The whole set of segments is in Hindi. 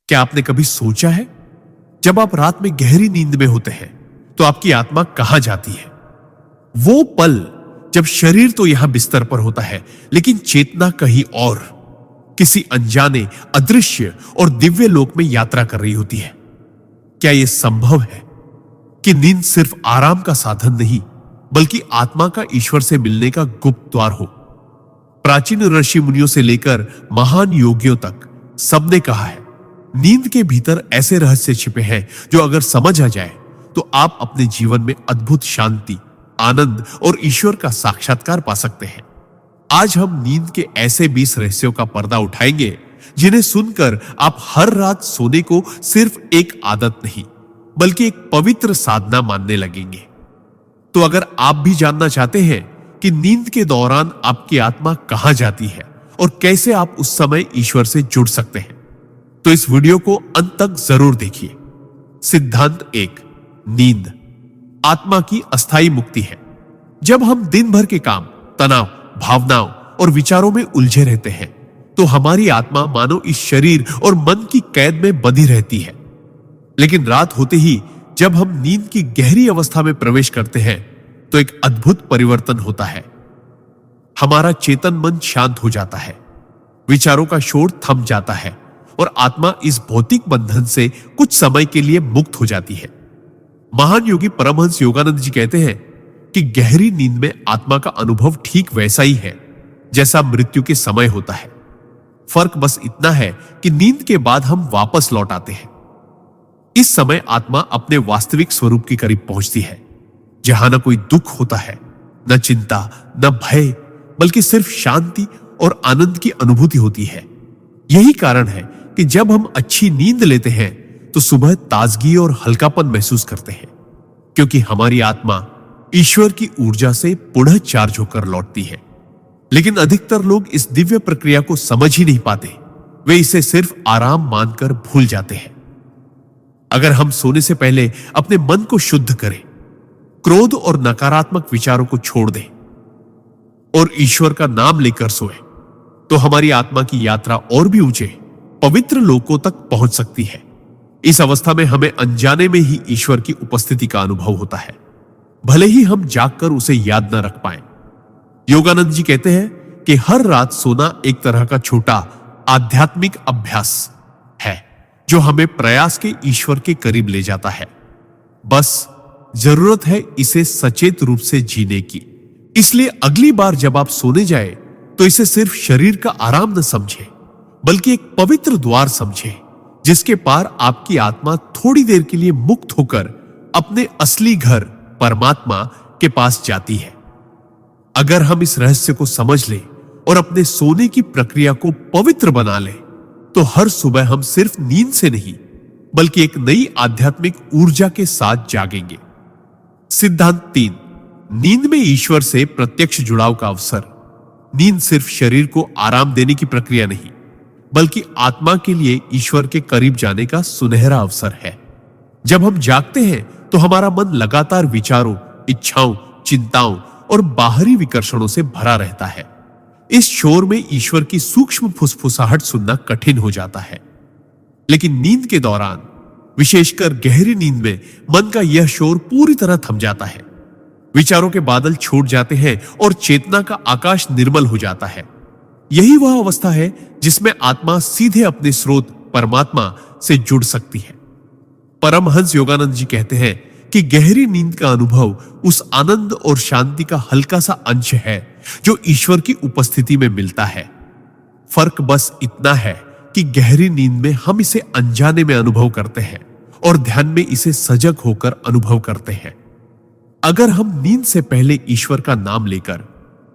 क्या आपने कभी सोचा है, जब आप रात में गहरी नींद में होते हैं तो आपकी आत्मा कहां जाती है? वो पल जब शरीर तो यहां बिस्तर पर होता है, लेकिन चेतना कहीं और, किसी अनजाने, अदृश्य और दिव्य लोक में यात्रा कर रही होती है। क्या यह संभव है कि नींद सिर्फ आराम का साधन नहीं, बल्कि आत्मा का ईश्वर से मिलने का गुप्त द्वार हो? प्राचीन ऋषि मुनियों से लेकर महान योगियों तक सबने कहा है, नींद के भीतर ऐसे रहस्य छिपे हैं जो अगर समझ आ जाए तो आप अपने जीवन में अद्भुत शांति, आनंद और ईश्वर का साक्षात्कार पा सकते हैं। आज हम नींद के ऐसे 20 रहस्यों का पर्दा उठाएंगे जिन्हें सुनकर आप हर रात सोने को सिर्फ एक आदत नहीं, बल्कि एक पवित्र साधना मानने लगेंगे। तो अगर आप भी जानना चाहते हैं कि नींद के दौरान आपकी आत्मा कहां जाती है और कैसे आप उस समय ईश्वर से जुड़ सकते हैं, तो इस वीडियो को अंत तक जरूर देखिए। सिद्धांत 1, नींद आत्मा की अस्थायी मुक्ति है। जब हम दिन भर के काम, तनाव, भावनाओं और विचारों में उलझे रहते हैं, तो हमारी आत्मा मानो इस शरीर और मन की कैद में बंधी रहती है। लेकिन रात होते ही जब हम नींद की गहरी अवस्था में प्रवेश करते हैं, तो एक अद्भुत परिवर्तन होता है। हमारा चेतन मन शांत हो जाता है, विचारों का शोर थम जाता है और आत्मा इस भौतिक बंधन से कुछ समय के लिए मुक्त हो जाती है। महान योगी परमहंस योगानंद जी कहते हैं कि गहरी नींद में आत्मा का अनुभव ठीक वैसा ही है जैसा मृत्यु के समय होता है। फर्क बस इतना है कि नींद के बाद हम वापस लौट आते हैं। इस समय आत्मा अपने वास्तविक स्वरूप के करीब पहुंचती है, जहां न कोई दुख होता है, न चिंता, न भय, बल्कि सिर्फ शांति और आनंद की अनुभूति होती है। यही कारण है कि जब हम अच्छी नींद लेते हैं तो सुबह ताजगी और हल्कापन महसूस करते हैं, क्योंकि हमारी आत्मा ईश्वर की ऊर्जा से पुनः चार्ज होकर लौटती है। लेकिन अधिकतर लोग इस दिव्य प्रक्रिया को समझ ही नहीं पाते। वे इसे सिर्फ आराम मानकर भूल जाते हैं। अगर हम सोने से पहले अपने मन को शुद्ध करें, क्रोध और नकारात्मक विचारों को छोड़ दें और ईश्वर का नाम लेकर सोएं, तो हमारी आत्मा की यात्रा और भी ऊंचे, पवित्र लोकों तक पहुंच सकती है। इस अवस्था में हमें अनजाने में ही ईश्वर की उपस्थिति का अनुभव होता है, भले ही हम जागकर उसे याद न रख पाएं। योगानंद जी कहते हैं कि हर रात सोना एक तरह का छोटा आध्यात्मिक अभ्यास है, जो हमें प्रयास के ईश्वर के करीब ले जाता है। बस जरूरत है इसे सचेत रूप से जीने की। इसलिए अगली बार जब आप सोने जाए तो इसे सिर्फ शरीर का आराम न समझे, बल्कि एक पवित्र द्वार समझे, जिसके पार आपकी आत्मा थोड़ी देर के लिए मुक्त होकर अपने असली घर परमात्मा के पास जाती है। अगर हम इस रहस्य को समझ लें और अपने सोने की प्रक्रिया को पवित्र बना लें, तो हर सुबह हम सिर्फ नींद से नहीं, बल्कि एक नई आध्यात्मिक ऊर्जा के साथ जागेंगे। सिद्धांत 3, नींद में ईश्वर से प्रत्यक्ष जुड़ाव का अवसर। नींद सिर्फ शरीर को आराम देने की प्रक्रिया नहीं, बल्कि आत्मा के लिए ईश्वर के करीब जाने का सुनहरा अवसर है। जब हम जागते हैं तो हमारा मन लगातार विचारों, इच्छाओं, चिंताओं और बाहरी विकर्षणों से भरा रहता है। इस शोर में ईश्वर की सूक्ष्म फुसफुसाहट सुनना कठिन हो जाता है। लेकिन नींद के दौरान, विशेषकर गहरी नींद में, मन का यह शोर पूरी तरह थम जाता है। विचारों के बादल छूट जाते हैं और चेतना का आकाश निर्मल हो जाता है। यही वह अवस्था है जिसमें आत्मा सीधे अपने स्रोत परमात्मा से जुड़ सकती है। परमहंस योगानंद जी कहते हैं कि गहरी नींद का अनुभव उस आनंद और शांति का हल्का सा अंश है जो ईश्वर की उपस्थिति में मिलता है। फर्क बस इतना है कि गहरी नींद में हम इसे अनजाने में अनुभव करते हैं और ध्यान में इसे सजग होकर अनुभव करते हैं। अगर हम नींद से पहले ईश्वर का नाम लेकर,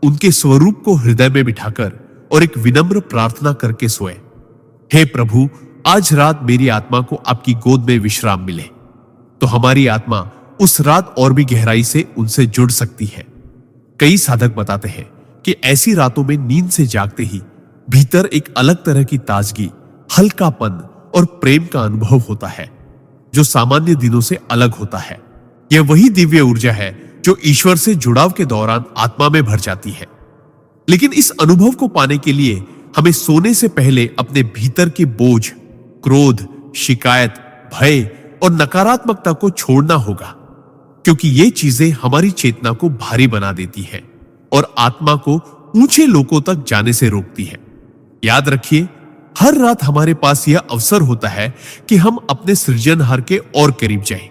उनके स्वरूप को हृदय में बिठाकर और एक विनम्र प्रार्थना करके सोए, हे प्रभु, आज रात मेरी आत्मा को आपकी गोद में विश्राम मिले, तो हमारी आत्मा उस रात और भी गहराई से उनसे जुड़ सकती है। कई साधक बताते हैं कि ऐसी रातों में नींद से जागते ही भीतर एक अलग तरह की ताजगी, हल्कापन और प्रेम का अनुभव होता है, जो सामान्य दिनों से अलग होता है। यह वही दिव्य ऊर्जा है जो ईश्वर से जुड़ाव के दौरान आत्मा में भर जाती है। लेकिन इस अनुभव को पाने के लिए हमें सोने से पहले अपने भीतर के बोझ, क्रोध, शिकायत, भय और नकारात्मकता को छोड़ना होगा, क्योंकि ये चीजें हमारी चेतना को भारी बना देती है और आत्मा को ऊंचे लोकों तक जाने से रोकती है। याद रखिए, हर रात हमारे पास यह अवसर होता है कि हम अपने सृजनहार के और करीब जाएं।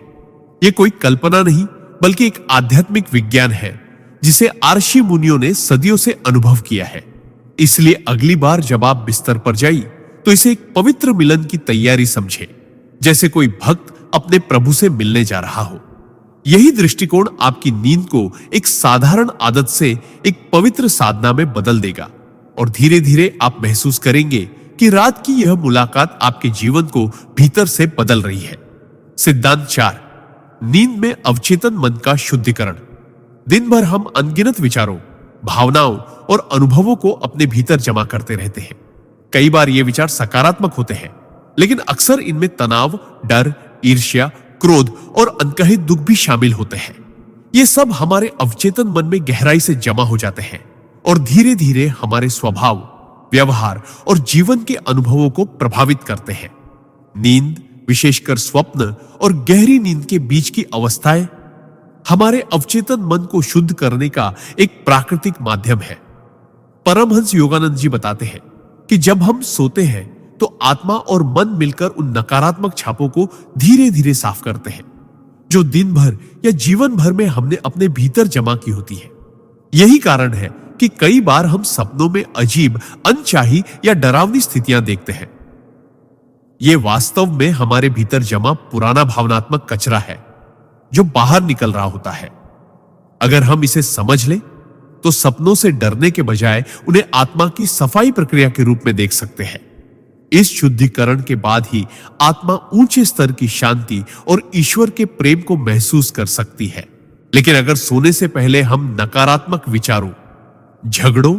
यह कोई कल्पना नहीं, बल्कि एक आध्यात्मिक विज्ञान है जिसे आर्षि मुनियों ने सदियों से अनुभव किया है। इसलिए अगली बार जब आप बिस्तर पर जाइए तो इसे एक पवित्र मिलन की तैयारी समझे, जैसे कोई भक्त अपने प्रभु से मिलने जा रहा हो। यही दृष्टिकोण आपकी नींद को एक साधारण आदत से एक पवित्र साधना में बदल देगा और धीरे धीरे आप महसूस करेंगे कि रात की यह मुलाकात आपके जीवन को भीतर से बदल रही है। सिद्धांत 4, नींद में अवचेतन मन का शुद्धिकरण। दिन भर हम अनगिनत विचारों, भावनाओं और अनुभवों को अपने भीतर जमा करते रहते हैं। कई बार ये विचार सकारात्मक होते हैं, लेकिन अक्सर इनमें तनाव, डर, ईर्ष्या, क्रोध और अनकहे दुख भी शामिल होते हैं। ये सब हमारे अवचेतन मन में गहराई से जमा हो जाते हैं और धीरे धीरे हमारे स्वभाव, व्यवहार और जीवन के अनुभवों को प्रभावित करते हैं। नींद, विशेषकर स्वप्न और गहरी नींद के बीच की अवस्थाएं हमारे अवचेतन मन को शुद्ध करने का एक प्राकृतिक माध्यम है। परमहंस योगानंद जी बताते हैं कि जब हम सोते हैं तो आत्मा और मन मिलकर उन नकारात्मक छापों को धीरे धीरे साफ करते हैं जो दिन भर या जीवन भर में हमने अपने भीतर जमा की होती है। यही कारण है कि कई बार हम सपनों में अजीब, अनचाही या डरावनी स्थितियां देखते हैं। यह वास्तव में हमारे भीतर जमा पुराना भावनात्मक कचरा है जो बाहर निकल रहा होता है। अगर हम इसे समझ लें तो सपनों से डरने के बजाय उन्हें आत्मा की सफाई प्रक्रिया के रूप में देख सकते हैं। इस शुद्धिकरण के बाद ही आत्मा ऊंचे स्तर की शांति और ईश्वर के प्रेम को महसूस कर सकती है। लेकिन अगर सोने से पहले हम नकारात्मक विचारों, झगड़ों,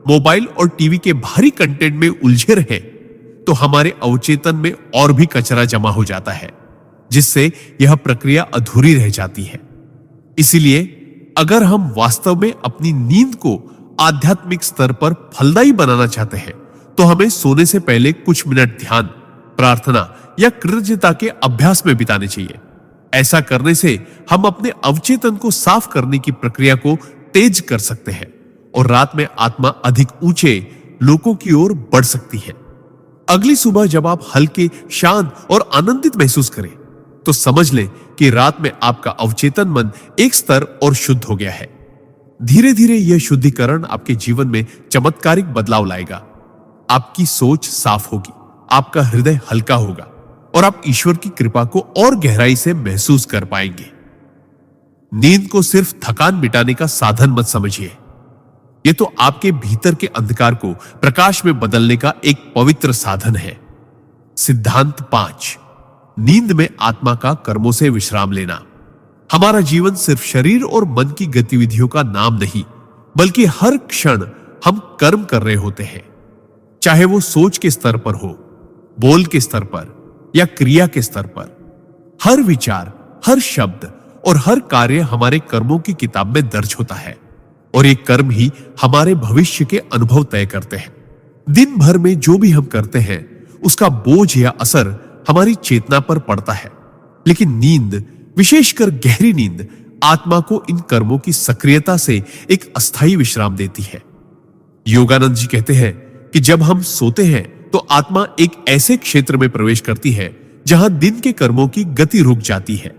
मोबाइल और टीवी के भारी कंटेंट में उलझे रहे तो हमारे अवचेतन में और भी कचरा जमा हो जाता है, जिससे यह प्रक्रिया अधूरी रह जाती है। इसीलिए अगर हम वास्तव में अपनी नींद को आध्यात्मिक स्तर पर फलदायी बनाना चाहते हैं तो हमें सोने से पहले कुछ मिनट ध्यान, प्रार्थना या कृतज्ञता के अभ्यास में बिताने चाहिए। ऐसा करने से हम अपने अवचेतन को साफ करने की प्रक्रिया को तेज कर सकते हैं और रात में आत्मा अधिक ऊंचे लोकों की ओर बढ़ सकती है। अगली सुबह जब आप हल्के, शांत और आनंदित महसूस करें तो समझ लें कि रात में आपका अवचेतन मन एक स्तर और शुद्ध हो गया है। धीरे धीरे यह शुद्धिकरण आपके जीवन में चमत्कारिक बदलाव लाएगा। आपकी सोच साफ होगी, आपका हृदय हल्का होगा और आप ईश्वर की कृपा को और गहराई से महसूस कर पाएंगे। नींद को सिर्फ थकान मिटाने का साधन मत समझिए। यह तो आपके भीतर के अंधकार को प्रकाश में बदलने का एक पवित्र साधन है। सिद्धांत 5, नींद में आत्मा का कर्मों से विश्राम लेना। हमारा जीवन सिर्फ शरीर और मन की गतिविधियों का नाम नहीं, बल्कि हर क्षण हम कर्म कर रहे होते हैं। चाहे वो सोच के स्तर पर हो, बोल के स्तर पर या क्रिया के स्तर पर, हर विचार, हर शब्द और हर कार्य हमारे कर्मों की किताब में दर्ज होता है और ये कर्म ही हमारे भविष्य के अनुभव तय करते हैं। दिन भर में जो भी हम करते हैं उसका बोझ या असर हमारी चेतना पर पड़ता है, लेकिन नींद, विशेषकर गहरी नींद, आत्मा को इन कर्मों की सक्रियता से एक अस्थायी विश्राम देती है। योगानंद जी कहते हैं कि जब हम सोते हैं तो आत्मा एक ऐसे क्षेत्र में प्रवेश करती है जहां दिन के कर्मों की गति रुक जाती है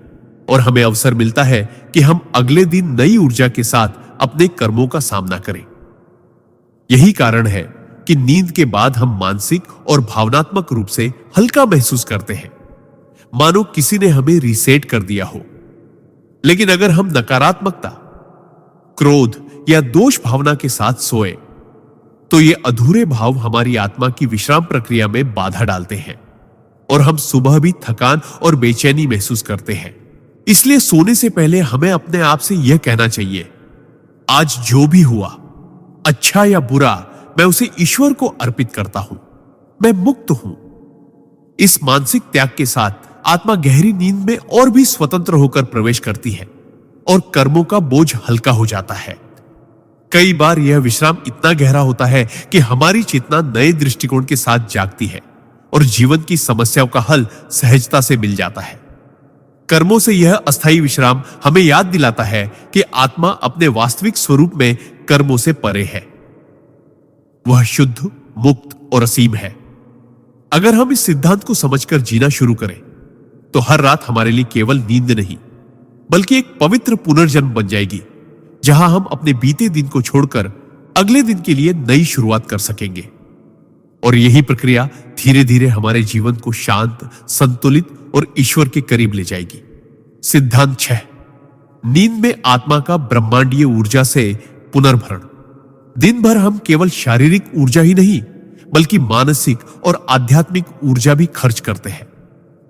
और हमें अवसर मिलता है कि हम अगले दिन नई ऊर्जा के साथ अपने कर्मों का सामना करें। यही कारण है कि नींद के बाद हम मानसिक और भावनात्मक रूप से हल्का महसूस करते हैं, मानो किसी ने हमें रीसेट कर दिया हो। लेकिन अगर हम नकारात्मकता, क्रोध या दोष भावना के साथ सोए तो ये अधूरे भाव हमारी आत्मा की विश्राम प्रक्रिया में बाधा डालते हैं और हम सुबह भी थकान और बेचैनी महसूस करते हैं। इसलिए सोने से पहले हमें अपने आप से यह कहना चाहिए, आज जो भी हुआ, अच्छा या बुरा, मैं उसे ईश्वर को अर्पित करता हूं, मैं मुक्त हूं। इस मानसिक त्याग के साथ आत्मा गहरी नींद में और भी स्वतंत्र होकर प्रवेश करती है और कर्मों का बोझ हल्का हो जाता है। कई बार यह विश्राम इतना गहरा होता है कि हमारी चेतना नए दृष्टिकोण के साथ जागती है और जीवन की समस्याओं का हल सहजता से मिल जाता है। कर्मों से यह अस्थायी विश्राम हमें याद दिलाता है कि आत्मा अपने वास्तविक स्वरूप में कर्मों से परे है। वह शुद्ध, मुक्त और असीम है। अगर हम इस सिद्धांत को समझकर जीना शुरू करें तो हर रात हमारे लिए केवल नींद नहीं बल्कि एक पवित्र पुनर्जन्म बन जाएगी, जहां हम अपने बीते दिन को छोड़कर अगले दिन के लिए नई शुरुआत कर सकेंगे। और यही प्रक्रिया धीरे धीरे हमारे जीवन को शांत, संतुलित और ईश्वर के करीब ले जाएगी। सिद्धांत 6, नींद में आत्मा का ब्रह्मांडीय ऊर्जा से पुनर्भरण। दिन भर हम केवल शारीरिक ऊर्जा ही नहीं बल्कि मानसिक और आध्यात्मिक ऊर्जा भी खर्च करते हैं।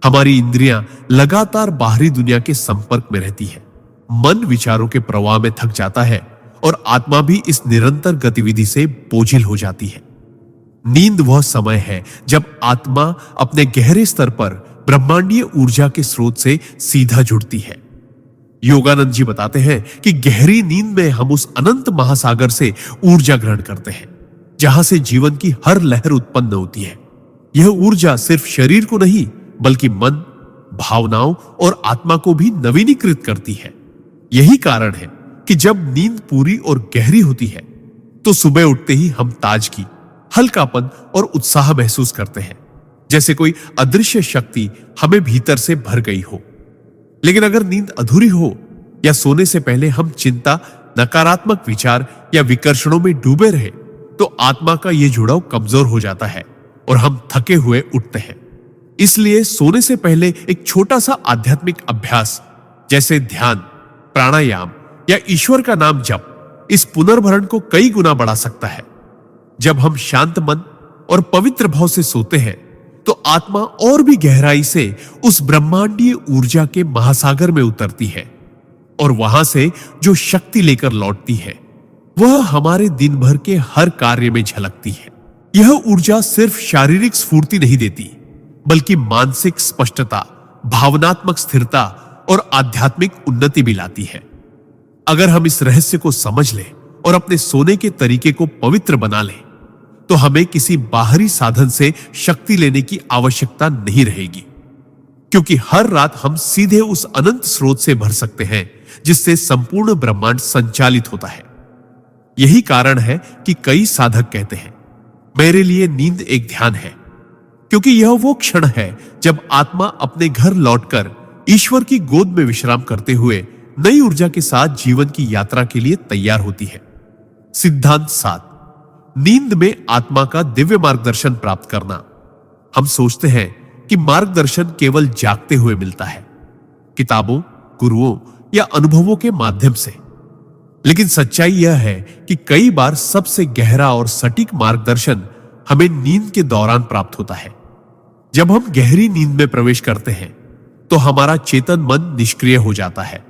हमारी इंद्रियां लगातार बाहरी दुनिया के संपर्क में रहती है, मन विचारों के प्रवाह में थक जाता है और आत्मा भी इस निरंतर गतिविधि से बोझिल हो जाती है। नींद वह समय है जब आत्मा अपने गहरे स्तर पर ब्रह्मांडीय ऊर्जा के स्रोत से सीधा जुड़ती है। योगानंद जी बताते हैं कि गहरी नींद में हम उस अनंत महासागर से ऊर्जा ग्रहण करते हैं, जहां से जीवन की हर लहर उत्पन्न होती है। यह ऊर्जा सिर्फ शरीर को नहीं बल्कि मन, भावनाओं और आत्मा को भी नवीनीकृत करती है। यही कारण है कि जब नींद पूरी और गहरी होती है तो सुबह उठते ही हम ताजगी, हल्कापन और उत्साह महसूस करते हैं, जैसे कोई अदृश्य शक्ति हमें भीतर से भर गई हो। लेकिन अगर नींद अधूरी हो या सोने से पहले हम चिंता, नकारात्मक विचार या विकर्षणों में डूबे रहे तो आत्मा का यह जुड़ाव कमजोर हो जाता है और हम थके हुए उठते हैं। इसलिए सोने से पहले एक छोटा सा आध्यात्मिक अभ्यास जैसे ध्यान, प्राणायाम या ईश्वर का नाम जप इस पुनर्भरण को कई गुना बढ़ा सकता है। जब हम शांत मन और पवित्र भाव से सोते हैं तो आत्मा और भी गहराई से उस ब्रह्मांडीय ऊर्जा के महासागर में उतरती है और वहां से जो शक्ति लेकर लौटती है वह हमारे दिन भर के हर कार्य में झलकती है। यह ऊर्जा सिर्फ शारीरिक स्फूर्ति नहीं देती बल्कि मानसिक स्पष्टता, भावनात्मक स्थिरता और आध्यात्मिक उन्नति भी लाती है। अगर हम इस रहस्य को समझ लें और अपने सोने के तरीके को पवित्र बना लें तो हमें किसी बाहरी साधन से शक्ति लेने की आवश्यकता नहीं रहेगी, क्योंकि हर रात हम सीधे उस अनंत स्रोत से भर सकते हैं जिससे संपूर्ण ब्रह्मांड संचालित होता है। यही कारण है कि कई साधक कहते हैं, मेरे लिए नींद एक ध्यान है, क्योंकि यह वो क्षण है जब आत्मा अपने घर लौटकर ईश्वर की गोद में विश्राम करते हुए नई ऊर्जा के साथ जीवन की यात्रा के लिए तैयार होती है। सिद्धांत 7, नींद में आत्मा का दिव्य मार्गदर्शन प्राप्त करना। हम सोचते हैं कि मार्गदर्शन केवल जागते हुए मिलता है, किताबों, गुरुओं या अनुभवों के माध्यम से। लेकिन सच्चाई यह है कि कई बार सबसे गहरा और सटीक मार्गदर्शन हमें नींद के दौरान प्राप्त होता है। जब हम गहरी नींद में प्रवेश करते हैं तो हमारा चेतन मन निष्क्रिय हो जाता है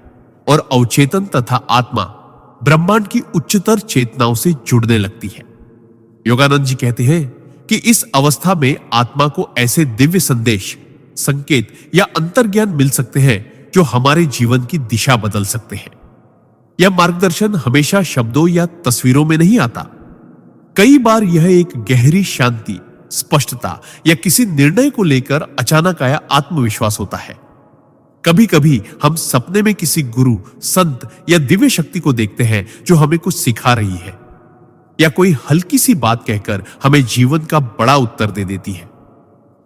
और अवचेतन तथा आत्मा ब्रह्मांड की उच्चतर चेतनाओं से जुड़ने लगती है। योगानंद जी कहते हैं कि इस अवस्था में आत्मा को ऐसे दिव्य संदेश, संकेत या अंतर्ज्ञान मिल सकते हैं जो हमारे जीवन की दिशा बदल सकते हैं। यह मार्गदर्शन हमेशा शब्दों या तस्वीरों में नहीं आता। कई बार यह एक गहरी शांति, स्पष्टता या किसी निर्णय को लेकर अचानक आया आत्मविश्वास होता है। कभी कभी हम सपने में किसी गुरु, संत या दिव्य शक्ति को देखते हैं जो हमें कुछ सिखा रही है, या कोई हल्की सी बात कहकर हमें जीवन का बड़ा उत्तर दे देती है।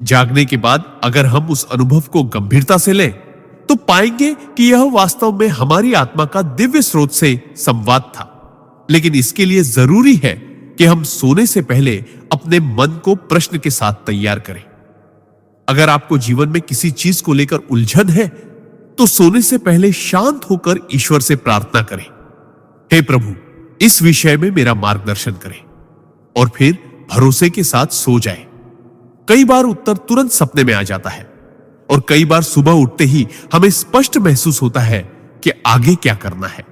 जागने के बाद अगर हम उस अनुभव को गंभीरता से लें तो पाएंगे कि यह वास्तव में हमारी आत्मा का दिव्य स्रोत से संवाद था। लेकिन इसके लिए जरूरी है कि हम सोने से पहले अपने मन को प्रश्न के साथ तैयार करें। अगर आपको जीवन में किसी चीज को लेकर उलझन है तो सोने से पहले शांत होकर ईश्वर से प्रार्थना करें, हे प्रभु, इस विषय में मेरा मार्गदर्शन करें, और फिर भरोसे के साथ सो जाएं। कई बार उत्तर तुरंत सपने में आ जाता है और कई बार सुबह उठते ही हमें स्पष्ट महसूस होता है कि आगे क्या करना है।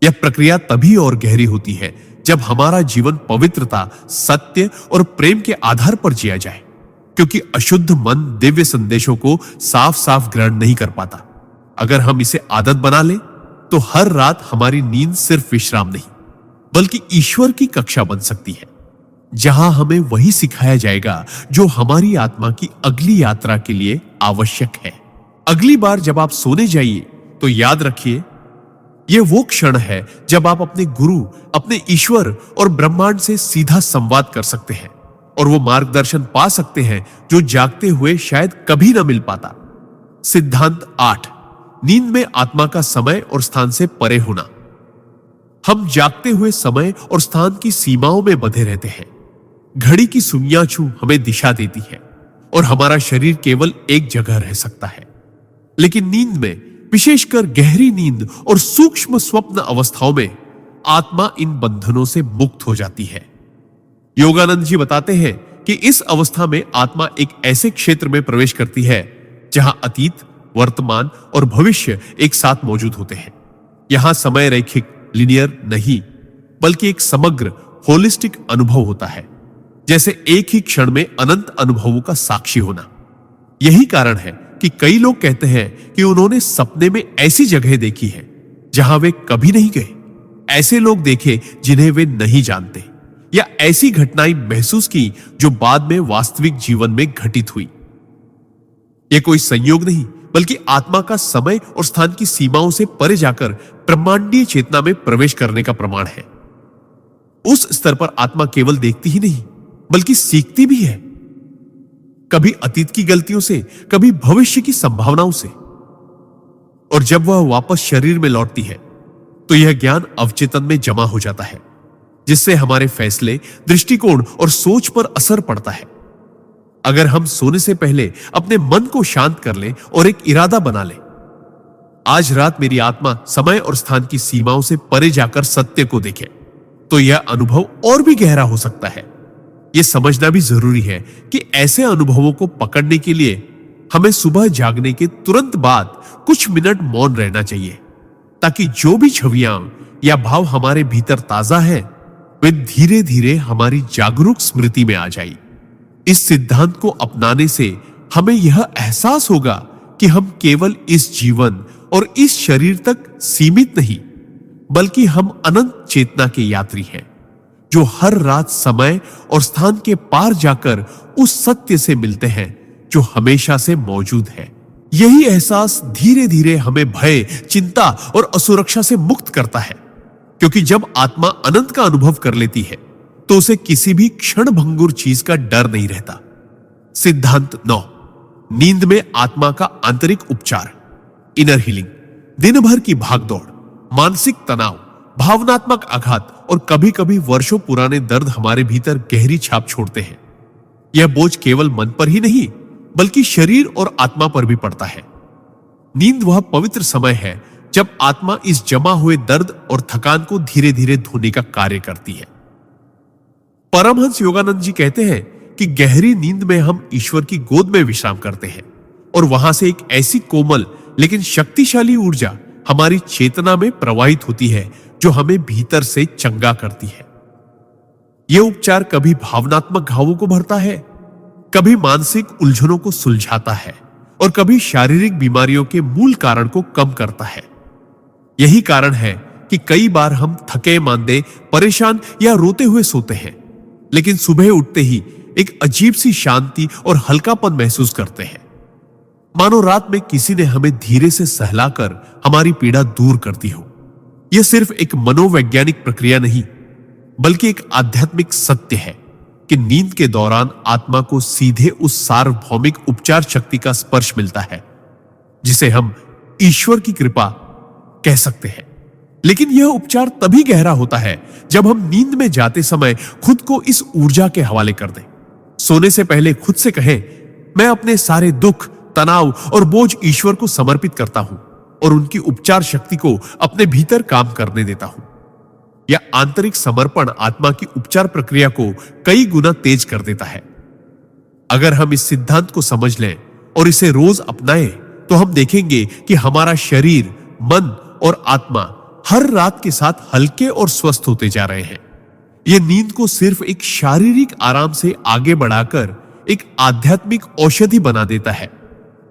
यह प्रक्रिया तभी और गहरी होती है जब हमारा जीवन पवित्रता, सत्य और प्रेम के आधार पर जिया जाए, क्योंकि अशुद्ध मन दिव्य संदेशों को साफ साफ ग्रहण नहीं कर पाता। अगर हम इसे आदत बना लें तो हर रात हमारी नींद सिर्फ विश्राम नहीं बल्कि ईश्वर की कक्षा बन सकती है। जहां हमें वही सिखाया जाएगा जो हमारी आत्मा की अगली यात्रा के लिए आवश्यक है। अगली बार जब आप सोने जाइए तो याद रखिए, यह वो क्षण है जब आप अपने गुरु, अपने ईश्वर और ब्रह्मांड से सीधा संवाद कर सकते हैं और वो मार्गदर्शन पा सकते हैं जो जागते हुए शायद कभी ना मिल पाता। सिद्धांत 8, नींद में आत्मा का समय और स्थान से परे होना। हम जागते हुए समय और स्थान की सीमाओं में बंधे रहते हैं। घड़ी की सुइयां छू हमें दिशा देती है और हमारा शरीर केवल एक जगह रह सकता है। लेकिन नींद में, विशेषकर गहरी नींद और सूक्ष्म स्वप्न अवस्थाओं में, आत्मा इन बंधनों से मुक्त हो जाती है। योगानंद जी बताते हैं कि इस अवस्था में आत्मा एक ऐसे क्षेत्र में प्रवेश करती है जहां अतीत, वर्तमान और भविष्य एक साथ मौजूद होते हैं। यहां समय रैखिक, लिनियर नहीं, बल्कि एक समग्र, होलिस्टिक अनुभव होता है, जैसे एक ही क्षण में अनंत अनुभवों का साक्षी होना। यही कारण है कि कई लोग कहते हैं कि उन्होंने सपने में ऐसी जगह देखी है जहां वे कभी नहीं गए, ऐसे लोग देखे जिन्हें वे नहीं जानते, या ऐसी घटनाएं महसूस की जो बाद में वास्तविक जीवन में घटित हुई। यह कोई संयोग नहीं, बल्कि आत्मा का समय और स्थान की सीमाओं से परे जाकर ब्रह्मांडीय चेतना में प्रवेश करने का प्रमाण है। उस स्तर पर आत्मा केवल देखती ही नहीं, बल्कि सीखती भी है, कभी अतीत की गलतियों से, कभी भविष्य की संभावनाओं से। और जब वह वापस शरीर में लौटती है तो यह ज्ञान अवचेतन में जमा हो जाता है, जिससे हमारे फैसले, दृष्टिकोण और सोच पर असर पड़ता है। अगर हम सोने से पहले अपने मन को शांत कर लें और एक इरादा बना लें, आज रात मेरी आत्मा समय और स्थान की सीमाओं से परे जाकर सत्य को देखे, तो यह अनुभव और भी गहरा हो सकता है। यह समझना भी जरूरी है कि ऐसे अनुभवों को पकड़ने के लिए हमें सुबह जागने के तुरंत बाद कुछ मिनट मौन रहना चाहिए, ताकि जो भी छवियां या भाव हमारे भीतर ताजा है, वे धीरे धीरे हमारी जागरूक स्मृति में आ जाए। इस सिद्धांत को अपनाने से हमें यह एहसास होगा कि हम केवल इस जीवन और इस शरीर तक सीमित नहीं, बल्कि हम अनंत चेतना के यात्री हैं, जो हर रात समय और स्थान के पार जाकर उस सत्य से मिलते हैं जो हमेशा से मौजूद है। यही एहसास धीरे धीरे हमें भय, चिंता और असुरक्षा से मुक्त करता है, क्योंकि जब आत्मा अनंत का अनुभव कर लेती है तो उसे किसी भी क्षण भंगुर चीज का डर नहीं रहता। सिद्धांत 9, नींद में आत्मा का आंतरिक उपचार, इनर हीलिंग। दिन भर की भागदौड़, मानसिक तनाव, भावनात्मक आघात और कभी कभी वर्षों पुराने दर्द हमारे भीतर गहरी छाप छोड़ते हैं। यह बोझ केवल मन पर ही नहीं, बल्कि शरीर और आत्मा पर भी पड़ता है। नींद वह पवित्र समय है जब आत्मा इस जमा हुए दर्द और थकान को धीरे धीरे धोने का कार्य करती है। परमहंस योगानंद जी कहते हैं कि गहरी नींद में हम ईश्वर की गोद में विश्राम करते हैं और वहां से एक ऐसी कोमल लेकिन शक्तिशाली ऊर्जा हमारी चेतना में प्रवाहित होती है जो हमें भीतर से चंगा करती है। यह उपचार कभी भावनात्मक घावों को भरता है, कभी मानसिक उलझनों को सुलझाता है और कभी शारीरिक बीमारियों के मूल कारण को कम करता है। यही कारण है कि कई बार हम थके मांदे, परेशान या रोते हुए सोते हैं, लेकिन सुबह उठते ही एक अजीब सी शांति और हल्कापन महसूस करते हैं, मानो रात में किसी ने हमें धीरे से सहलाकर हमारी पीड़ा दूर कर दी हो। यह सिर्फ एक मनोवैज्ञानिक प्रक्रिया नहीं, बल्कि एक आध्यात्मिक सत्य है कि नींद के दौरान आत्मा को सीधे उस सार्वभौमिक उपचार शक्ति का स्पर्श मिलता है जिसे हम ईश्वर की कृपा कह सकते हैं। लेकिन यह उपचार तभी गहरा होता है जब हम नींद में जाते समय खुद को इस ऊर्जा के हवाले कर दें। सोने से पहले खुद से कहें, मैं अपने सारे दुख, तनाव और बोझ ईश्वर को समर्पित करता हूं और उनकी उपचार शक्ति को अपने भीतर काम करने देता हूं। यह आंतरिक समर्पण आत्मा की उपचार प्रक्रिया को कई गुना तेज कर देता है। अगर हम इस सिद्धांत को समझ लें और इसे रोज अपनाएं, तो हम देखेंगे कि हमारा शरीर, मन और आत्मा हर रात के साथ हल्के और स्वस्थ होते जा रहे हैं। यह नींद को सिर्फ एक शारीरिक आराम से आगे बढ़ाकर एक आध्यात्मिक औषधि बना देता है,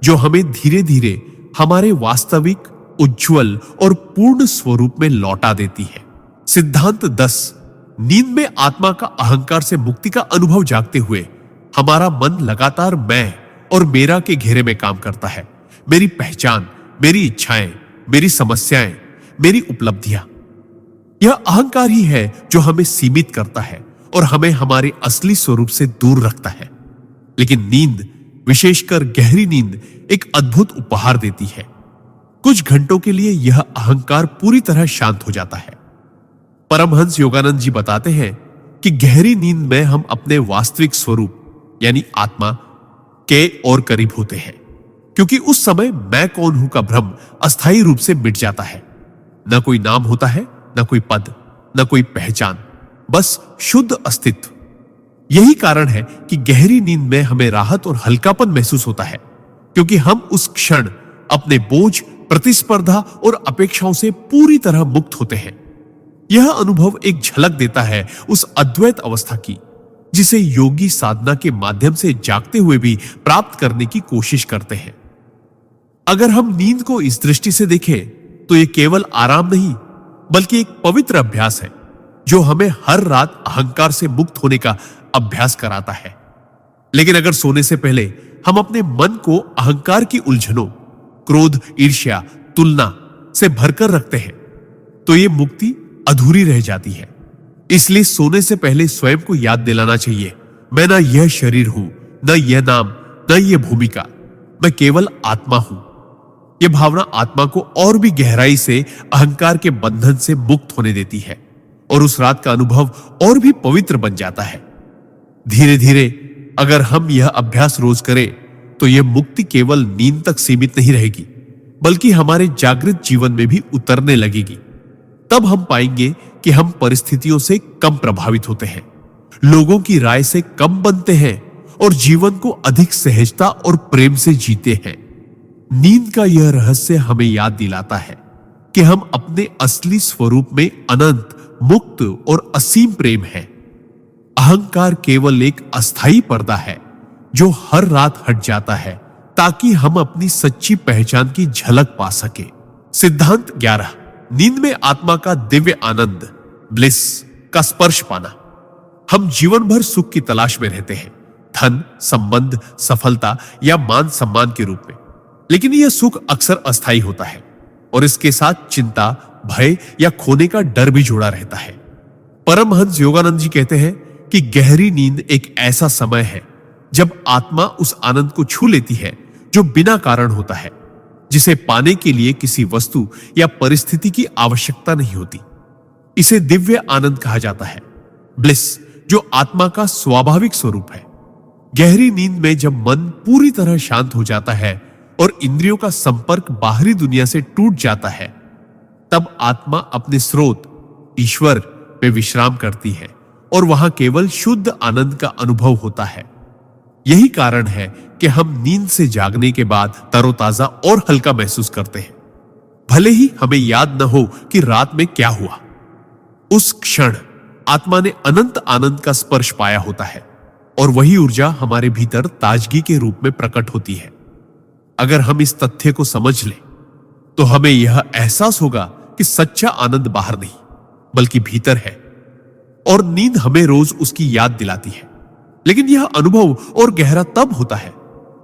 जो हमें धीरे धीरे हमारे वास्तविक, उज्जवल और पूर्ण स्वरूप में लौटा देती है। सिद्धांत 10, नींद में आत्मा का अहंकार से मुक्ति का अनुभव जागते हुए हमारा मन लगातार मैं और मेरा के घेरे में काम करता है। मेरी पहचान, मेरी इच्छाएं, मेरी समस्याएं, मेरी उपलब्धियां। यह अहंकार ही है जो हमें सीमित करता है और हमें हमारे असली स्वरूप से दूर रखता है। लेकिन नींद, विशेषकर गहरी नींद, एक अद्भुत उपहार देती है। कुछ घंटों के लिए यह अहंकार पूरी तरह शांत हो जाता है। परमहंस योगानंद जी बताते हैं कि गहरी नींद में हम अपने वास्तविक स्वरूप यानी आत्मा के और करीब होते हैं, क्योंकि उस समय मैं कौन हूं का भ्रम अस्थायी रूप से मिट जाता है। न कोई नाम होता है, न कोई पद, न कोई पहचान, बस शुद्ध अस्तित्व। यही कारण है कि गहरी नींद में हमें राहत और हल्कापन महसूस होता है, क्योंकि हम उस क्षण अपने बोझ, प्रतिस्पर्धा और अपेक्षाओं से पूरी तरह मुक्त होते हैं। यह अनुभव एक झलक देता है उस अद्वैत अवस्था की, जिसे योगी साधना के माध्यम से जागते हुए भी प्राप्त करने की कोशिश करते हैं। अगर हम नींद को इस दृष्टि से देखें तो यह केवल आराम नहीं, बल्कि एक पवित्र अभ्यास है जो हमें हर रात अहंकार से मुक्त होने का अभ्यास कराता है। लेकिन अगर सोने से पहले हम अपने मन को अहंकार की उलझनों, क्रोध, ईर्ष्या, तुलना से भरकर रखते हैं, तो यह मुक्ति अधूरी रह जाती है। इसलिए सोने से पहले स्वयं को याद दिलाना चाहिए, मैं ना यह शरीर हूं, न यह नाम, न यह भूमिका, मैं केवल आत्मा हूं। यह भावना आत्मा को और भी गहराई से अहंकार के बंधन से मुक्त होने देती है और उस रात का अनुभव और भी पवित्र बन जाता है। धीरे धीरे अगर हम यह अभ्यास रोज करें तो यह मुक्ति केवल नींद तक सीमित नहीं रहेगी, बल्कि हमारे जागृत जीवन में भी उतरने लगेगी। तब हम पाएंगे कि हम परिस्थितियों से कम प्रभावित होते हैं, लोगों की राय से कम बनते हैं और जीवन को अधिक सहजता और प्रेम से जीते हैं। नींद का यह रहस्य हमें याद दिलाता है कि हम अपने असली स्वरूप में अनंत, मुक्त और असीम प्रेम है। अहंकार केवल एक अस्थाई पर्दा है जो हर रात हट जाता है ताकि हम अपनी सच्ची पहचान की झलक पा सके। सिद्धांत 11, नींद में आत्मा का दिव्य आनंद, ब्लिस का स्पर्श पाना। हम जीवन भर सुख की तलाश में रहते हैं, धन, संबंध, सफलता या मान सम्मान के रूप में। लेकिन यह सुख अक्सर अस्थायी होता है और इसके साथ चिंता, भय या खोने का डर भी जुड़ा रहता है। परमहंस योगानंद जी कहते हैं कि गहरी नींद एक ऐसा समय है जब आत्मा उस आनंद को छू लेती है जो बिना कारण होता है, जिसे पाने के लिए किसी वस्तु या परिस्थिति की आवश्यकता नहीं होती। इसे दिव्य आनंद कहा जाता है, ब्लिस, जो आत्मा का स्वाभाविक स्वरूप है। गहरी नींद में जब मन पूरी तरह शांत हो जाता है और इंद्रियों का संपर्क बाहरी दुनिया से टूट जाता है, तब आत्मा अपने स्रोत ईश्वर में विश्राम करती है और वहां केवल शुद्ध आनंद का अनुभव होता है। यही कारण है कि हम नींद से जागने के बाद तरोताजा और हल्का महसूस करते हैं, भले ही हमें याद न हो कि रात में क्या हुआ। उस क्षण आत्मा ने अनंत आनंद का स्पर्श पाया होता है और वही ऊर्जा हमारे भीतर ताजगी के रूप में प्रकट होती है। अगर हम इस तथ्य को समझ लें तो हमें यह एहसास होगा कि सच्चा आनंद बाहर नहीं बल्कि भीतर है और नींद हमें रोज उसकी याद दिलाती है। लेकिन यह अनुभव और गहरा तब होता है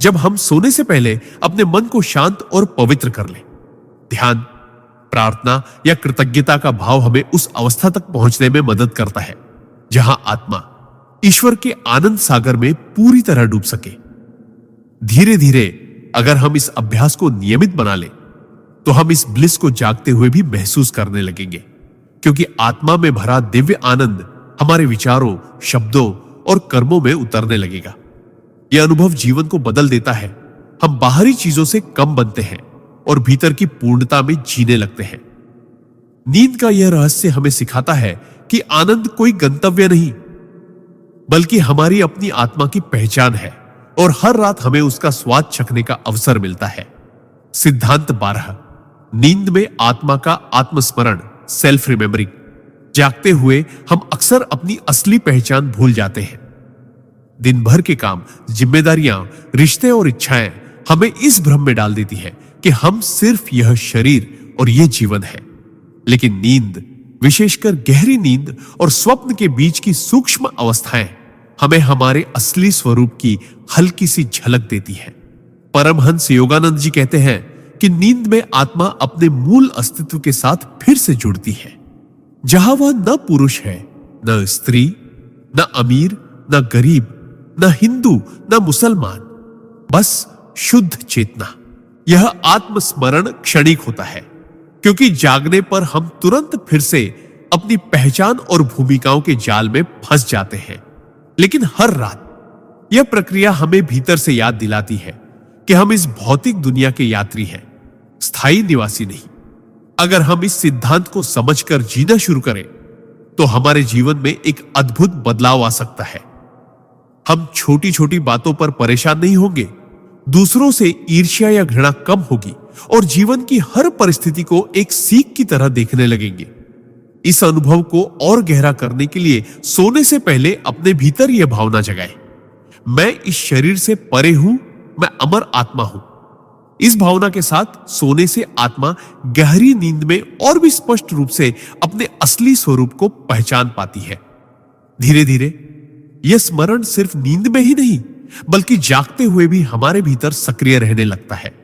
जब हम सोने से पहले अपने मन को शांत और पवित्र कर लें। ध्यान, प्रार्थना या कृतज्ञता का भाव हमें उस अवस्था तक पहुंचने में मदद करता है जहां आत्मा ईश्वर के आनंद सागर में पूरी तरह डूब सके। धीरे धीरे अगर हम इस अभ्यास को नियमित बना लें तो हम इस ब्लिस को जागते हुए भी महसूस करने लगेंगे, क्योंकि आत्मा में भरा दिव्य आनंद हमारे विचारों, शब्दों और कर्मों में उतरने लगेगा। यह अनुभव जीवन को बदल देता है। हम बाहरी चीजों से कम बनते हैं और भीतर की पूर्णता में जीने लगते हैं। नींद का यह रहस्य हमें सिखाता है कि आनंद कोई गंतव्य नहीं बल्कि हमारी अपनी आत्मा की पहचान है और हर रात हमें उसका स्वाद चखने का अवसर मिलता है। सिद्धांत 12, नींद में आत्मा का आत्मस्मरण, सेल्फ रिमेम्बरिंग। जागते हुए हम अक्सर अपनी असली पहचान भूल जाते हैं। दिन भर के काम, जिम्मेदारियां, रिश्ते और इच्छाएं हमें इस भ्रम में डाल देती है कि हम सिर्फ यह शरीर और यह जीवन है। लेकिन नींद, विशेषकर गहरी नींद और स्वप्न के बीच की सूक्ष्म अवस्थाएं हमें हमारे असली स्वरूप की हल्की सी झलक देती है। परमहंस योगानंद जी कहते हैं कि नींद में आत्मा अपने मूल अस्तित्व के साथ फिर से जुड़ती है, जहां वह न पुरुष है, न स्त्री, न अमीर, न गरीब, न हिंदू, न मुसलमान, बस शुद्ध चेतना। यह आत्मस्मरण क्षणिक होता है, क्योंकि जागने पर हम तुरंत फिर से अपनी पहचान और भूमिकाओं के जाल में फंस जाते हैं। लेकिन हर रात यह प्रक्रिया हमें भीतर से याद दिलाती है कि हम इस भौतिक दुनिया के यात्री हैं, स्थायी निवासी नहीं। अगर हम इस सिद्धांत को समझकर जीना शुरू करें तो हमारे जीवन में एक अद्भुत बदलाव आ सकता है। हम छोटी छोटी बातों पर परेशान नहीं होंगे, दूसरों से ईर्ष्या या घृणा कम होगी और जीवन की हर परिस्थिति को एक सीख की तरह देखने लगेंगे। इस अनुभव को और गहरा करने के लिए सोने से पहले अपने भीतर यह भावना जगाएं, मैं इस शरीर से परे हूं, मैं अमर आत्मा हूं। इस भावना के साथ सोने से आत्मा गहरी नींद में और भी स्पष्ट रूप से अपने असली स्वरूप को पहचान पाती है। धीरे धीरे यह स्मरण सिर्फ नींद में ही नहीं बल्कि जागते हुए भी हमारे भीतर सक्रिय रहने लगता है।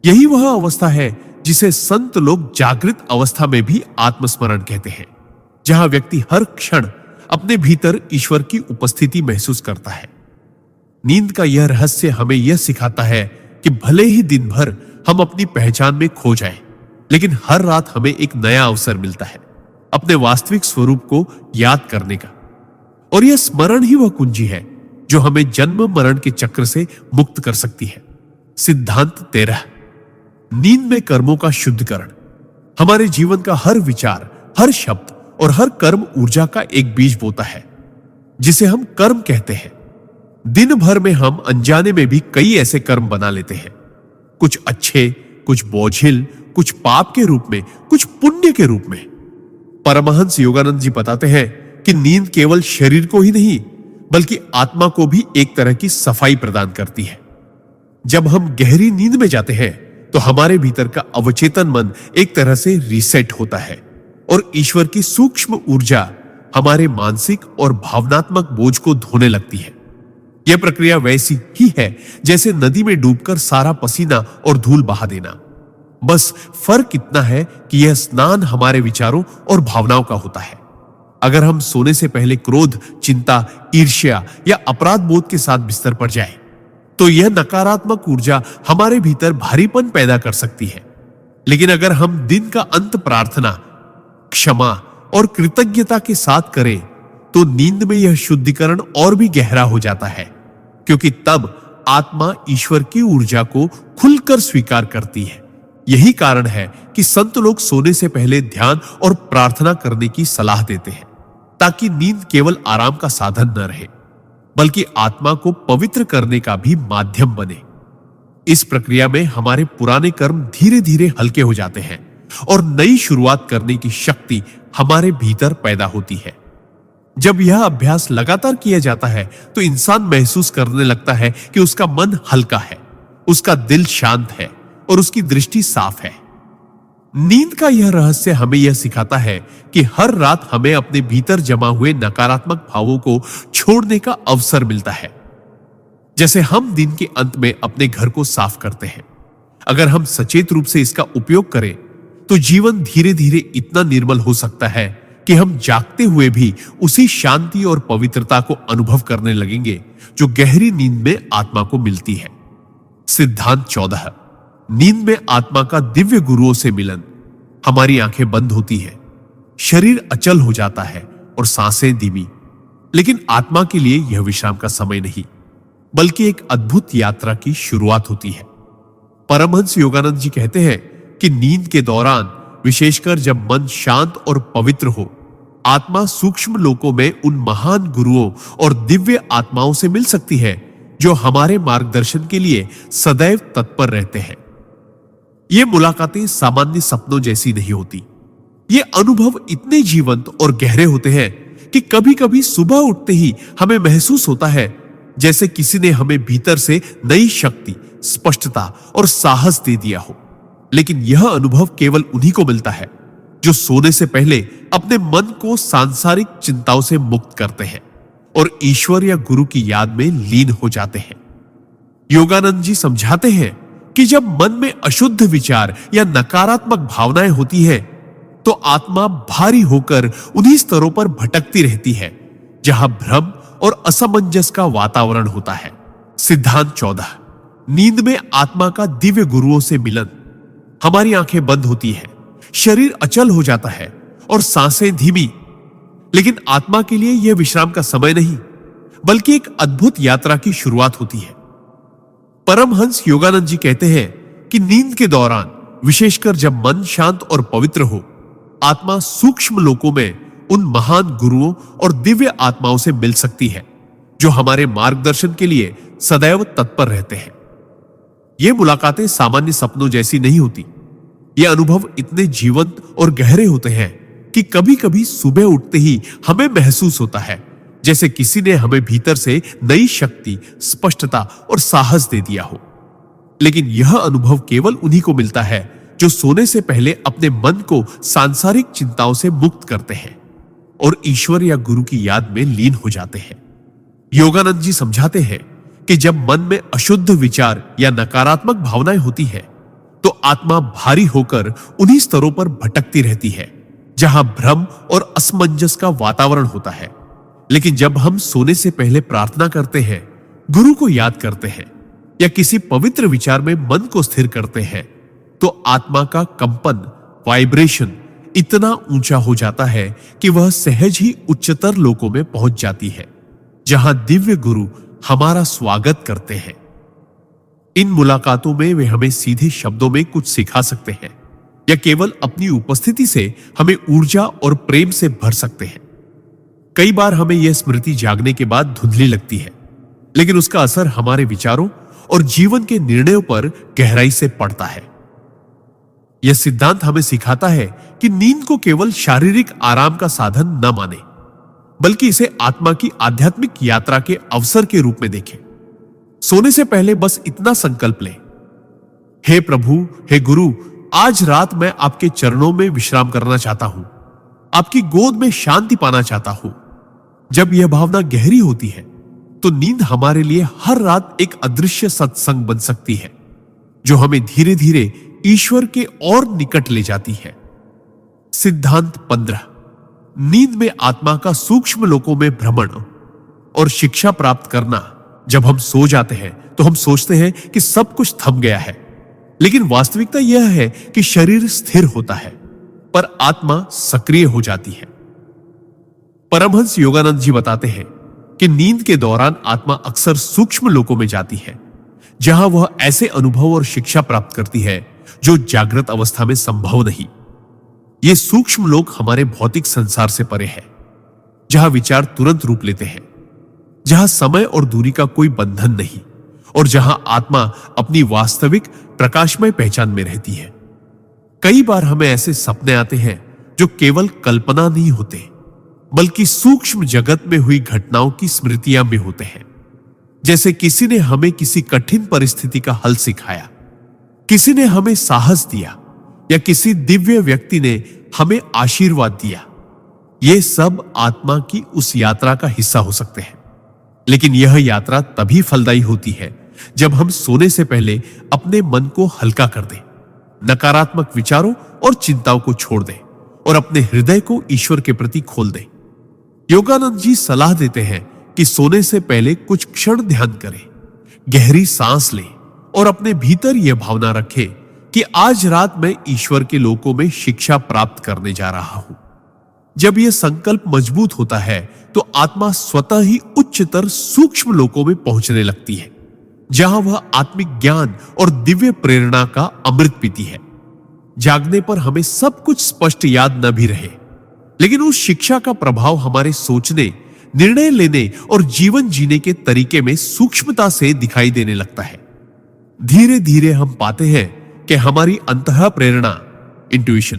यही वह अवस्था है जिसे संत लोग जागृत अवस्था में भी आत्मस्मरण कहते हैं, जहां व्यक्ति हर क्षण अपने भीतर ईश्वर की उपस्थिति महसूस करता है। नींद का यह रहस्य हमें यह सिखाता है कि भले ही दिन भर हम अपनी पहचान में खो जाएं, लेकिन हर रात हमें एक नया अवसर मिलता है अपने वास्तविक स्वरूप को याद करने का। और यह स्मरण ही वह कुंजी है जो हमें जन्म मरण के चक्र से मुक्त कर सकती है। सिद्धांत 13, नींद में कर्मों का शुद्धिकरण। हमारे जीवन का हर विचार, हर शब्द और हर कर्म ऊर्जा का एक बीज बोता है, जिसे हम कर्म कहते हैं। दिन भर में हम अनजाने में भी कई ऐसे कर्म बना लेते हैं, कुछ अच्छे, कुछ बोझिल, कुछ पाप के रूप में, कुछ पुण्य के रूप में। परमहंस योगानंद जी बताते हैं कि नींद केवल शरीर को ही नहीं बल्कि आत्मा को भी एक तरह की सफाई प्रदान करती है। जब हम गहरी नींद में जाते हैं तो हमारे भीतर का अवचेतन मन एक तरह से रीसेट होता है और ईश्वर की सूक्ष्म ऊर्जा हमारे मानसिक और भावनात्मक बोझ को धोने लगती है। यह प्रक्रिया वैसी ही है जैसे नदी में डूबकर सारा पसीना और धूल बहा देना। बस फर्क इतना है कि यह स्नान हमारे विचारों और भावनाओं का होता है। अगर हम सोने से पहले क्रोध, चिंता, ईर्ष्या या अपराध बोध के साथ बिस्तर पर जाएं, तो यह नकारात्मक ऊर्जा हमारे भीतर भारीपन पैदा कर सकती है। लेकिन अगर हम दिन का अंत प्रार्थना, क्षमा और कृतज्ञता के साथ करें तो नींद में यह शुद्धिकरण और भी गहरा हो जाता है, क्योंकि तब आत्मा ईश्वर की ऊर्जा को खुलकर स्वीकार करती है। यही कारण है कि संत लोग सोने से पहले ध्यान और प्रार्थना करने की सलाह देते हैं, ताकि नींद केवल आराम का साधन न रहे बल्कि आत्मा को पवित्र करने का भी माध्यम बने। इस प्रक्रिया में हमारे पुराने कर्म धीरे धीरे हल्के हो जाते हैं और नई शुरुआत करने की शक्ति हमारे भीतर पैदा होती है। जब यह अभ्यास लगातार किया जाता है तो इंसान महसूस करने लगता है कि उसका मन हल्का है, उसका दिल शांत है और उसकी दृष्टि साफ है। नींद का यह रहस्य हमें यह सिखाता है कि हर रात हमें अपने भीतर जमा हुए नकारात्मक भावों को छोड़ने का अवसर मिलता है, जैसे हम दिन के अंत में अपने घर को साफ करते हैं। अगर हम सचेत रूप से इसका उपयोग करें तो जीवन धीरे धीरे इतना निर्मल हो सकता है कि हम जागते हुए भी उसी शांति और पवित्रता को अनुभव करने लगेंगे जो गहरी नींद में आत्मा को मिलती है। सिद्धांत 14, नींद में आत्मा का दिव्य गुरुओं से मिलन। हमारी आंखें बंद होती है, शरीर अचल हो जाता है और सांसें धीमी, लेकिन आत्मा के लिए यह विश्राम का समय नहीं बल्कि एक अद्भुत यात्रा की शुरुआत होती है। परमहंस योगानंद जी कहते हैं कि नींद के दौरान, विशेषकर जब मन शांत और पवित्र हो, आत्मा सूक्ष्म लोकों में उन महान गुरुओं और दिव्य आत्माओं से मिल सकती है जो हमारे मार्गदर्शन के लिए सदैव तत्पर रहते हैं। ये मुलाकातें सामान्य सपनों जैसी नहीं होती। ये अनुभव इतने जीवंत और गहरे होते हैं कि कभी-कभी सुबह उठते ही हमें महसूस होता है जैसे किसी ने हमें भीतर से नई शक्ति, स्पष्टता और साहस दे दिया हो। लेकिन यह अनुभव केवल उन्हीं को मिलता है जो सोने से पहले अपने मन को सांसारिक चिंताओं से मुक्त करते हैं और ईश्वर या गुरु की याद में लीन हो जाते हैं। योगानंद जी समझाते हैं कि जब मन में अशुद्ध विचार या नकारात्मक भावनाएं होती है तो आत्मा भारी होकर उन्हीं स्तरों पर भटकती रहती है जहां भ्रम और असमंजस का वातावरण होता है। सिद्धांत 14। नींद में आत्मा का दिव्य गुरुओं से मिलन। हमारी आंखें बंद होती है, शरीर अचल हो जाता है और सांसें धीमी। लेकिन आत्मा के लिए यह विश्राम का समय नहीं, बल्कि एक अद्भुत यात्रा की शुरुआत होती है। परमहंस योगानंद जी कहते हैं कि नींद के दौरान, विशेषकर जब मन शांत और पवित्र हो, आत्मा सूक्ष्म लोकों में उन महान गुरुओं और दिव्य आत्माओं से मिल सकती है जो हमारे मार्गदर्शन के लिए सदैव तत्पर रहते हैं। ये मुलाकातें सामान्य सपनों जैसी नहीं होती। ये अनुभव इतने जीवंत और गहरे होते हैं कि कभी-कभी सुबह उठते ही हमें महसूस होता है जैसे किसी ने हमें भीतर से नई शक्ति, स्पष्टता और साहस दे दिया हो। लेकिन यह अनुभव केवल उन्हीं को मिलता है जो सोने से पहले अपने मन को सांसारिक चिंताओं से मुक्त करते हैं और ईश्वर या गुरु की याद में लीन हो जाते हैं। योगानंद जी समझाते हैं कि जब मन में अशुद्ध विचार या नकारात्मक भावनाएं होती है तो आत्मा भारी होकर उन्हीं स्तरों पर भटकती रहती है जहां भ्रम और असमंजस का वातावरण होता है। लेकिन जब हम सोने से पहले प्रार्थना करते हैं, गुरु को याद करते हैं या किसी पवित्र विचार में मन को स्थिर करते हैं तो आत्मा का कंपन, वाइब्रेशन इतना ऊंचा हो जाता है कि वह सहज ही उच्चतर लोकों में पहुंच जाती है जहां दिव्य गुरु हमारा स्वागत करते हैं। इन मुलाकातों में वे हमें सीधे शब्दों में कुछ सिखा सकते हैं या केवल अपनी उपस्थिति से हमें ऊर्जा और प्रेम से भर सकते हैं। कई बार हमें यह स्मृति जागने के बाद धुंधली लगती है, लेकिन उसका असर हमारे विचारों और जीवन के निर्णयों पर गहराई से पड़ता है। यह सिद्धांत हमें सिखाता है कि नींद को केवल शारीरिक आराम का साधन न माने, बल्कि इसे आत्मा की आध्यात्मिक यात्रा के अवसर के रूप में देखें। सोने से पहले बस इतना संकल्प लें, हे प्रभु, हे गुरु, आज रात मैं आपके चरणों में विश्राम करना चाहता हूं, आपकी गोद में शांति पाना चाहता हूं। जब यह भावना गहरी होती है तो नींद हमारे लिए हर रात एक अदृश्य सत्संग बन सकती है जो हमें धीरे धीरे ईश्वर के और निकट ले जाती है। सिद्धांत 15। नींद में आत्मा का सूक्ष्म लोकों में भ्रमण और शिक्षा प्राप्त करना। जब हम सो जाते हैं तो हम सोचते हैं कि सब कुछ थम गया है, लेकिन वास्तविकता यह है कि शरीर स्थिर होता है पर आत्मा सक्रिय हो जाती है। परमहंस योगानंद जी बताते हैं कि नींद के दौरान आत्मा अक्सर सूक्ष्म लोकों में जाती है जहां वह ऐसे अनुभव और शिक्षा प्राप्त करती है जो जागृत अवस्था में संभव नहीं। ये सूक्ष्म लोक हमारे भौतिक संसार से परे है, जहां विचार तुरंत रूप लेते हैं, जहां समय और दूरी का कोई बंधन नहीं और जहां आत्मा अपनी वास्तविक प्रकाशमय पहचान में रहती है। कई बार हमें ऐसे सपने आते हैं जो केवल कल्पना नहीं होते, बल्कि सूक्ष्म जगत में हुई घटनाओं की स्मृतियां भी होते हैं। जैसे किसी ने हमें किसी कठिन परिस्थिति का हल सिखाया, किसी ने हमें साहस दिया या किसी दिव्य व्यक्ति ने हमें आशीर्वाद दिया। ये सब आत्मा की उस यात्रा का हिस्सा हो सकते हैं। लेकिन यह यात्रा तभी फलदायी होती है जब हम सोने से पहले अपने मन को हल्का कर दें, नकारात्मक विचारों और चिंताओं को छोड़ दें और अपने हृदय को ईश्वर के प्रति खोल दें। योगानंद जी सलाह देते हैं कि सोने से पहले कुछ क्षण ध्यान करें, गहरी सांस लें और अपने भीतर यह भावना रखें कि आज रात मैं ईश्वर के लोकों में शिक्षा प्राप्त करने जा रहा हूं। जब यह संकल्प मजबूत होता है तो आत्मा स्वतः ही उच्चतर सूक्ष्म लोकों में पहुंचने लगती है, जहां वह आत्मिक ज्ञान और दिव्य प्रेरणा का अमृत पीती है। जागने पर हमें सब कुछ स्पष्ट याद न भी रहे, लेकिन उस शिक्षा का प्रभाव हमारे सोचने, निर्णय लेने और जीवन जीने के तरीके में सूक्ष्मता से दिखाई देने लगता है। धीरे धीरे हम पाते हैं कि हमारी अंतः प्रेरणा, इंट्यूशन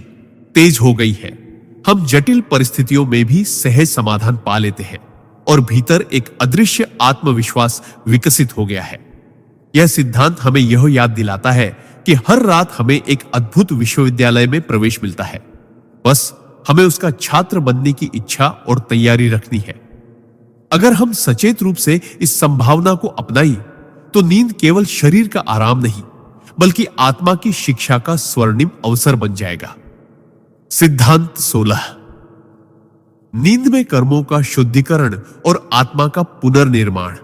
तेज हो गई है। हम जटिल परिस्थितियों में भी सहज समाधान पा लेते हैं और भीतर एक अदृश्य आत्मविश्वास विकसित हो गया है। यह सिद्धांत हमें यह याद दिलाता है कि हर रात हमें एक अद्भुत विश्वविद्यालय में प्रवेश मिलता है, बस हमें उसका छात्र बनने की इच्छा और तैयारी रखनी है। अगर हम सचेत रूप से इस संभावना को अपनाई तो नींद केवल शरीर का आराम नहीं बल्कि आत्मा की शिक्षा का स्वर्णिम अवसर बन जाएगा। सिद्धांत 16। नींद में कर्मों का शुद्धिकरण और आत्मा का पुनर्निर्माण।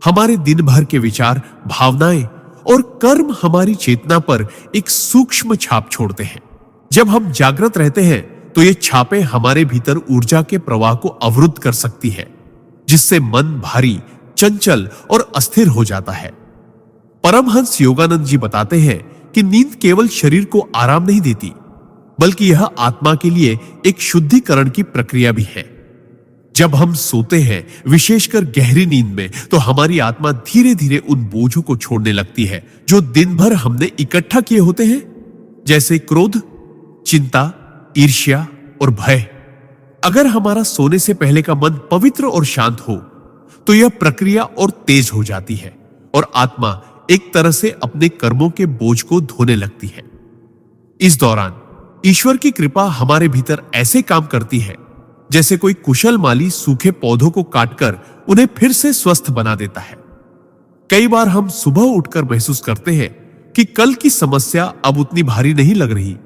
हमारे दिन भर के विचार, भावनाएं और कर्म हमारी चेतना पर एक सूक्ष्म छाप छोड़ते हैं। जब हम जागृत रहते हैं तो ये छापें हमारे भीतर ऊर्जा के प्रवाह को अवरुद्ध कर सकती है, जिससे मन भारी, चंचल और अस्थिर हो जाता है। परमहंस योगानंद जी बताते हैं कि नींद केवल शरीर को आराम नहीं देती बल्कि यह आत्मा के लिए एक शुद्धिकरण की प्रक्रिया भी है। जब हम सोते हैं, विशेषकर गहरी नींद में, तो हमारी आत्मा धीरे धीरे उन बोझों को छोड़ने लगती है जो दिन भर हमने इकट्ठा किए होते हैं, जैसे क्रोध, चिंता, ईर्ष्या और भय। अगर हमारा सोने से पहले का मन पवित्र और शांत हो तो यह प्रक्रिया और तेज हो जाती है और आत्मा एक तरह से अपने कर्मों के बोझ को धोने लगती है। इस दौरान ईश्वर की कृपा हमारे भीतर ऐसे काम करती है जैसे कोई कुशल माली सूखे पौधों को काटकर उन्हें फिर से स्वस्थ बना देता है। कई बार हम सुबह उठकर महसूस करते हैं कि कल की समस्या अब उतनी भारी नहीं लग रही,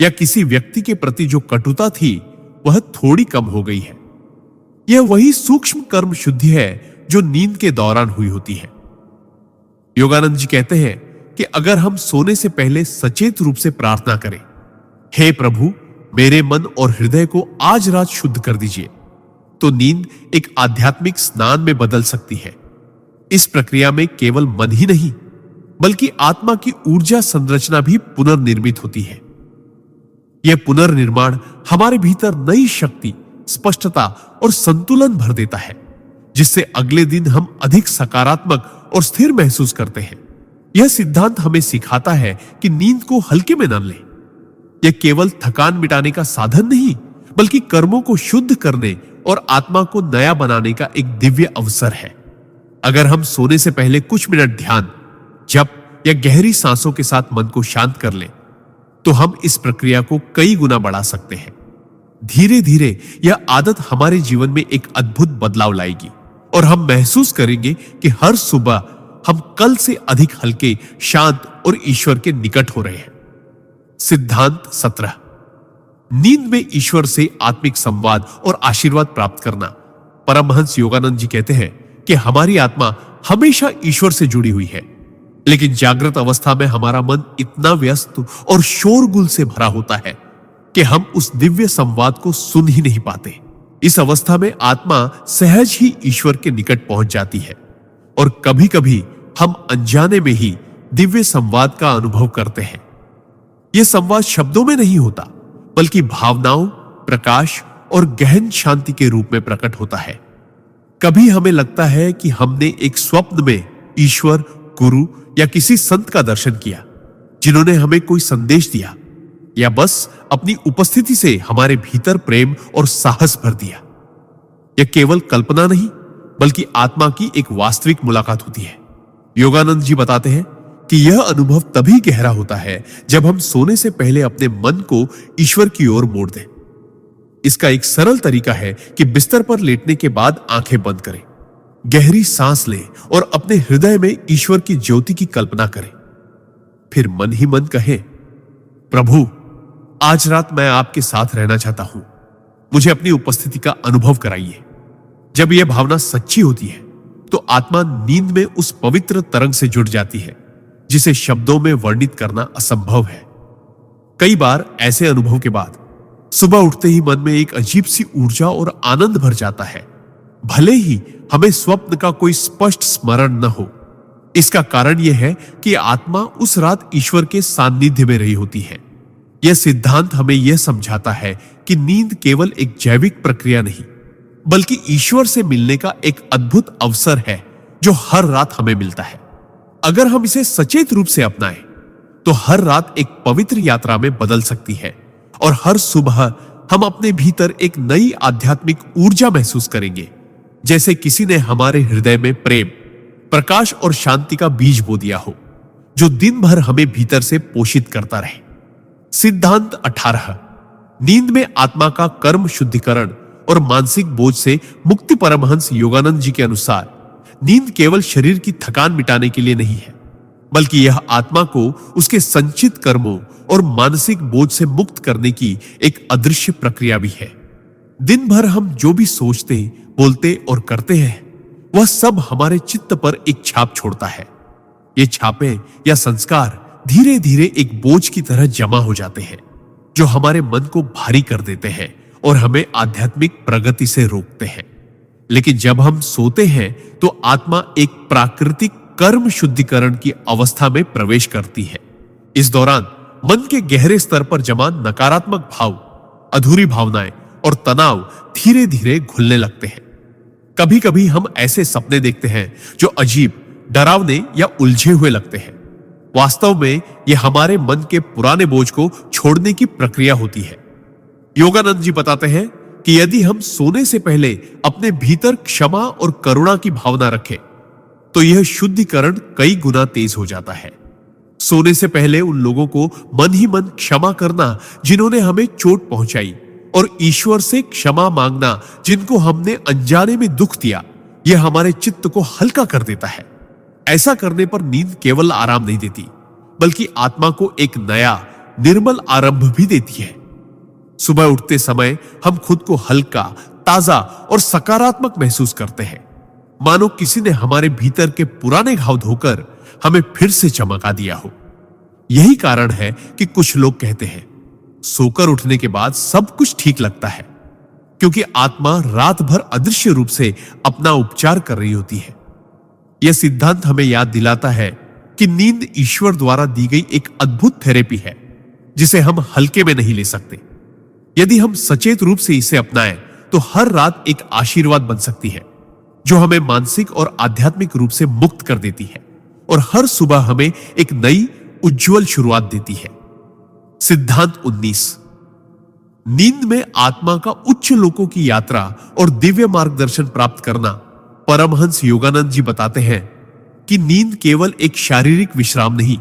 या किसी व्यक्ति के प्रति जो कटुता थी वह थोड़ी कम हो गई है। यह वही सूक्ष्म कर्म शुद्धि है जो नींद के दौरान हुई होती है। योगानंद जी कहते हैं कि अगर हम सोने से पहले सचेत रूप से प्रार्थना करें, हे प्रभु, मेरे मन और हृदय को आज रात शुद्ध कर दीजिए, तो नींद एक आध्यात्मिक स्नान में बदल सकती है। इस प्रक्रिया में केवल मन ही नहीं बल्कि आत्मा की ऊर्जा संरचना भी पुनर्निर्मित होती है। यह पुनर्निर्माण हमारे भीतर नई शक्ति, स्पष्टता और संतुलन भर देता है, जिससे अगले दिन हम अधिक सकारात्मक और स्थिर महसूस करते हैं। यह सिद्धांत हमें सिखाता है कि नींद को हल्के में न लें। यह केवल थकान मिटाने का साधन नहीं बल्कि कर्मों को शुद्ध करने और आत्मा को नया बनाने का एक दिव्य अवसर है। अगर हम सोने से पहले कुछ मिनट ध्यान, जप या गहरी सांसों के साथ मन को शांत कर लें तो हम इस प्रक्रिया को कई गुना बढ़ा सकते हैं। धीरे धीरे यह आदत हमारे जीवन में एक अद्भुत बदलाव लाएगी और हम महसूस करेंगे कि हर सुबह हम कल से अधिक हल्के, शांत और ईश्वर के निकट हो रहे हैं। सिद्धांत 17। नींद में ईश्वर से आत्मिक संवाद और आशीर्वाद प्राप्त करना। परमहंस योगानंद जी कहते हैं कि हमारी आत्मा हमेशा ईश्वर से जुड़ी हुई है, लेकिन जागृत अवस्था में हमारा मन इतना व्यस्त और शोरगुल से भरा होता है कि हम उस दिव्य संवाद को सुन ही नहीं पाते। इस अवस्था में आत्मा सहज ही ईश्वर के निकट पहुंच जाती है और कभी कभी हम अनजाने में ही दिव्य संवाद का अनुभव करते हैं। यह संवाद शब्दों में नहीं होता बल्कि भावनाओं, प्रकाश और गहन शांति के रूप में प्रकट होता है। कभी हमें लगता है कि हमने एक स्वप्न में ईश्वर, गुरु या किसी संत का दर्शन किया जिन्होंने हमें कोई संदेश दिया या बस अपनी उपस्थिति से हमारे भीतर प्रेम और साहस भर दिया। यह केवल कल्पना नहीं बल्कि आत्मा की एक वास्तविक मुलाकात होती है। योगानंद जी बताते हैं कि यह अनुभव तभी गहरा होता है जब हम सोने से पहले अपने मन को ईश्वर की ओर मोड़ दें। इसका एक सरल तरीका है कि बिस्तर पर लेटने के बाद आंखें बंद करें, गहरी सांस लें और अपने हृदय में ईश्वर की ज्योति की कल्पना करें। फिर मन ही मन कहें, प्रभु, आज रात मैं आपके साथ रहना चाहता हूं, मुझे अपनी उपस्थिति का अनुभव कराइए। जब यह भावना सच्ची होती है तो आत्मा नींद में उस पवित्र तरंग से जुड़ जाती है जिसे शब्दों में वर्णित करना असंभव है। कई बार ऐसे अनुभव के बाद सुबह उठते ही मन में एक अजीब सी ऊर्जा और आनंद भर जाता है, भले ही हमें स्वप्न का कोई स्पष्ट स्मरण न हो। इसका कारण यह है कि आत्मा उस रात ईश्वर के सान्निध्य में रही होती है। यह सिद्धांत हमें यह समझाता है कि नींद केवल एक जैविक प्रक्रिया नहीं बल्कि ईश्वर से मिलने का एक अद्भुत अवसर है जो हर रात हमें मिलता है। अगर हम इसे सचेत रूप से अपनाएं तो हर रात एक पवित्र यात्रा में बदल सकती है और हर सुबह हम अपने भीतर एक नई आध्यात्मिक ऊर्जा महसूस करेंगे, जैसे किसी ने हमारे हृदय में प्रेम, प्रकाश और शांति का बीज बो दिया हो जो दिन भर हमें भीतर से पोषित करता रहे। सिद्धांत 18। नींद में आत्मा का कर्म शुद्धिकरण और मानसिक बोझ से मुक्ति। परमहंस योगानंद जी के अनुसार नींद केवल शरीर की थकान मिटाने के लिए नहीं है, बल्कि यह आत्मा को उसके संचित कर्मों और मानसिक बोझ से मुक्त करने की एक अदृश्य प्रक्रिया भी है। दिन भर हम जो भी सोचते, बोलते और करते हैं, वह सब हमारे चित्त पर एक छाप छोड़ता है। ये छापे या संस्कार धीरे धीरे एक बोझ की तरह जमा हो जाते हैं, जो हमारे मन को भारी कर देते हैं और हमें आध्यात्मिक प्रगति से रोकते हैं। लेकिन जब हम सोते हैं तो आत्मा एक प्राकृतिक कर्म शुद्धिकरण की अवस्था में प्रवेश करती है। इस दौरान मन के गहरे स्तर पर जमा नकारात्मक भाव, अधूरी भावनाएं और तनाव धीरे धीरे घुलने लगते हैं। कभी कभी हम ऐसे सपने देखते हैं जो अजीब, डरावने या उलझे हुए लगते हैं। वास्तव में यह हमारे मन के पुराने बोझ को छोड़ने की प्रक्रिया होती है। योगानंद जी बताते हैं कि यदि हम सोने से पहले अपने भीतर क्षमा और करुणा की भावना रखें, तो यह शुद्धिकरण कई गुना तेज हो जाता है। सोने से पहले उन लोगों को मन ही मन क्षमा करना जिन्होंने हमें चोट पहुंचाई, और ईश्वर से क्षमा मांगना जिनको हमने अनजाने में दुख दिया, यह हमारे चित्त को हल्का कर देता है। ऐसा करने पर नींद केवल आराम नहीं देती, बल्कि आत्मा को एक नया निर्मल आरंभ भी देती है। सुबह उठते समय हम खुद को हल्का, ताजा और सकारात्मक महसूस करते हैं, मानो किसी ने हमारे भीतर के पुराने घाव धोकर हमें फिर से चमका दिया हो। यही कारण है कि कुछ लोग कहते हैं, सोकर उठने के बाद सब कुछ ठीक लगता है, क्योंकि आत्मा रात भर अदृश्य रूप से अपना उपचार कर रही होती है। यह सिद्धांत हमें याद दिलाता है कि नींद ईश्वर द्वारा दी गई एक अद्भुत थेरेपी है, जिसे हम हल्के में नहीं ले सकते। यदि हम सचेत रूप से इसे अपनाएं, तो हर रात एक आशीर्वाद बन सकती है, जो हमें मानसिक और आध्यात्मिक रूप से मुक्त कर देती है और हर सुबह हमें एक नई उज्जवल शुरुआत देती है। सिद्धांत 19। नींद में आत्मा का उच्च लोकों की यात्रा और दिव्य मार्गदर्शन प्राप्त करना। परमहंस योगानंद जी बताते हैं कि नींद केवल एक शारीरिक विश्राम नहीं,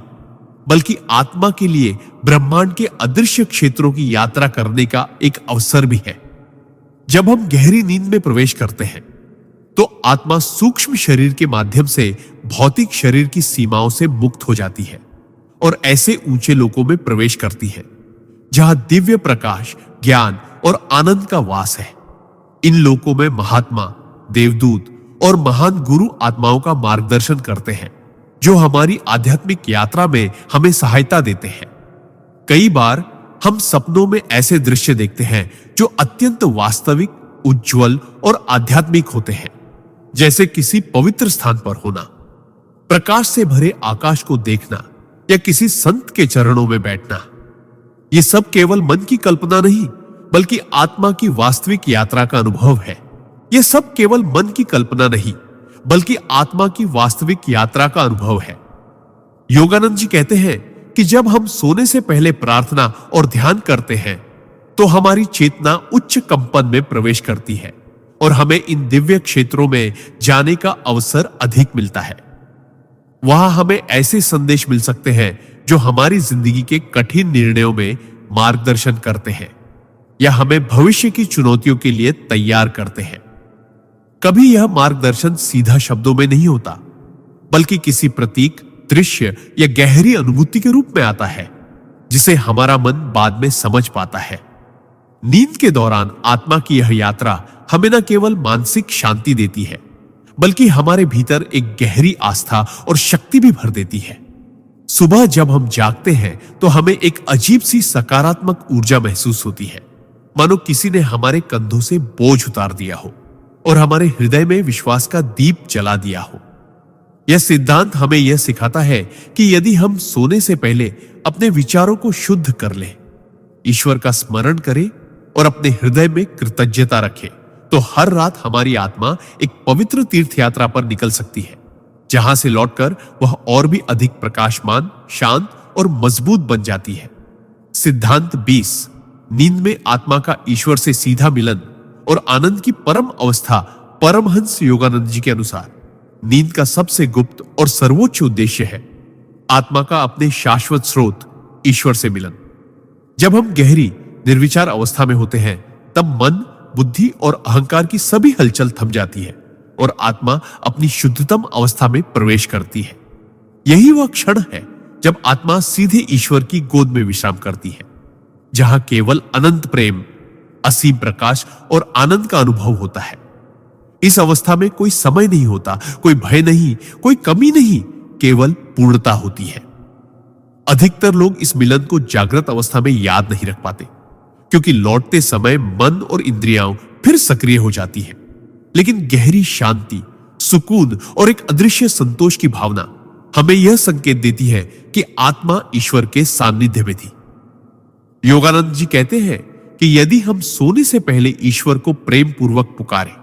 बल्कि आत्मा के लिए ब्रह्मांड के अदृश्य क्षेत्रों की यात्रा करने का एक अवसर भी है। जब हम गहरी नींद में प्रवेश करते हैं, तो आत्मा सूक्ष्म शरीर के माध्यम से भौतिक शरीर की सीमाओं से मुक्त हो जाती है और ऐसे ऊंचे लोकों में प्रवेश करती है, जहां दिव्य प्रकाश, ज्ञान और आनंद का वास है। इन लोकों में महात्मा, देवदूत और महान गुरु आत्माओं का मार्गदर्शन करते हैं, जो हमारी आध्यात्मिक यात्रा में हमें सहायता देते हैं। कई बार हम सपनों में ऐसे दृश्य देखते हैं जो अत्यंत वास्तविक, उज्जवल और आध्यात्मिक होते हैं, जैसे किसी पवित्र स्थान पर होना, प्रकाश से भरे आकाश को देखना या किसी संत के चरणों में बैठना। ये सब केवल मन की कल्पना नहीं, बल्कि आत्मा की वास्तविक यात्रा का अनुभव है। ये सब केवल मन की कल्पना नहीं, बल्कि आत्मा की वास्तविक यात्रा का अनुभव है। योगानंद जी कहते हैं कि जब हम सोने से पहले प्रार्थना और ध्यान करते हैं, तो हमारी चेतना उच्च कंपन में प्रवेश करती है और हमें इन दिव्य क्षेत्रों में जाने का अवसर अधिक मिलता है। वहां हमें ऐसे संदेश मिल सकते हैं जो हमारी जिंदगी के कठिन निर्णयों में मार्गदर्शन करते हैं या हमें भविष्य की चुनौतियों के लिए तैयार करते हैं। कभी यह मार्गदर्शन सीधा शब्दों में नहीं होता, बल्कि किसी प्रतीक, दृश्य या गहरी अनुभूति के रूप में आता है, जिसे हमारा मन बाद में समझ पाता है। नींद के दौरान आत्मा की यह यात्रा हमें न केवल मानसिक शांति देती है, बल्कि हमारे भीतर एक गहरी आस्था और शक्ति भी भर देती है। सुबह जब हम जागते हैं, तो हमें एक अजीब सी सकारात्मक ऊर्जा महसूस होती है, मानो किसी ने हमारे कंधों से बोझ उतार दिया हो और हमारे हृदय में विश्वास का दीप जला दिया हो। यह सिद्धांत हमें यह सिखाता है कि यदि हम सोने से पहले अपने विचारों को शुद्ध कर लें, ईश्वर का स्मरण करें और अपने हृदय में कृतज्ञता रखें, तो हर रात हमारी आत्मा एक पवित्र तीर्थ यात्रा पर निकल सकती है, जहां से लौटकर वह और भी अधिक प्रकाशमान, शांत और मजबूत बन जाती है। सिद्धांत 20। नींद में आत्मा का ईश्वर से सीधा मिलन और आनंद की परम अवस्था। परमहंस योगानंद जी के अनुसार नींद का सबसे गुप्त और सर्वोच्च उद्देश्य है आत्मा का अपने शाश्वत स्रोत ईश्वर से मिलन। जब हम गहरी निर्विचार अवस्था में होते हैं, तब मन, बुद्धि और अहंकार की सभी हलचल थम जाती है और आत्मा अपनी शुद्धतम अवस्था में प्रवेश करती है। यही वह क्षण है जब आत्मा सीधे ईश्वर की गोद में विश्राम करती है, जहां केवल अनंत प्रेम, असीम प्रकाश और आनंद का अनुभव होता है। इस अवस्था में कोई समय नहीं होता, कोई भय नहीं, कोई कमी नहीं, केवल पूर्णता होती है। अधिकतर लोग इस मिलन को जागृत अवस्था में याद नहीं रख पाते, क्योंकि लौटते समय मन और इंद्रियां फिर सक्रिय हो जाती हैं। लेकिन गहरी शांति, सुकून और एक अदृश्य संतोष की भावना हमें यह संकेत देती है कि आत्मा ईश्वर के सानिध्य में थी। योगानंद जी कहते हैं कि यदि हम सोने से पहले ईश्वर को प्रेम पूर्वक पुकारें,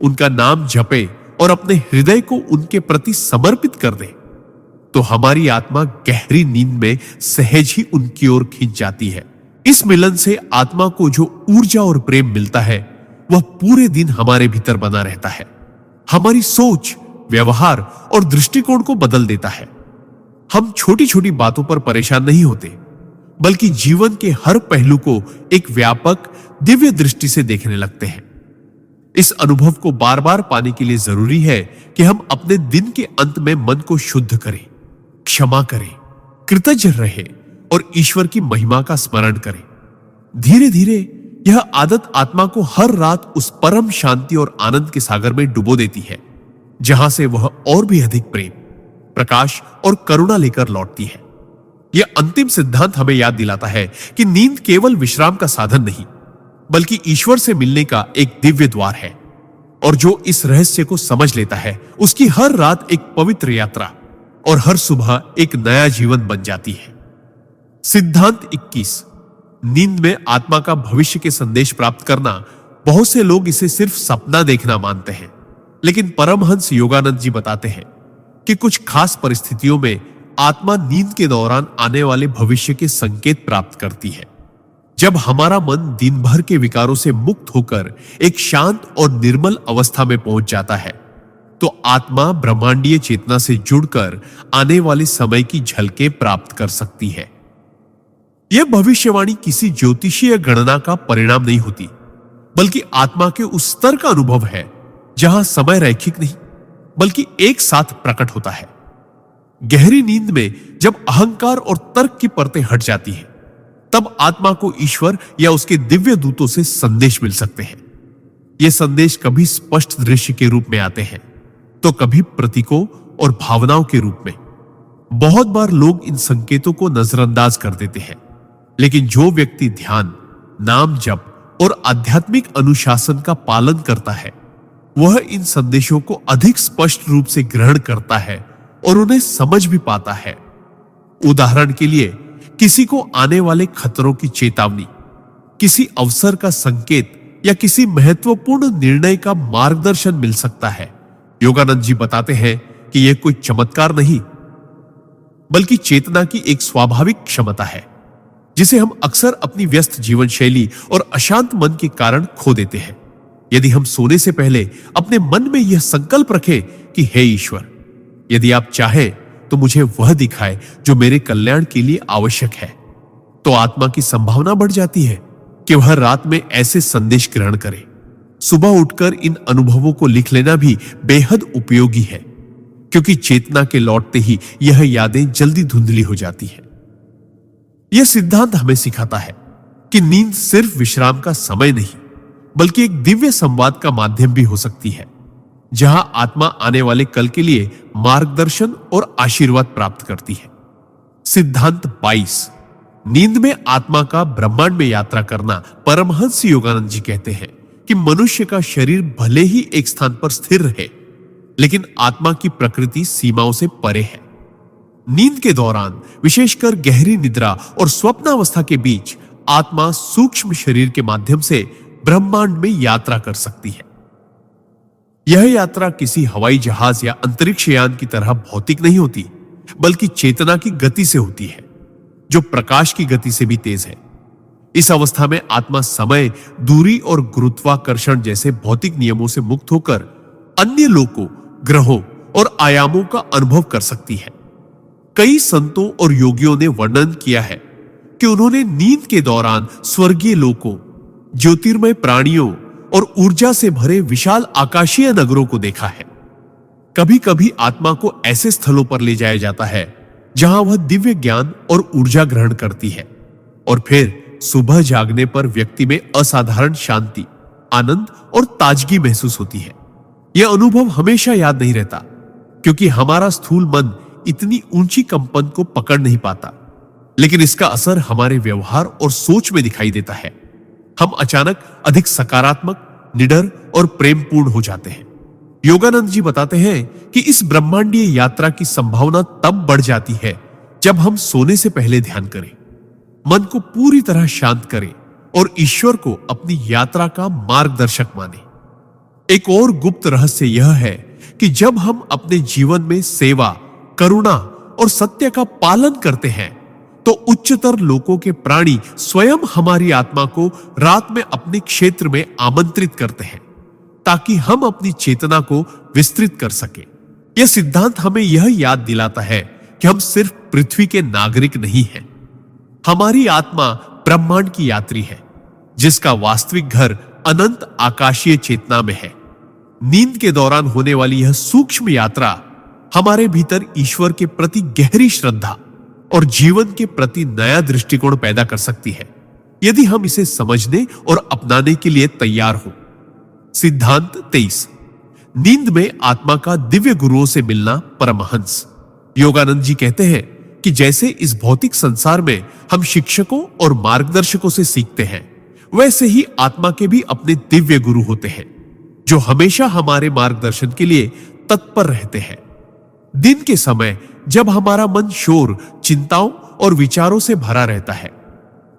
उनका नाम जपे और अपने हृदय को उनके प्रति समर्पित कर दें, तो हमारी आत्मा गहरी नींद में सहज ही उनकी ओर खींच जाती है। इस मिलन से आत्मा को जो ऊर्जा और प्रेम मिलता है, वह पूरे दिन हमारे भीतर बना रहता है, हमारी सोच, व्यवहार और दृष्टिकोण को बदल देता है। हम छोटी छोटी बातों पर परेशान नहीं होते, बल्कि जीवन के हर पहलू को एक व्यापक दिव्य दृष्टि से देखने लगते हैं। इस अनुभव को बार बार पाने के लिए जरूरी है कि हम अपने दिन के अंत में मन को शुद्ध करें, क्षमा करें, कृतज्ञ रहें और ईश्वर की महिमा का स्मरण करें। धीरे धीरे यह आदत आत्मा को हर रात उस परम शांति और आनंद के सागर में डुबो देती है, जहां से वह और भी अधिक प्रेम, प्रकाश और करुणा लेकर लौटती है। यह अंतिम सिद्धांत हमें याद दिलाता है कि नींद केवल विश्राम का साधन नहीं, बल्कि ईश्वर से मिलने का एक दिव्य द्वार है, और जो इस रहस्य को समझ लेता है, उसकी हर रात एक पवित्र यात्रा और हर सुबह एक नया जीवन बन जाती है। सिद्धांत 21। नींद में आत्मा का भविष्य के संदेश प्राप्त करना। बहुत से लोग इसे सिर्फ सपना देखना मानते हैं, लेकिन परमहंस योगानंद जी बताते हैं कि कुछ खास परिस्थितियों में आत्मा नींद के दौरान आने वाले भविष्य के संकेत प्राप्त करती है। जब हमारा मन दिन भर के विकारों से मुक्त होकर एक शांत और निर्मल अवस्था में पहुंच जाता है, तो आत्मा ब्रह्मांडीय चेतना से जुड़कर आने वाले समय की झलकें प्राप्त कर सकती है। यह भविष्यवाणी किसी ज्योतिषीय गणना का परिणाम नहीं होती, बल्कि आत्मा के उस स्तर का अनुभव है जहां समय रैखिक नहीं, बल्कि एक साथ प्रकट होता है। गहरी नींद में जब अहंकार और तर्क की परतें हट जाती हैं, तब आत्मा को ईश्वर या उसके दिव्य दूतों से संदेश मिल सकते हैं। ये संदेश कभी स्पष्ट दृश्य के रूप में आते हैं, तो कभी प्रतीकों और भावनाओं के रूप में। बहुत बार लोग इन संकेतों को नजरअंदाज कर देते हैं, लेकिन जो व्यक्ति ध्यान, नाम जप और आध्यात्मिक अनुशासन का पालन करता है, वह इन संदेशों को अधिक स्पष्ट रूप से ग्रहण करता है और उन्हें समझ भी पाता है। उदाहरण के लिए, किसी को आने वाले खतरों की चेतावनी, किसी अवसर का संकेत या किसी महत्वपूर्ण निर्णय का मार्गदर्शन मिल सकता है। योगानंद जी बताते हैं कि यह कोई चमत्कार नहीं, बल्कि चेतना की एक स्वाभाविक क्षमता है, जिसे हम अक्सर अपनी व्यस्त जीवन शैली और अशांत मन के कारण खो देते हैं। यदि हम सोने से पहले अपने मन में यह संकल्प रखें कि हे ईश्वर, यदि आप चाहें तो मुझे वह दिखाए जो मेरे कल्याण के लिए आवश्यक है, तो आत्मा की संभावना बढ़ जाती है कि वह रात में ऐसे संदेश ग्रहण करे। सुबह उठकर इन अनुभवों को लिख लेना भी बेहद उपयोगी है, क्योंकि चेतना के लौटते ही यह यादें जल्दी धुंधली हो जाती हैं। यह सिद्धांत हमें सिखाता है कि नींद सिर्फ विश्राम का समय नहीं, बल्कि एक दिव्य संवाद का माध्यम भी हो सकती है, जहां आत्मा आने वाले कल के लिए मार्गदर्शन और आशीर्वाद प्राप्त करती है। सिद्धांत 22। नींद में आत्मा का ब्रह्मांड में यात्रा करना। परमहंस योगानंद जी कहते हैं कि मनुष्य का शरीर भले ही एक स्थान पर स्थिर रहे, लेकिन आत्मा की प्रकृति सीमाओं से परे है। नींद के दौरान, विशेषकर गहरी निद्रा और स्वप्नावस्था के बीच, आत्मा सूक्ष्म शरीर के माध्यम से ब्रह्मांड में यात्रा कर सकती है। यह यात्रा किसी हवाई जहाज या अंतरिक्ष यान की तरह भौतिक नहीं होती, बल्कि चेतना की गति से होती है, जो प्रकाश की गति से भी तेज है। इस अवस्था में आत्मा समय, दूरी और गुरुत्वाकर्षण जैसे भौतिक नियमों से मुक्त होकर अन्य लोकों, ग्रहों और आयामों का अनुभव कर सकती है। कई संतों और योगियों ने वर्णन किया है कि उन्होंने नींद के दौरान स्वर्गीय लोकों, ज्योतिर्मय प्राणियों और ऊर्जा से भरे विशाल आकाशीय नगरों को देखा है। कभी कभी आत्मा को ऐसे स्थलों पर ले जाया जाता है जहां वह दिव्य ज्ञान और ऊर्जा ग्रहण करती है, और फिर सुबह जागने पर व्यक्ति में असाधारण शांति, आनंद और ताजगी महसूस होती है। यह अनुभव हमेशा याद नहीं रहता, क्योंकि हमारा स्थूल मन इतनी ऊंची कंपन को पकड़ नहीं पाता, लेकिन इसका असर हमारे व्यवहार और सोच में दिखाई देता है। हम अचानक अधिक सकारात्मक, निडर और प्रेमपूर्ण हो जाते हैं। योगानंद जी बताते हैं कि इस ब्रह्मांडीय यात्रा की संभावना तब बढ़ जाती है जब हम सोने से पहले ध्यान करें, मन को पूरी तरह शांत करें और ईश्वर को अपनी यात्रा का मार्गदर्शक माने। एक और गुप्त रहस्य यह है कि जब हम अपने जीवन में सेवा, करुणा और सत्य का पालन करते हैं, तो उच्चतर लोकों के प्राणी स्वयं हमारी आत्मा को रात में अपने क्षेत्र में आमंत्रित करते हैं, ताकि हम अपनी चेतना को विस्तृत कर सके। यह सिद्धांत हमें यह याद दिलाता है कि हम सिर्फ पृथ्वी के नागरिक नहीं हैं। हमारी आत्मा ब्रह्मांड की यात्री है, जिसका वास्तविक घर अनंत आकाशीय चेतना में है। नींद के दौरान होने वाली यह सूक्ष्म यात्रा हमारे भीतर ईश्वर के प्रति गहरी श्रद्धा और जीवन के प्रति नया दृष्टिकोण पैदा कर सकती है, यदि हम इसे समझने और अपनाने के लिए तैयार हो। सिद्धांत 23। नींद में आत्मा का दिव्य गुरुओं से मिलना परमहंस। योगानंद जी कहते हैं कि जैसे इस भौतिक संसार में हम शिक्षकों और मार्गदर्शकों से सीखते हैं, वैसे ही आत्मा के भी अपने दिव्य गुरु होते हैं, जो हमेशा हमारे मार्गदर्शन के लिए तत्पर रहते हैं। दिन के समय जब हमारा मन शोर, चिंताओं और विचारों से भरा रहता है,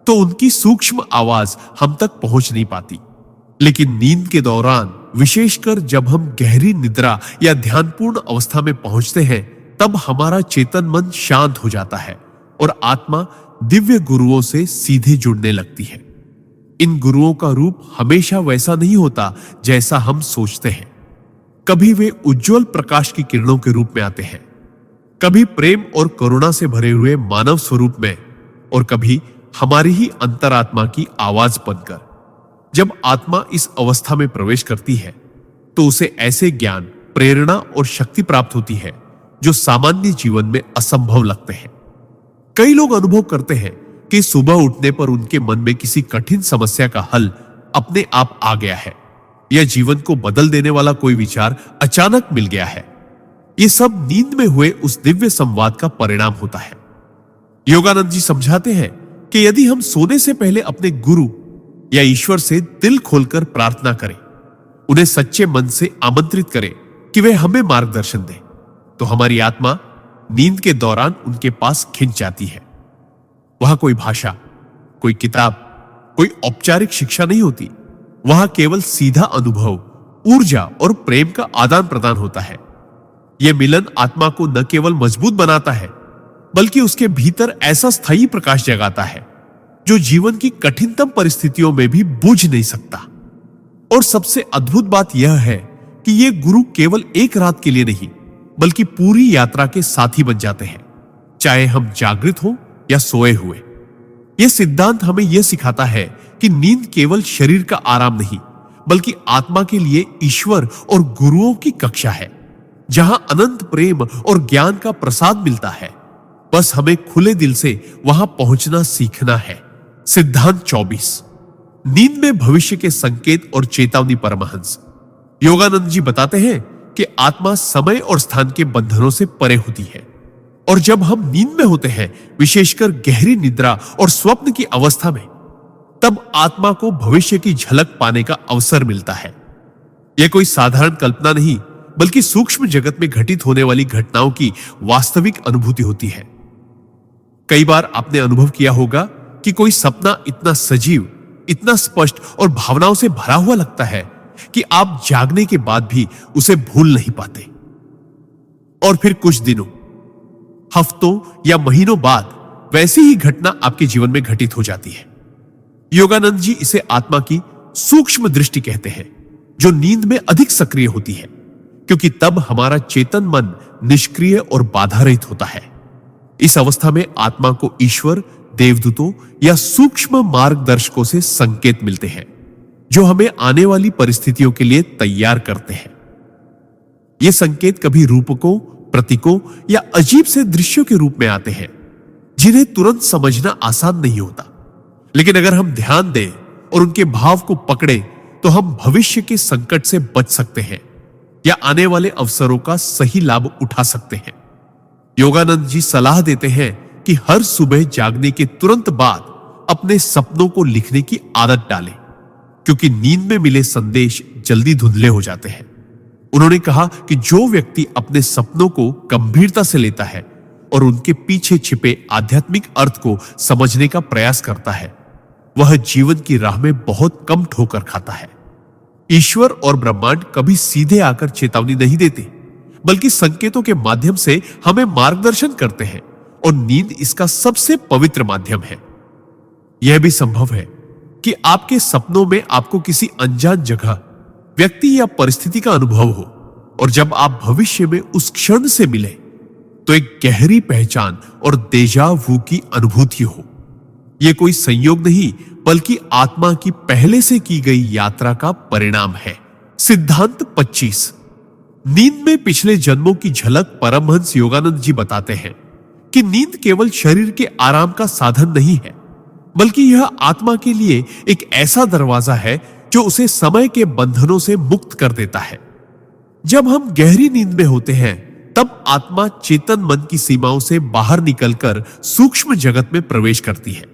तो उनकी सूक्ष्म आवाज हम तक पहुंच नहीं पाती। लेकिन नींद के दौरान, विशेषकर जब हम गहरी निद्रा या ध्यानपूर्ण अवस्था में पहुंचते हैं, तब हमारा चेतन मन शांत हो जाता है और आत्मा दिव्य गुरुओं से सीधे जुड़ने लगती है। इन गुरुओं का रूप हमेशा वैसा नहीं होता जैसा हम सोचते हैं। कभी वे उज्जवल प्रकाश की किरणों के रूप में आते हैं, कभी प्रेम और करुणा से भरे हुए मानव स्वरूप में, और कभी हमारी ही अंतरात्मा की आवाज बनकर। जब आत्मा इस अवस्था में प्रवेश करती है, तो उसे ऐसे ज्ञान, प्रेरणा और शक्ति प्राप्त होती है जो सामान्य जीवन में असंभव लगते हैं। कई लोग अनुभव करते हैं कि सुबह उठने पर उनके मन में किसी कठिन समस्या का हल अपने आप आ गया है, या जीवन को बदल देने वाला कोई विचार अचानक मिल गया है। ये सब नींद में हुए उस दिव्य संवाद का परिणाम होता है। योगानंद जी समझाते हैं कि यदि हम सोने से पहले अपने गुरु या ईश्वर से दिल खोलकर प्रार्थना करें, उन्हें सच्चे मन से आमंत्रित करें कि वे हमें मार्गदर्शन दें, तो हमारी आत्मा नींद के दौरान उनके पास खिंच जाती है। वहां कोई भाषा, कोई किताब, कोई औपचारिक शिक्षा नहीं होती। वहां केवल सीधा अनुभव, ऊर्जा और प्रेम का आदान प्रदान होता है। यह मिलन आत्मा को न केवल मजबूत बनाता है, बल्कि उसके भीतर ऐसा स्थायी प्रकाश जगाता है जो जीवन की कठिनतम परिस्थितियों में भी बुझ नहीं सकता। और सबसे अद्भुत बात यह है कि ये गुरु केवल एक रात के लिए नहीं, बल्कि पूरी यात्रा के साथी बन जाते हैं, चाहे हम जागृत हो या सोए हुए। यह सिद्धांत हमें यह सिखाता है कि नींद केवल शरीर का आराम नहीं, बल्कि आत्मा के लिए ईश्वर और गुरुओं की कक्षा है, जहां अनंत प्रेम और ज्ञान का प्रसाद मिलता है। बस हमें खुले दिल से वहां पहुंचना सीखना है। सिद्धांत 24। नींद में भविष्य के संकेत और चेतावनी परमहंस। योगानंद जी बताते हैं कि आत्मा समय और स्थान के बंधनों से परे होती है, और जब हम नींद में होते हैं, विशेषकर गहरी निद्रा और स्वप्न की अवस्था में, तब आत्मा को भविष्य की झलक पाने का अवसर मिलता है। यह कोई साधारण कल्पना नहीं, बल्कि सूक्ष्म जगत में घटित होने वाली घटनाओं की वास्तविक अनुभूति होती है। कई बार आपने अनुभव किया होगा कि कोई सपना इतना सजीव, इतना स्पष्ट और भावनाओं से भरा हुआ लगता है कि आप जागने के बाद भी उसे भूल नहीं पाते। और फिर कुछ दिनों, हफ्तों या महीनों बाद वैसी ही घटना आपके जीवन में घटित हो जाती है। योगानंद जी इसे आत्मा की सूक्ष्म दृष्टि कहते हैं, जो नींद में अधिक सक्रिय होती है, क्योंकि तब हमारा चेतन मन निष्क्रिय और बाधा रहित होता है। इस अवस्था में आत्मा को ईश्वर, देवदूतों या सूक्ष्म मार्गदर्शकों से संकेत मिलते हैं जो हमें आने वाली परिस्थितियों के लिए तैयार करते हैं। ये संकेत कभी रूपकों, प्रतीकों या अजीब से दृश्यों के रूप में आते हैं जिन्हें तुरंत समझना आसान नहीं होता, लेकिन अगर हम ध्यान दें और उनके भाव को पकड़े तो हम भविष्य के संकट से बच सकते हैं या आने वाले अवसरों का सही लाभ उठा सकते हैं। योगानंद जी सलाह देते हैं कि हर सुबह जागने के तुरंत बाद अपने सपनों को लिखने की आदत डालें, क्योंकि नींद में मिले संदेश जल्दी धुंधले हो जाते हैं। उन्होंने कहा कि जो व्यक्ति अपने सपनों को गंभीरता से लेता है और उनके पीछे छिपे आध्यात्मिक अर्थ को समझने का प्रयास करता है, वह जीवन की राह में बहुत कम ठोकर खाता है। ईश्वर और ब्रह्मांड कभी सीधे आकर चेतावनी नहीं देते, बल्कि संकेतों के माध्यम से हमें मार्गदर्शन करते हैं, और नींद इसका सबसे पवित्र माध्यम है। यह भी संभव है कि आपके सपनों में आपको किसी अनजान जगह, व्यक्ति या परिस्थिति का अनुभव हो, और जब आप भविष्य में उस क्षण से मिले तो एक गहरी पहचान और देजा वू की अनुभूति हो। यह कोई संयोग नहीं, बल्कि आत्मा की पहले से की गई यात्रा का परिणाम है। सिद्धांत 25। नींद में पिछले जन्मों की झलक परमहंस योगानंद जी बताते हैं कि नींद केवल शरीर के आराम का साधन नहीं है, बल्कि यह आत्मा के लिए एक ऐसा दरवाजा है जो उसे समय के बंधनों से मुक्त कर देता है। जब हम गहरी नींद में होते हैं, तब आत्मा चेतन मन की सीमाओं से बाहर निकलकर सूक्ष्म जगत में प्रवेश करती है,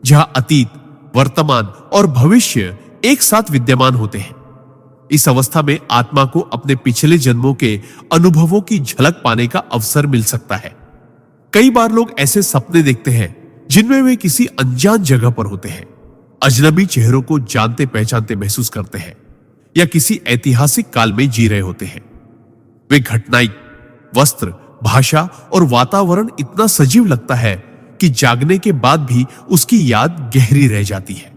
जहां अतीत, वर्तमान और भविष्य एक साथ विद्यमान होते हैं। इस अवस्था में आत्मा को अपने पिछले जन्मों के अनुभवों की झलक पाने का अवसर मिल सकता है। कई बार लोग ऐसे सपने देखते हैं जिनमें वे किसी अनजान जगह पर होते हैं, अजनबी चेहरों को जानते पहचानते महसूस करते हैं, या किसी ऐतिहासिक काल में जी रहे होते हैं। वे घटनाएं, वस्त्र, भाषा और वातावरण इतना सजीव लगता है कि जागने के बाद भी उसकी याद गहरी रह जाती है।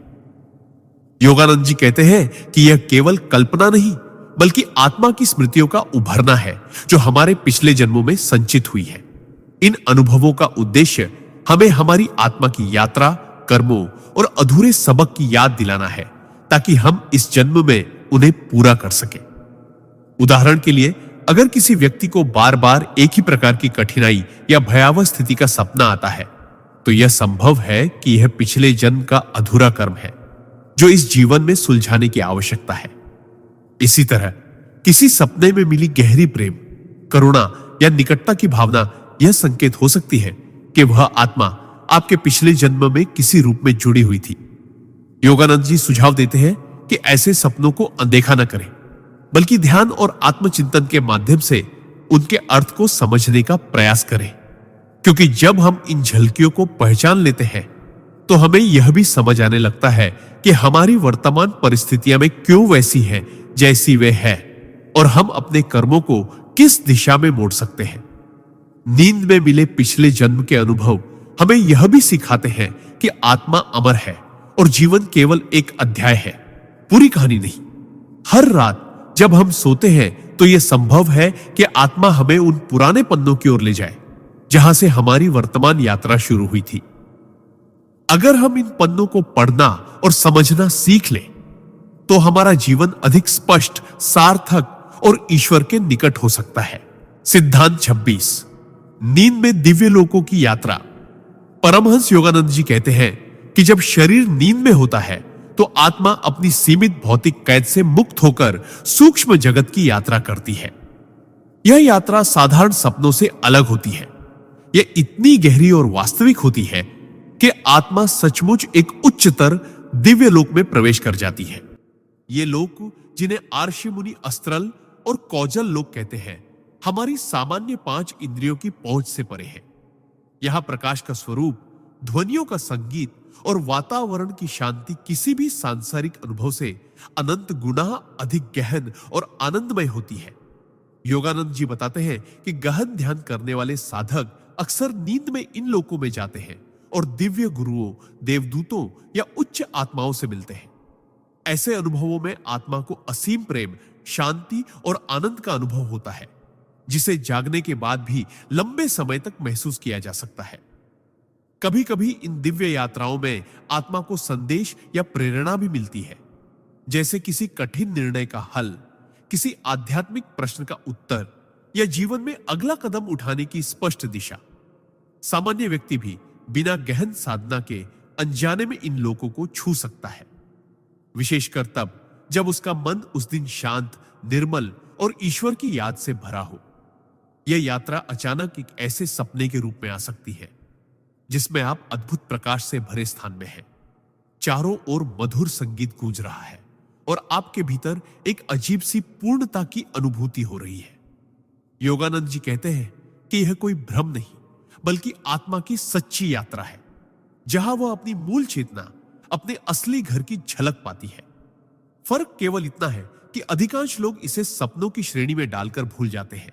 योगानंद जी कहते हैं कि यह केवल कल्पना नहीं, बल्कि आत्मा की स्मृतियों का उभरना है जो हमारे पिछले जन्मों में संचित हुई है। इन अनुभवों का उद्देश्य हमें हमारी आत्मा की यात्रा, कर्मों और अधूरे सबक की याद दिलाना है, ताकि हम इस जन्म में उन्हें पूरा कर सकें। उदाहरण के लिए, अगर किसी व्यक्ति को बार बार एक ही प्रकार की कठिनाई या भयावह स्थिति का सपना आता है, तो यह संभव है कि यह पिछले जन्म का अधूरा कर्म है जो इस जीवन में सुलझाने की आवश्यकता है। इसी तरह किसी सपने में मिली गहरी प्रेम, करुणा या निकटता की भावना यह संकेत हो सकती है कि वह आत्मा आपके पिछले जन्म में किसी रूप में जुड़ी हुई थी। योगानंद जी सुझाव देते हैं कि ऐसे सपनों को अनदेखा न करें, बल्कि ध्यान और आत्मचिंतन के माध्यम से उनके अर्थ को समझने का प्रयास करें, क्योंकि जब हम इन झलकियों को पहचान लेते हैं तो हमें यह भी समझ आने लगता है कि हमारी वर्तमान परिस्थितियां में क्यों वैसी हैं जैसी वे है, और हम अपने कर्मों को किस दिशा में मोड़ सकते हैं। नींद में मिले पिछले जन्म के अनुभव हमें यह भी सिखाते हैं कि आत्मा अमर है और जीवन केवल एक अध्याय है, पूरी कहानी नहीं। हर रात जब हम सोते हैं तो यह संभव है कि आत्मा हमें उन पुराने पन्नों की ओर ले जाए जहां से हमारी वर्तमान यात्रा शुरू हुई थी। अगर हम इन पन्नों को पढ़ना और समझना सीख लें, तो हमारा जीवन अधिक स्पष्ट, सार्थक और ईश्वर के निकट हो सकता है। सिद्धांत 26। नींद में दिव्य लोकों की यात्रा। परमहंस योगानंद जी कहते हैं कि जब शरीर नींद में होता है तो आत्मा अपनी सीमित भौतिक कैद से मुक्त होकर सूक्ष्म जगत की यात्रा करती है। यह यात्रा साधारण सपनों से अलग होती है। यह इतनी गहरी और वास्तविक होती है कि आत्मा सचमुच एक उच्चतर दिव्य लोक में प्रवेश कर जाती है। ये लोक, जिन्हें आर्षि मुनि अस्त्रल और कौजल लोक कहते हैं, हमारी सामान्य 5 इंद्रियों की पहुंच से परे है। यहां प्रकाश का स्वरूप, ध्वनियों का संगीत और वातावरण की शांति किसी भी सांसारिक अनुभव से अनंत गुना अधिक गहन और आनंदमय होती है। योगानंद जी बताते हैं कि गहन ध्यान करने वाले साधक अक्सर नींद में इन लोकों में जाते हैं और दिव्य गुरुओं, देवदूतों या उच्च आत्माओं से मिलते हैं। ऐसे अनुभवों में आत्मा को असीम प्रेम, शांति और आनंद का अनुभव होता है, जिसे जागने के बाद भी लंबे समय तक महसूस किया जा सकता है। कभी कभी इन दिव्य यात्राओं में आत्मा को संदेश या प्रेरणा भी मिलती है, जैसे किसी कठिन निर्णय का हल, किसी आध्यात्मिक प्रश्न का उत्तर या जीवन में अगला कदम उठाने की स्पष्ट दिशा। सामान्य व्यक्ति भी बिना गहन साधना के अनजाने में इन लोगों को छू सकता है, विशेषकर तब जब उसका मन उस दिन शांत, निर्मल और ईश्वर की याद से भरा हो। यह यात्रा अचानक एक ऐसे सपने के रूप में आ सकती है जिसमें आप अद्भुत प्रकाश से भरे स्थान में हैं। चारों ओर मधुर संगीत गूंज रहा है और आपके भीतर एक अजीब सी पूर्णता की अनुभूति हो रही है। योगानंद जी कहते हैं कि यह कोई भ्रम नहीं, बल्कि आत्मा की सच्ची यात्रा है, जहां वह अपनी मूल चेतना, अपने असली घर की झलक पाती है। फर्क केवल इतना है कि अधिकांश लोग इसे सपनों की श्रेणी में डालकर भूल जाते हैं,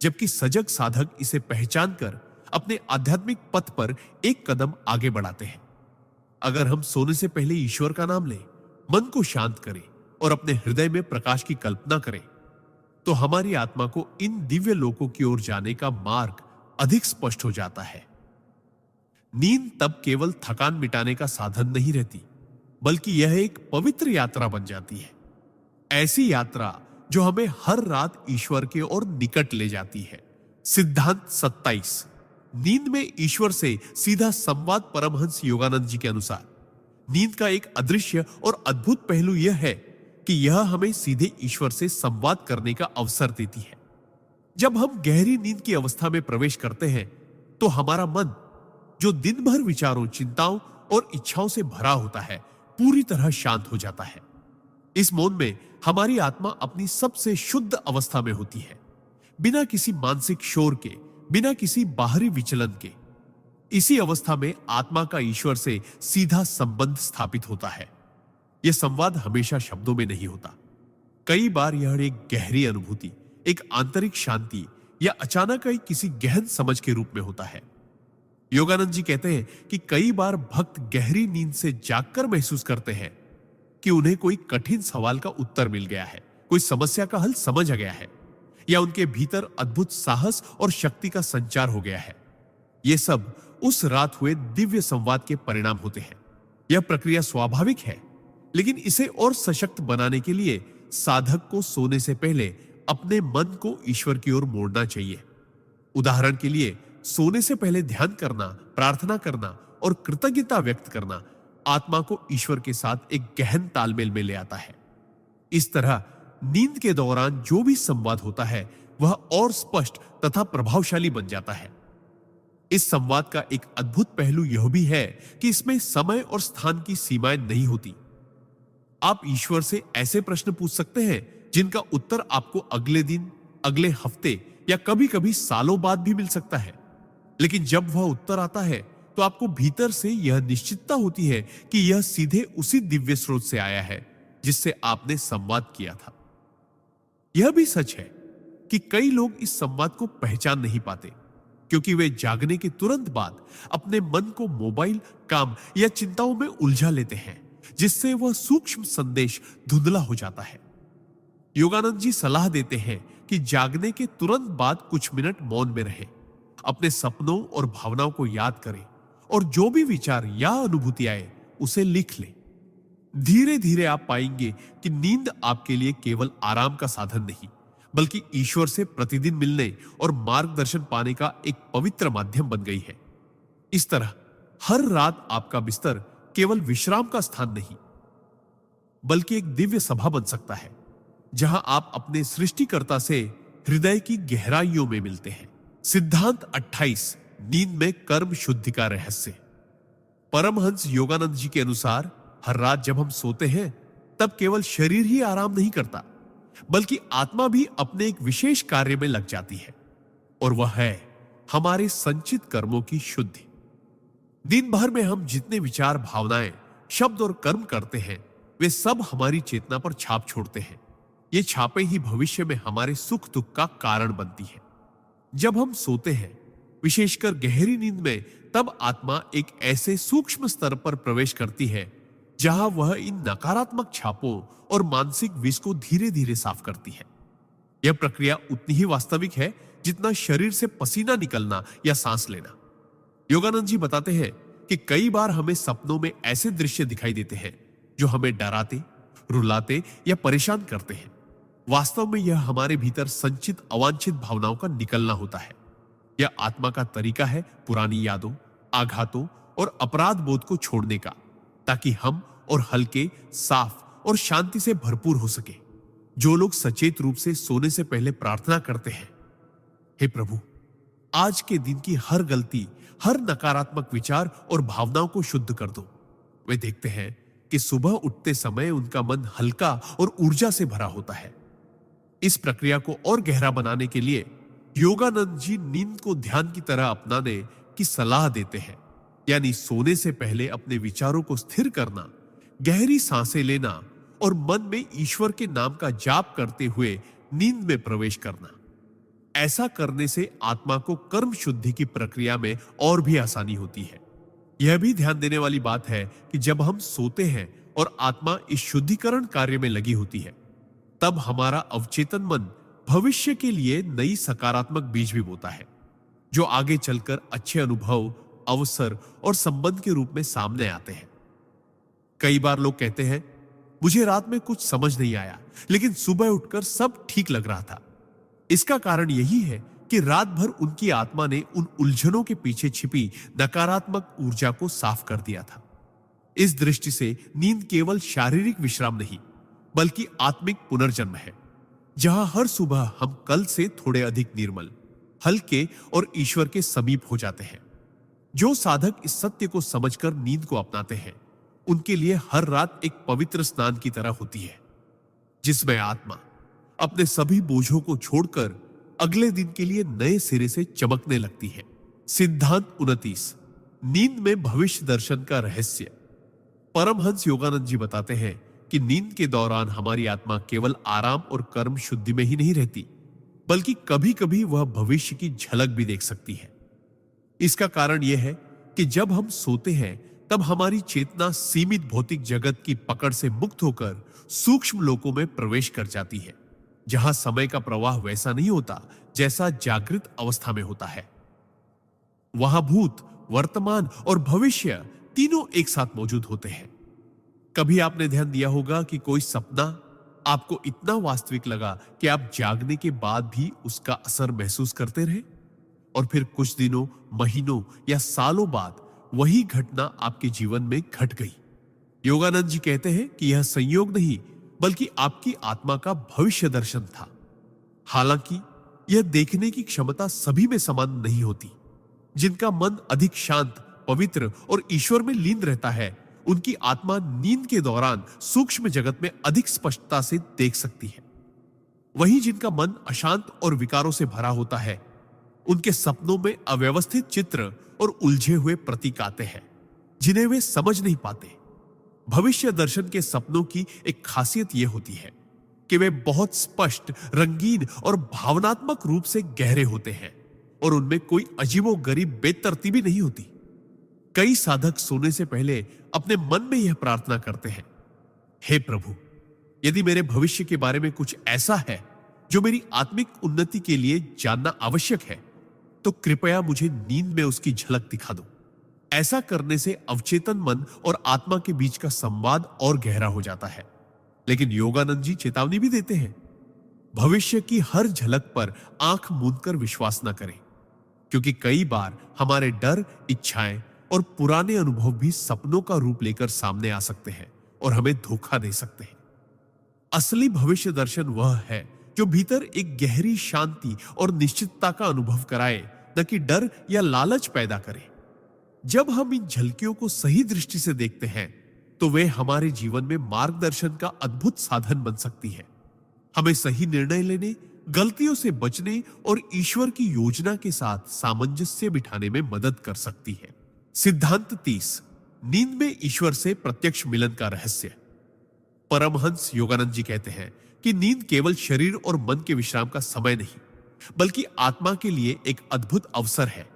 जबकि सजग साधक इसे पहचान कर अपने आध्यात्मिक पथ पर एक कदम आगे बढ़ाते हैं। अगर हम सोने से पहले ईश्वर का नाम लें, मन को शांत करें और अपने हृदय में प्रकाश की कल्पना करें, तो हमारी आत्मा को इन दिव्य लोकों की ओर जाने का मार्ग अधिक स्पष्ट हो जाता है। नींद तब केवल थकान मिटाने का साधन नहीं रहती, बल्कि यह एक पवित्र यात्रा बन जाती है। ऐसी यात्रा जो हमें हर रात ईश्वर के ओर निकट ले जाती है। सिद्धांत 27, नींद में ईश्वर से सीधा संवाद। परमहंस योगानंद जी के अनुसार नींद का एक अदृश्य और अद्भुत पहलू यह है कि यह हमें सीधे ईश्वर से संवाद करने का अवसर देती है। जब हम गहरी नींद की अवस्था में प्रवेश करते हैं तो हमारा मन, जो दिन भर विचारों, चिंताओं और इच्छाओं से भरा होता है, पूरी तरह शांत हो जाता है। इस मौन में हमारी आत्मा अपनी सबसे शुद्ध अवस्था में होती है, बिना किसी मानसिक शोर के, बिना किसी बाहरी विचलन के। इसी अवस्था में आत्मा का ईश्वर से सीधा संबंध स्थापित होता है। यह संवाद हमेशा शब्दों में नहीं होता। कई बार यह एक गहरी अनुभूति, एक आंतरिक शांति या अचानक आई किसी गहन समझ के रूप में होता है। योगानंद जी कहते हैं कि कई बार भक्त गहरी नींद से जागकर महसूस करते हैं कि उन्हें कोई कठिन सवाल का उत्तर मिल गया है, कोई समस्या का हल समझ आ गया है, या उनके भीतर अद्भुत साहस और शक्ति का संचार हो गया है। यह सब उस रात हुए दिव्य संवाद के परिणाम होते हैं। यह प्रक्रिया स्वाभाविक है, लेकिन इसे और सशक्त बनाने के लिए साधक को सोने से पहले अपने मन को ईश्वर की ओर मोड़ना चाहिए। उदाहरण के लिए, सोने से पहले ध्यान करना, प्रार्थना करना और कृतज्ञता व्यक्त करना आत्मा को ईश्वर के साथ एक गहन तालमेल में ले आता है। इस तरह नींद के दौरान जो भी संवाद होता है वह और स्पष्ट तथा प्रभावशाली बन जाता है। इस संवाद का एक अद्भुत पहलू यह भी है कि इसमें समय और स्थान की सीमाएं नहीं होती। आप ईश्वर से ऐसे प्रश्न पूछ सकते हैं जिनका उत्तर आपको अगले दिन, अगले हफ्ते या कभी-कभी सालों बाद भी मिल सकता है। लेकिन जब वह उत्तर आता है तो आपको भीतर से यह निश्चितता होती है कि यह सीधे उसी दिव्य स्रोत से आया है जिससे आपने संवाद किया था। यह भी सच है कि कई लोग इस संवाद को पहचान नहीं पाते, क्योंकि वे जागने के तुरंत बाद अपने मन को मोबाइल, काम या चिंताओं में उलझा लेते हैं, जिससे वह सूक्ष्म संदेश धुंधला हो जाता है। योगानंद जी सलाह देते हैं कि जागने के तुरंत बाद कुछ मिनट मौन में रहें, अपने सपनों और भावनाओं को याद करें और जो भी विचार या अनुभूति आए उसे लिख लें। धीरे धीरे आप पाएंगे कि नींद आपके लिए केवल आराम का साधन नहीं, बल्कि ईश्वर से प्रतिदिन मिलने और मार्गदर्शन पाने का एक पवित्र माध्यम बन गई है। इस तरह हर रात आपका बिस्तर केवल विश्राम का स्थान नहीं, बल्कि एक दिव्य सभा बन सकता है, जहां आप अपने सृष्टिकर्ता से हृदय की गहराइयों में मिलते हैं। सिद्धांत 28, नींद में कर्म शुद्धि का रहस्य। परमहंस योगानंद जी के अनुसार हर रात जब हम सोते हैं तब केवल शरीर ही आराम नहीं करता, बल्कि आत्मा भी अपने एक विशेष कार्य में लग जाती है, और वह है हमारे संचित कर्मों की शुद्धि। दिन भर में हम जितने विचार, भावनाएं, शब्द और कर्म करते हैं वे सब हमारी चेतना पर छाप छोड़ते हैं। ये छापें ही भविष्य में हमारे सुख दुख का कारण बनती है। जब हम सोते हैं, विशेषकर गहरी नींद में, तब आत्मा एक ऐसे सूक्ष्म स्तर पर प्रवेश करती है जहां वह इन नकारात्मक छापों और मानसिक विष को धीरे धीरे साफ करती है। यह प्रक्रिया उतनी ही वास्तविक है जितना शरीर से पसीना निकलना या सांस लेना। योगानंद जी बताते हैं कि कई बार हमें सपनों में ऐसे दृश्य दिखाई देते हैं जो हमें डराते, रुलाते या परेशान करते हैं। वास्तव में यह हमारे भीतर संचित अवांछित भावनाओं का निकलना होता है। यह आत्मा का तरीका है पुरानी यादों, आघातों और अपराध बोध को छोड़ने का, ताकि हम और हल्के, साफ और शांति से भरपूर हो सके। जो लोग सचेत रूप से सोने से पहले प्रार्थना करते हैं, हे प्रभु, आज के दिन की हर गलती, हर नकारात्मक विचार और भावनाओं को शुद्ध कर दो, वे देखते हैं कि सुबह उठते समय उनका मन हल्का और ऊर्जा से भरा होता है। इस प्रक्रिया को और गहरा बनाने के लिए योगानंद जी नींद को ध्यान की तरह अपनाने की सलाह देते हैं। यानी सोने से पहले अपने विचारों को स्थिर करना, गहरी सांसें लेना और मन में ईश्वर के नाम का जाप करते हुए नींद में प्रवेश करना। ऐसा करने से आत्मा को कर्म शुद्धि की प्रक्रिया में और भी आसानी होती है। यह भी ध्यान देने वाली बात है कि जब हम सोते हैं और आत्मा इस शुद्धिकरण कार्य में लगी होती है, तब हमारा अवचेतन मन भविष्य के लिए नई सकारात्मक बीज भी बोता है, जो आगे चलकर अच्छे अनुभव, अवसर और संबंध के रूप में सामने आते हैं। कई बार लोग कहते हैं, मुझे रात में कुछ समझ नहीं आया, लेकिन सुबह उठकर सब ठीक लग रहा था। इसका कारण यही है कि रात भर उनकी आत्मा ने उन उलझनों के पीछे छिपी नकारात्मक ऊर्जा को साफ कर दिया था। इस दृष्टि से नींद केवल शारीरिक विश्राम नहीं, बल्कि आत्मिक पुनर्जन्म है, जहां हर सुबह हम कल से थोड़े अधिक निर्मल, हल्के और ईश्वर के समीप हो जाते हैं। जो साधक इस सत्य को समझकर नींद को अपनाते हैं, उनके लिए हर रात एक पवित्र स्नान की तरह होती है, जिसमें आत्मा अपने सभी बोझों को छोड़कर अगले दिन के लिए नए सिरे से चमकने लगती है। सिद्धांत 29, नींद में भविष्य दर्शन का रहस्य। परमहंस योगानंद जी बताते हैं कि नींद के दौरान हमारी आत्मा केवल आराम और कर्म शुद्धि में ही नहीं रहती, बल्कि कभी कभी वह भविष्य की झलक भी देख सकती है। इसका कारण यह है कि जब हम सोते हैं, तब हमारी चेतना सीमित भौतिक जगत की पकड़ से मुक्त होकर सूक्ष्म लोकों में प्रवेश कर जाती है, जहां समय का प्रवाह वैसा नहीं होता जैसा जागृत अवस्था में होता है। वहां भूत, वर्तमान और भविष्य तीनों एक साथ मौजूद होते हैं। कभी आपने ध्यान दिया होगा कि कोई सपना आपको इतना वास्तविक लगा कि आप जागने के बाद भी उसका असर महसूस करते रहे, और फिर कुछ दिनों, महीनों या सालों बाद वही घटना आपके जीवन में घट गई। योगानंद जी कहते हैं कि यह संयोग नहीं, बल्कि आपकी आत्मा का भविष्य दर्शन था। हालांकि यह देखने की क्षमता सभी में समान नहीं होती। जिनका मन अधिक शांत, पवित्र और ईश्वर में लीन रहता है, उनकी आत्मा नींद के दौरान सूक्ष्म जगत में अधिक स्पष्टता से देख सकती है। वहीं जिनका मन अशांत और विकारों से भरा होता है, उनके सपनों में अव्यवस्थित चित्र और उलझे हुए प्रतीक आते हैं, जिन्हें वे समझ नहीं पाते। भविष्य दर्शन के सपनों की एक खासियत यह होती है कि वे बहुत स्पष्ट, रंगीन और भावनात्मक रूप से गहरे होते हैं, और उनमें कोई अजीबोगरीब बेतरतीबी नहीं होती। कई साधक सोने से पहले अपने मन में यह प्रार्थना करते हैं, हे प्रभु, यदि मेरे भविष्य के बारे में कुछ ऐसा है जो मेरी आत्मिक उन्नति के लिए जानना आवश्यक है, तो कृपया मुझे नींद में उसकी झलक दिखा दो। ऐसा करने से अवचेतन मन और आत्मा के बीच का संवाद और गहरा हो जाता है। लेकिन योगानंद जी चेतावनी भी देते हैं, भविष्य की हर झलक पर आंख मूंदकर विश्वास न करें, क्योंकि कई बार हमारे डर, इच्छाएं और पुराने अनुभव भी सपनों का रूप लेकर सामने आ सकते हैं और हमें धोखा दे सकते हैं। असली भविष्य दर्शन वह है जो भीतर एक गहरी शांति और निश्चितता का अनुभव कराए, न कि डर या लालच पैदा करे। जब हम इन झलकियों को सही दृष्टि से देखते हैं, तो वे हमारे जीवन में मार्गदर्शन का अद्भुत साधन बन सकती है। हमें सही निर्णय लेने, गलतियों से बचने और ईश्वर की योजना के साथ सामंजस्य बिठाने में मदद कर सकती है। सिद्धांत 30, नींद में ईश्वर से प्रत्यक्ष मिलन का रहस्य। परमहंस योगानंद जी कहते हैं कि नींद केवल शरीर और मन के विश्राम का समय नहीं, बल्कि आत्मा के लिए एक अद्भुत अवसर है,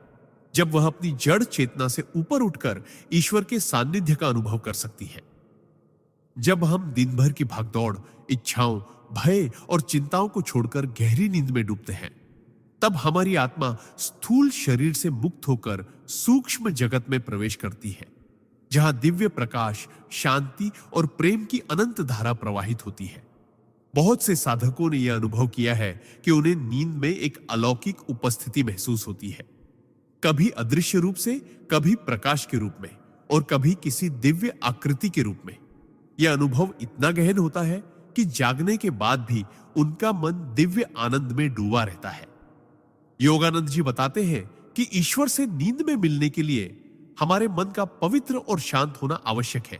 जब वह अपनी जड़ चेतना से ऊपर उठकर ईश्वर के सानिध्य का अनुभव कर सकती है। जब हम दिन भर की भागदौड़, इच्छाओं, भय और चिंताओं को छोड़कर गहरी नींद में डूबते हैं, तब हमारी आत्मा स्थूल शरीर से मुक्त होकर सूक्ष्म जगत में प्रवेश करती है, जहां दिव्य प्रकाश, शांति और प्रेम की अनंत धारा प्रवाहित होती है। बहुत से साधकों ने यह अनुभव किया है कि उन्हें नींद में एक अलौकिक उपस्थिति महसूस होती है, कभी अदृश्य रूप से, कभी प्रकाश के रूप में और कभी किसी दिव्य आकृति के रूप में। यह अनुभव इतना गहन होता है कि जागने के बाद भी उनका मन दिव्य आनंद में डूबा रहता है। योगानंद जी बताते हैं कि ईश्वर से नींद में मिलने के लिए हमारे मन का पवित्र और शांत होना आवश्यक है,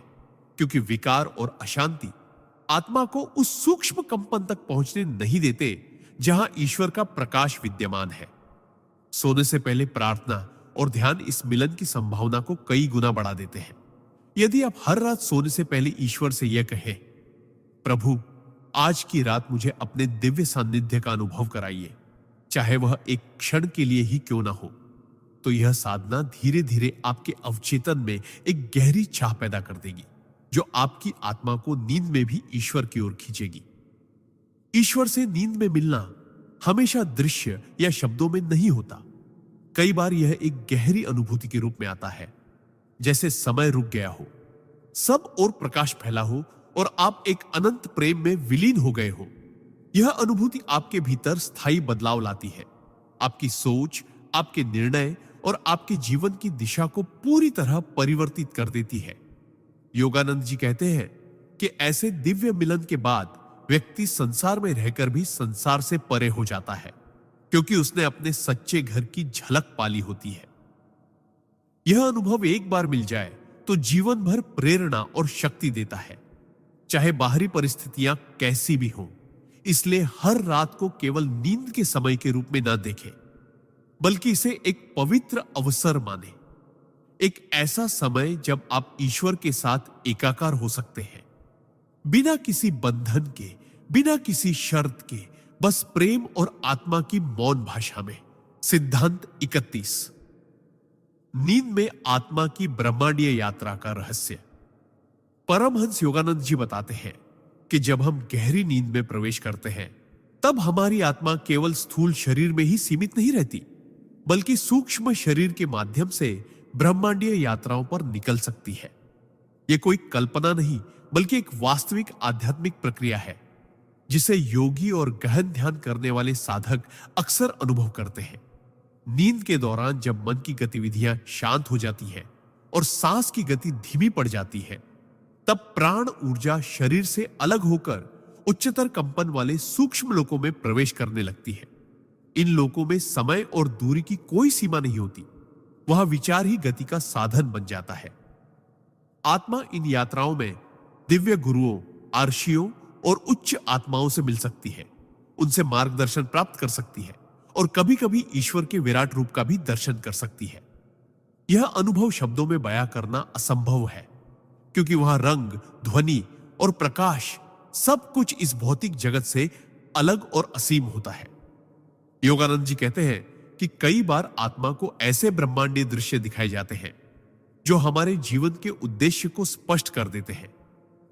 क्योंकि विकार और अशांति आत्मा को उस सूक्ष्म कंपन तक पहुंचने नहीं देते जहां ईश्वर का प्रकाश विद्यमान है। सोने से पहले प्रार्थना और ध्यान इस मिलन की संभावना को कई गुना बढ़ा देते हैं। यदि आप हर रात सोने से पहले ईश्वर से यह कहें, प्रभु आज की रात मुझे अपने दिव्य सान्निध्य का अनुभव कराइए, चाहे वह एक क्षण के लिए ही क्यों ना हो, तो यह साधना धीरे धीरे आपके अवचेतन में एक गहरी चाह पैदा कर देगी, जो आपकी आत्मा को नींद में भी ईश्वर की ओर खींचेगी। ईश्वर से नींद में मिलना हमेशा दृश्य या शब्दों में नहीं होता। कई बार यह एक गहरी अनुभूति के रूप में आता है, जैसे समय रुक गया हो, सब और प्रकाश फैला हो और आप एक अनंत प्रेम में विलीन हो गए हो। यह अनुभूति आपके भीतर स्थायी बदलाव लाती है, आपकी सोच, आपके निर्णय और आपके जीवन की दिशा को पूरी तरह परिवर्तित कर देती है। योगानंद जी कहते हैं कि ऐसे दिव्य मिलन के बाद व्यक्ति संसार में रहकर भी संसार से परे हो जाता है, क्योंकि उसने अपने सच्चे घर की झलक पाली होती है। यह अनुभव एक बार मिल जाए तो जीवन भर प्रेरणा और शक्ति देता है, चाहे बाहरी परिस्थितियां कैसी भी हों। इसलिए हर रात को केवल नींद के समय के रूप में न देखें, बल्कि इसे एक पवित्र अवसर माने, एक ऐसा समय जब आप ईश्वर के साथ एकाकार हो सकते हैं, बिना किसी बंधन के, बिना किसी शर्त के, बस प्रेम और आत्मा की मौन भाषा में। सिद्धांत 31। नींद में आत्मा की ब्रह्मांडीय यात्रा का रहस्य। परमहंस योगानंद जी बताते हैं कि जब हम गहरी नींद में प्रवेश करते हैं, तब हमारी आत्मा केवल स्थूल शरीर में ही सीमित नहीं रहती, बल्कि सूक्ष्म शरीर के माध्यम से ब्रह्मांडीय यात्राओं पर निकल सकती है। यह कोई कल्पना नहीं, बल्कि एक वास्तविक आध्यात्मिक प्रक्रिया है, जिसे योगी और गहन ध्यान करने वाले साधक अक्सर अनुभव करते हैं। नींद के दौरान जब मन की गतिविधियां शांत हो जाती हैं और सांस की गति धीमी पड़ जाती है, तब प्राण ऊर्जा शरीर से अलग होकर उच्चतर कंपन वाले सूक्ष्म लोकों में प्रवेश करने लगती है। इन लोकों में समय और दूरी की कोई सीमा नहीं होती, वह विचार ही गति का साधन बन जाता है। आत्मा इन यात्राओं में दिव्य गुरुओं, आर्षियों और उच्च आत्माओं से मिल सकती है, उनसे मार्गदर्शन प्राप्त कर सकती है और कभी कभी ईश्वर के विराट रूप का भी दर्शन कर सकती है। यह अनुभव शब्दों में बयां करना असंभव है, क्योंकि वहां रंग, ध्वनि और प्रकाश सब कुछ इस भौतिक जगत से अलग और असीम होता है। योगानंद जी कहते हैं कि कई बार आत्मा को ऐसे ब्रह्मांडीय दृश्य दिखाए जाते हैं जो हमारे जीवन के उद्देश्य को स्पष्ट कर देते हैं,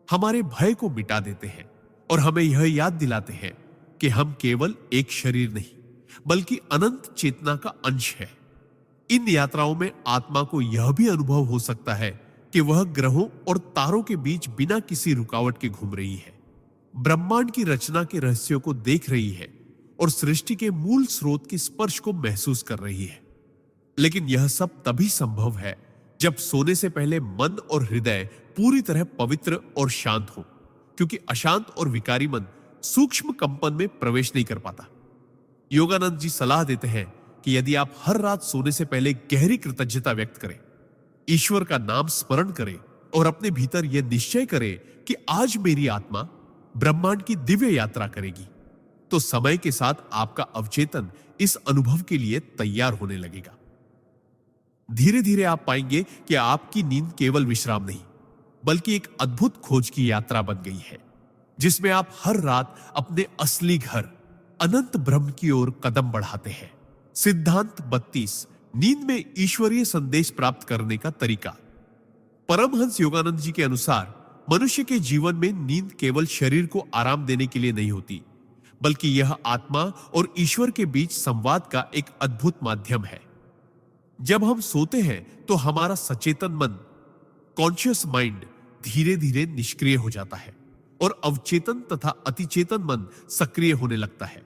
हमारे भय को मिटा देते हैं और हमें यह याद दिलाते हैं कि हम केवल एक शरीर नहीं, बल्कि अनंत चेतना का अंश है। इन यात्राओं में आत्मा को यह भी अनुभव हो सकता है कि वह ग्रहों और तारों के बीच बिना किसी रुकावट के घूम रही है, ब्रह्मांड की रचना के रहस्यों को देख रही है और सृष्टि के मूल स्रोत के स्पर्श को महसूस कर रही है। लेकिन यह सब तभी संभव है जब सोने से पहले मन और हृदय पूरी तरह पवित्र और शांत हो, क्योंकि अशांत और विकारी मन सूक्ष्म कंपन में प्रवेश नहीं कर पाता। योगानंद जी सलाह देते हैं कि यदि आप हर रात सोने से पहले गहरी कृतज्ञता व्यक्त करें, ईश्वर का नाम स्मरण करें और अपने भीतर यह निश्चय करें कि आज मेरी आत्मा ब्रह्मांड की दिव्य यात्रा करेगी, तो समय के साथ आपका अवचेतन इस अनुभव के लिए तैयार होने लगेगा। धीरे धीरे आप पाएंगे कि आपकी नींद केवल विश्राम नहीं, बल्कि एक अद्भुत खोज की यात्रा बन गई है, जिसमें आप हर रात अपने असली घर अनंत ब्रह्म की ओर कदम बढ़ाते हैं। सिद्धांत 32। नींद में ईश्वरीय संदेश प्राप्त करने का तरीका। परमहंस योगानंद जी के अनुसार मनुष्य के जीवन में नींद केवल शरीर को आराम देने के लिए नहीं होती, बल्कि यह आत्मा और ईश्वर के बीच संवाद का एक अद्भुत माध्यम है। जब हम सोते हैं तो हमारा सचेतन मन, कॉन्शियस माइंड, धीरे धीरे निष्क्रिय हो जाता है और अवचेतन तथा अतिचेतन मन सक्रिय होने लगता है।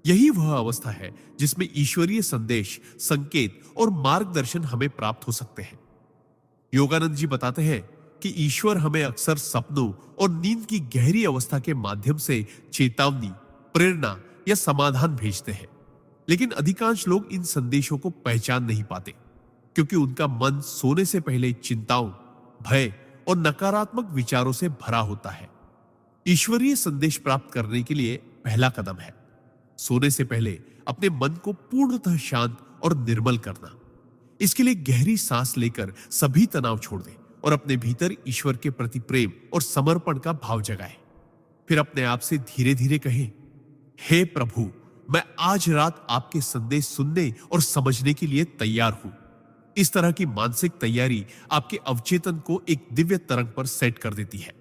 यही वह अवस्था है जिसमें ईश्वरीय संदेश, संकेत और मार्गदर्शन हमें प्राप्त हो सकते हैं। योगानंद जी बताते हैं कि ईश्वर हमें अक्सर सपनों और नींद की गहरी अवस्था के माध्यम से चेतावनी, प्रेरणा या समाधान भेजते हैं। लेकिन अधिकांश लोग इन संदेशों को पहचान नहीं पाते, क्योंकि उनका मन सोने से पहले चिंताओं, भय और नकारात्मक विचारों से भरा होता है। ईश्वरीय संदेश प्राप्त करने के लिए पहला कदम है सोने से पहले अपने मन को पूर्णतः शांत और निर्मल करना। इसके लिए गहरी सांस लेकर सभी तनाव छोड़ दें और अपने भीतर ईश्वर के प्रति प्रेम और समर्पण का भाव जगाएं। फिर अपने आप से धीरे धीरे कहें, हे प्रभु, मैं आज रात आपके संदेश सुनने और समझने के लिए तैयार हूं। इस तरह की मानसिक तैयारी आपके अवचेतन को एक दिव्य तरंग पर सेट कर देती है,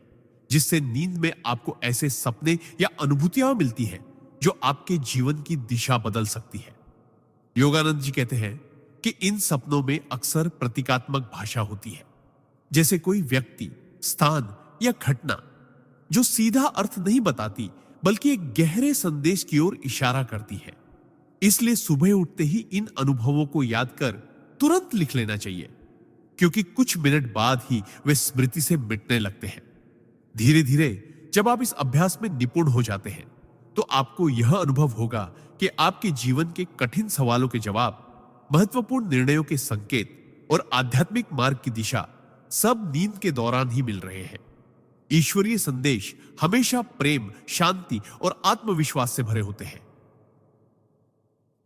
जिससे नींद में आपको ऐसे सपने या अनुभूतियां मिलती हैं जो आपके जीवन की दिशा बदल सकती है। योगानंद जी कहते हैं कि इन सपनों में अक्सर प्रतीकात्मक भाषा होती है, जैसे कोई व्यक्ति, स्थान या घटना जो सीधा अर्थ नहीं बताती बल्कि एक गहरे संदेश की ओर इशारा करती है। इसलिए सुबह उठते ही इन अनुभवों को याद कर तुरंत लिख लेना चाहिए, क्योंकि कुछ मिनट बाद ही वे स्मृति से मिटने लगते हैं। धीरे धीरे जब आप इस अभ्यास में निपुण हो जाते हैं तो आपको यह अनुभव होगा कि आपके जीवन के कठिन सवालों के जवाब, महत्वपूर्ण निर्णयों के संकेत और आध्यात्मिक मार्ग की दिशा सब नींद के दौरान ही मिल रहे हैं। ईश्वरीय संदेश हमेशा प्रेम, शांति और आत्मविश्वास से भरे होते हैं।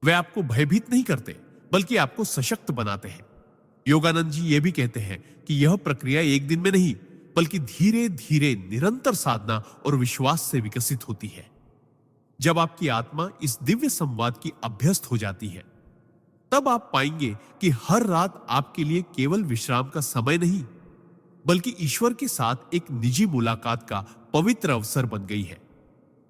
वे आपको भयभीत नहीं करते बल्कि आपको सशक्त बनाते हैं। योगानंद जी ये भी कहते हैं कि यह प्रक्रिया एक दिन में नहीं बल्कि धीरे धीरे निरंतर साधना और विश्वास से विकसित होती है। जब आपकी आत्मा इस दिव्य संवाद की अभ्यस्त हो जाती है, तब आप पाएंगे कि हर रात आपके लिए केवल विश्राम का समय नहीं बल्कि ईश्वर के साथ एक निजी मुलाकात का पवित्र अवसर बन गई है,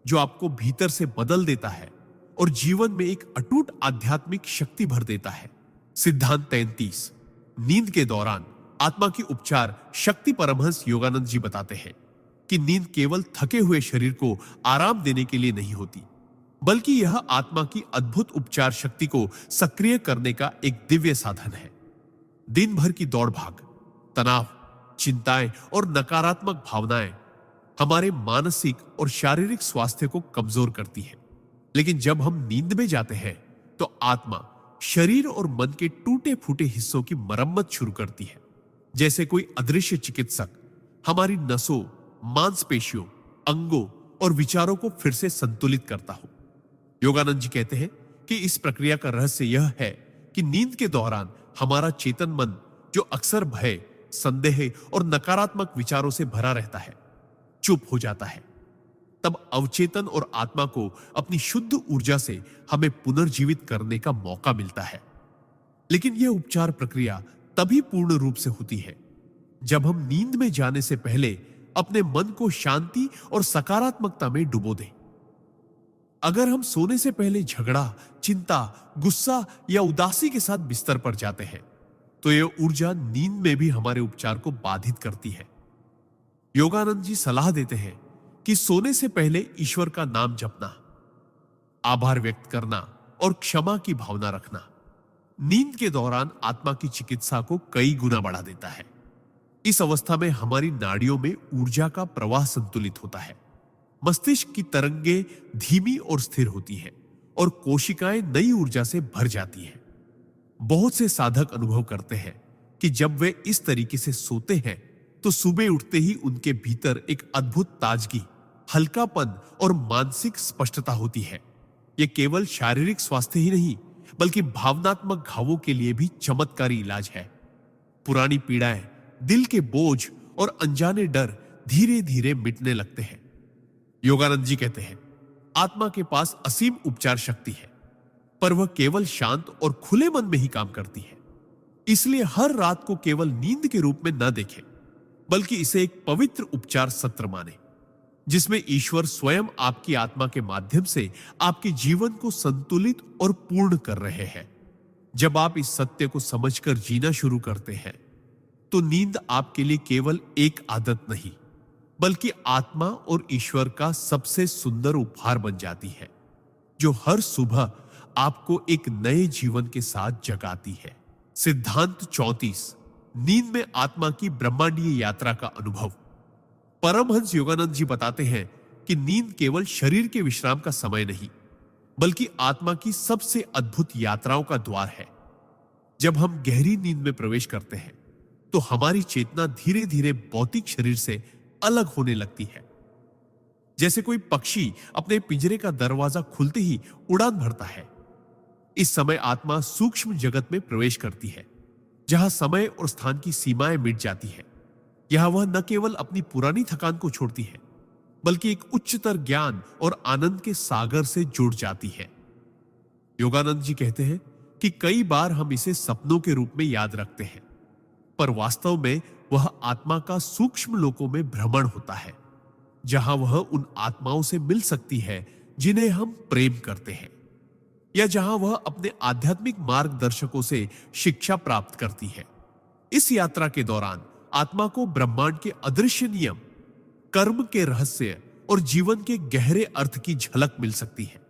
जो आपको भीतर से बदल देता है और जीवन में एक अटूट आध्यात्मिक शक्ति भर देता है। सिद्धांत 33, नींद के दौरान आत्मा की उपचार शक्ति परमहंस योगानंद जी बताते हैं कि नींद केवल थके हुए शरीर को आराम देने के लिए नहीं होती, बल्कि यह आत्मा की अद्भुत उपचार शक्ति को सक्रिय करने का एक दिव्य साधन है। दिन भर की दौड़ भाग, तनाव, चिंताएं और नकारात्मक भावनाएं हमारे मानसिक और शारीरिक स्वास्थ्य को कमजोर करती है। लेकिन जब हम नींद में जाते हैं तो आत्मा शरीर और मन के टूटे फूटे हिस्सों की मरम्मत शुरू करती है, जैसे कोई अदृश्य चिकित्सक हमारी नसों, मांसपेशियों, अंगों और विचारों को फिर से संतुलित करता हो। योगानंद जी कहते हैं कि इस प्रक्रिया का रहस्य यह है कि नींद के दौरान हमारा चेतन मन, जो अक्सर भय, संदेह और नकारात्मक विचारों से भरा रहता है, चुप हो जाता है। तब अवचेतन और आत्मा को अपनी शुद्ध ऊर्जा से हमें पुनर्जीवित करने का मौका मिलता है। लेकिन यह उपचार प्रक्रिया तभी पूर्ण रूप से होती है जब हम नींद में जाने से पहले अपने मन को शांति और सकारात्मकता में डुबो दें। अगर हम सोने से पहले झगड़ा, चिंता, गुस्सा या उदासी के साथ बिस्तर पर जाते हैं तो यह ऊर्जा नींद में भी हमारे उपचार को बाधित करती है। योगानंद जी सलाह देते हैं कि सोने से पहले ईश्वर का नाम जपना, आभार व्यक्त करना और क्षमा की भावना रखना नींद के दौरान आत्मा की चिकित्सा को कई गुना बढ़ा देता है। इस अवस्था में हमारी नाड़ियों में ऊर्जा का प्रवाह संतुलित होता है, मस्तिष्क की तरंगे धीमी और स्थिर होती है और कोशिकाएं नई ऊर्जा से भर जाती हैं। बहुत से साधक अनुभव करते हैं कि जब वे इस तरीके से सोते हैं तो सुबह उठते ही उनके भीतर एक अद्भुत ताजगी, हल्कापन और मानसिक स्पष्टता होती है। यह केवल शारीरिक स्वास्थ्य ही नहीं बल्कि भावनात्मक घावों के लिए भी चमत्कारी इलाज है। पुरानी पीड़ाएं, दिल के बोझ और अनजाने डर धीरे धीरे मिटने लगते हैं। योगानंद जी कहते हैं, आत्मा के पास असीम उपचार शक्ति है, पर वह केवल शांत और खुले मन में ही काम करती है। इसलिए हर रात को केवल नींद के रूप में न देखें, बल्कि इसे एक पवित्र उपचार सत्र माने। जिसमें ईश्वर स्वयं आपकी आत्मा के माध्यम से आपके जीवन को संतुलित और पूर्ण कर रहे हैं। जब आप इस सत्य को समझकर जीना शुरू करते हैं, तो नींद आपके लिए केवल एक आदत नहीं, बल्कि आत्मा और ईश्वर का सबसे सुंदर उपहार बन जाती है, जो हर सुबह आपको एक नए जीवन के साथ जगाती है। सिद्धांत 34, नींद में आत्मा की ब्रह्मांडीय यात्रा का अनुभव। परमहंस योगानंद जी बताते हैं कि नींद केवल शरीर के विश्राम का समय नहीं, बल्कि आत्मा की सबसे अद्भुत यात्राओं का द्वार है। जब हम गहरी नींद में प्रवेश करते हैं, तो हमारी चेतना धीरे धीरे भौतिक शरीर से अलग होने लगती है। जैसे कोई पक्षी अपने पिंजरे का दरवाजा खुलते ही उड़ान भरता है। इस समय आत्मा सूक्ष्म जगत में प्रवेश करती है, जहां समय और स्थान की सीमाएं मिट जाती है। यहां वह न केवल अपनी पुरानी थकान को छोड़ती है, बल्कि एक उच्चतर ज्ञान और आनंद के सागर से जुड़ जाती है। योगानंद जी कहते हैं कि कई बार हम इसे सपनों के रूप में याद रखते हैं, पर वास्तव में वह आत्मा का सूक्ष्म लोकों में भ्रमण होता है, जहां वह उन आत्माओं से मिल सकती है जिन्हें हम प्रेम करते हैं, या जहां वह अपने आध्यात्मिक मार्गदर्शकों से शिक्षा प्राप्त करती है। इस यात्रा के दौरान आत्मा को ब्रह्मांड के अदृश्य नियम, कर्म के रहस्य और जीवन के गहरे अर्थ की झलक मिल सकती है।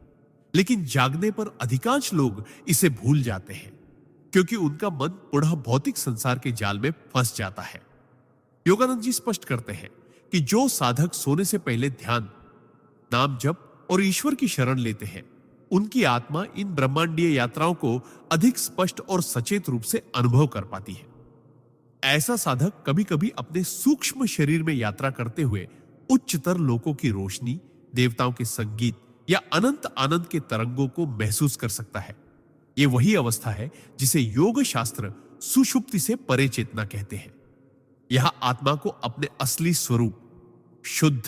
लेकिन जागने पर अधिकांश लोग इसे भूल जाते हैं, क्योंकि उनका मन पुनः भौतिक संसार के जाल में फंस जाता है। योगानंद जी स्पष्ट करते हैं कि जो साधक सोने से पहले ध्यान, नाम जप और ईश्वर की शरण लेते हैं, उनकी आत्मा इन ब्रह्मांडीय यात्राओं को अधिक स्पष्ट और सचेत रूप से अनुभव कर पाती है। ऐसा साधक कभी कभी अपने सूक्ष्म शरीर में यात्रा करते हुए उच्चतर लोकों की रोशनी, देवताओं के संगीत या अनंत आनंद के तरंगों को महसूस कर सकता है। यह वही अवस्था है जिसे योग शास्त्र सुषुप्ति से परे चेतना कहते हैं। यहां आत्मा को अपने असली स्वरूप, शुद्ध,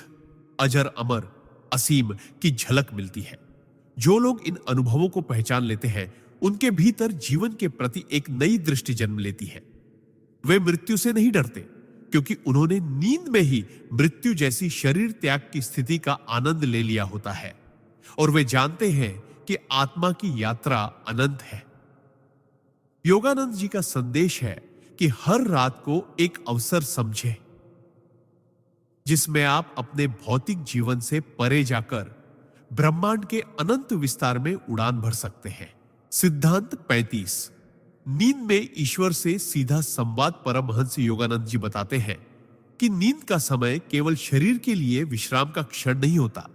अजर, अमर, असीम की झलक मिलती है। जो लोग इन अनुभवों को पहचान लेते हैं, उनके भीतर जीवन के प्रति एक नई दृष्टि जन्म लेती है। वे मृत्यु से नहीं डरते, क्योंकि उन्होंने नींद में ही मृत्यु जैसी शरीर त्याग की स्थिति का आनंद ले लिया होता है, और वे जानते हैं कि आत्मा की यात्रा अनंत है। योगानंद जी का संदेश है कि हर रात को एक अवसर समझें, जिसमें आप अपने भौतिक जीवन से परे जाकर ब्रह्मांड के अनंत विस्तार में उड़ान भर सकते हैं। सिद्धांत 35, नींद में ईश्वर से सीधा संवाद। परमहंस योगानंद जी बताते हैं कि नींद का समय केवल शरीर के लिए विश्राम का क्षण नहीं होता,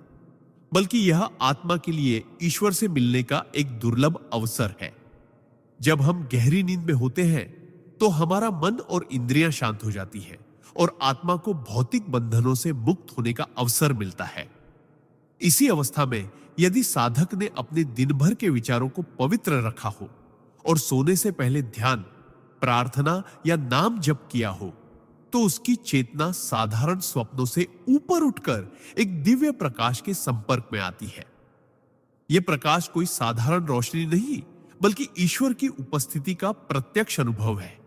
बल्कि यह आत्मा के लिए ईश्वर से मिलने का एक दुर्लभ अवसर है। जब हम गहरी नींद में होते हैं, तो हमारा मन और इंद्रियां शांत हो जाती है और आत्मा को भौतिक बंधनों से मुक्त होने का अवसर मिलता है। इसी अवस्था में यदि साधक ने अपने दिन भर के विचारों को पवित्र रखा हो और सोने से पहले ध्यान, प्रार्थना या नाम जप किया हो, तो उसकी चेतना साधारण स्वप्नों से ऊपर उठकर एक दिव्य प्रकाश के संपर्क में आती है। यह प्रकाश कोई साधारण रोशनी नहीं, बल्कि ईश्वर की उपस्थिति का प्रत्यक्ष अनुभव है।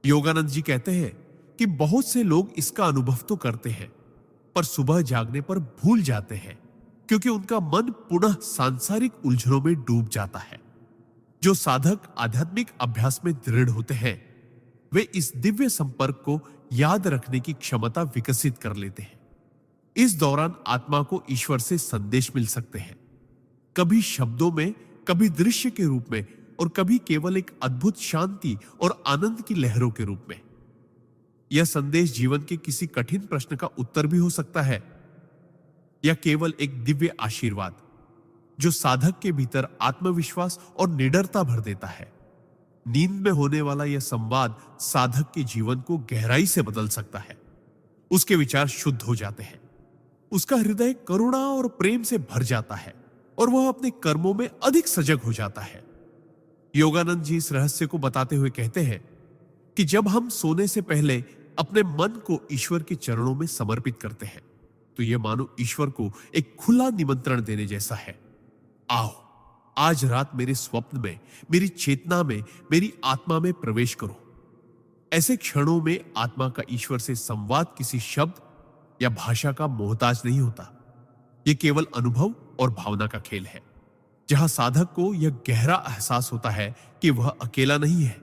योगानंद जी कहते हैं कि बहुत से लोग इसका अनुभव तो करते हैं, पर सुबह जागने पर भूल जाते हैं, क्योंकि उनका मन पुनः सांसारिक उलझनों में डूब जाता है। जो साधक आध्यात्मिक अभ्यास में दृढ़ होते हैं, वे इस दिव्य संपर्क को याद रखने की क्षमता विकसित कर लेते हैं। इस दौरान आत्मा को ईश्वर से संदेश मिल सकते हैं, कभी शब्दों में, कभी दृश्य के रूप में, और कभी केवल एक अद्भुत शांति और आनंद की लहरों के रूप में। यह संदेश जीवन के किसी कठिन प्रश्न का उत्तर भी हो सकता है, या केवल एक दिव्य आशीर्वाद जो साधक के भीतर आत्मविश्वास और निडरता भर देता है। नींद में होने वाला यह संवाद साधक के जीवन को गहराई से बदल सकता है। उसके विचार शुद्ध हो जाते हैं, उसका हृदय करुणा और प्रेम से भर जाता है, और वह अपने कर्मों में अधिक सजग हो जाता है। योगानंद जी इस रहस्य को बताते हुए कहते हैं कि जब हम सोने से पहले अपने मन को ईश्वर के चरणों में समर्पित करते हैं, तो यह मानो ईश्वर को एक खुला निमंत्रण देने जैसा है। आओ, आज रात मेरे स्वप्न में, मेरी चेतना में, मेरी आत्मा में प्रवेश करो। ऐसे क्षणों में आत्मा का ईश्वर से संवाद किसी शब्द, या भाषा का मोहताज नहीं होता। यह केवल अनुभव और भावना का खेल है, जहां साधक को यह गहरा एहसास होता है कि वह अकेला नहीं है,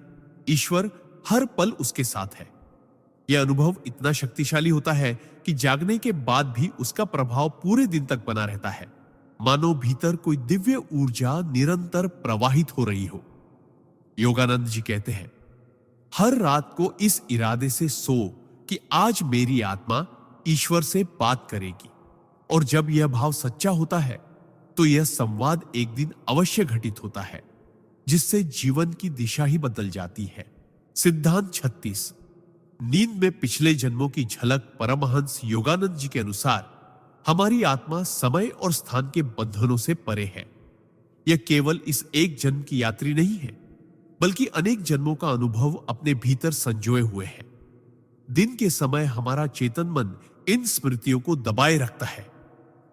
ईश्वर हर पल उसके साथ है। यह अनुभव इतना शक्तिशाली होता है कि जागने के बाद भी उसका प्रभाव पूरे दिन तक बना रहता है, मानो भीतर कोई दिव्य ऊर्जा निरंतर प्रवाहित हो रही हो। योगानंद जी कहते हैं, हर रात को इस इरादे से सो कि आज मेरी आत्मा ईश्वर से बात करेगी, और जब यह भाव सच्चा होता है तो यह संवाद एक दिन अवश्य घटित होता है, जिससे जीवन की दिशा ही बदल जाती है। सिद्धांत 36। नींद में पिछले जन्मों की झलक। परमहंस योगानंद जी के अनुसार हमारी आत्मा समय और स्थान के बंधनों से परे है। यह केवल इस एक जन्म की यात्री नहीं है, बल्कि अनेक जन्मों का अनुभव अपने भीतर संजोए हुए है। दिन के समय हमारा चेतन मन इन स्मृतियों को दबाए रखता है,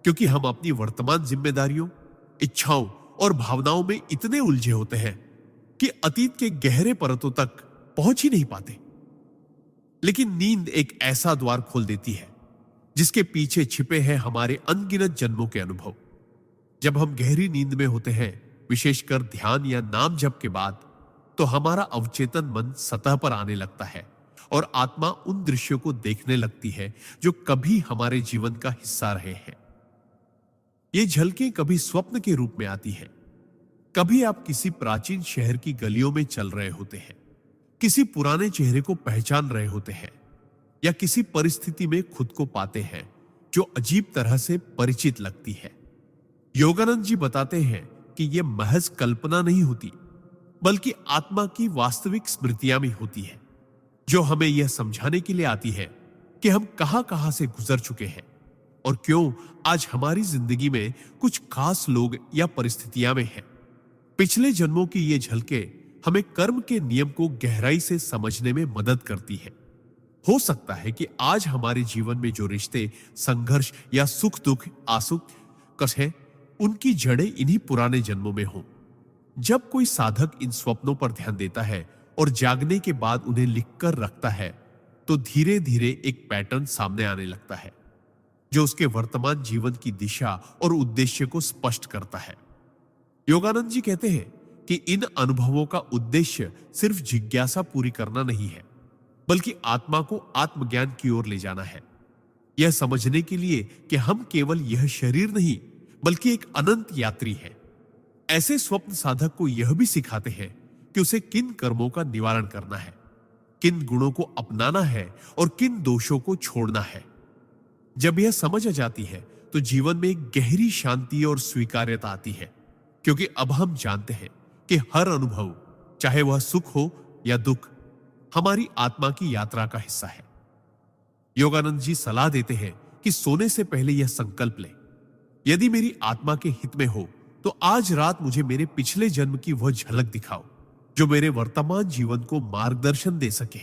क्योंकि हम अपनी वर्तमान जिम्मेदारियों, इच्छाओं और भावनाओं में इतने उलझे होते हैं कि अतीत के गहरे परतों तक पहुंच ही नहीं पाते। लेकिन नींद एक ऐसा द्वार खोल देती है जिसके पीछे छिपे हैं हमारे अनगिनत जन्मों के अनुभव। जब हम गहरी नींद में होते हैं, विशेषकर ध्यान या नाम जप के बाद, तो हमारा अवचेतन मन सतह पर आने लगता है और आत्मा उन दृश्यों को देखने लगती है जो कभी हमारे जीवन का हिस्सा रहे हैं। ये झलकें कभी स्वप्न के रूप में आती हैं, कभी आप किसी प्राचीन शहर की गलियों में चल रहे होते हैं, किसी पुराने चेहरे को पहचान रहे होते हैं, या किसी परिस्थिति में खुद को पाते हैं जो अजीब तरह से परिचित लगती है। योगानंद जी बताते हैं कि यह महज कल्पना नहीं होती, बल्कि आत्मा की वास्तविक स्मृतियां भी होती है, जो हमें यह समझाने के लिए आती है कि हम कहां से गुजर चुके हैं और क्यों आज हमारी जिंदगी में कुछ खास लोग या परिस्थितियां में हैं। पिछले जन्मों की ये झलके हमें कर्म के नियम को गहराई से समझने में मदद करती है। हो सकता है कि आज हमारे जीवन में जो रिश्ते, संघर्ष या सुख दुख आंसू कष्ट है, उनकी जड़ें इन्हीं पुराने जन्मों में हों। जब कोई साधक इन स्वप्नों पर ध्यान देता है और जागने के बाद उन्हें लिखकर रखता है, तो धीरे धीरे एक पैटर्न सामने आने लगता है जो उसके वर्तमान जीवन की दिशा और उद्देश्य को स्पष्ट करता है। योगानंद जी कहते हैं कि इन अनुभवों का उद्देश्य सिर्फ जिज्ञासा पूरी करना नहीं है, बल्कि आत्मा को आत्मज्ञान की ओर ले जाना है। यह समझने के लिए कि हम केवल यह शरीर नहीं, बल्कि एक अनंत यात्री है। ऐसे स्वप्न साधक को यह भी सिखाते हैं कि उसे किन कर्मों का निवारण करना है, किन गुणों को अपनाना है और किन दोषों को छोड़ना है। जब यह समझ आ जाती है तो जीवन में एक गहरी शांति और स्वीकार्यता आती है, क्योंकि अब हम जानते हैं कि हर अनुभव, चाहे वह सुख हो या दुख, हमारी आत्मा की यात्रा का हिस्सा है। योगानंद जी सलाह देते हैं कि सोने से पहले यह संकल्प ले, यदि मेरी आत्मा के हित में हो तो आज रात मुझे मेरे पिछले जन्म की वह झलक दिखाओ जो मेरे वर्तमान जीवन को मार्गदर्शन दे सके।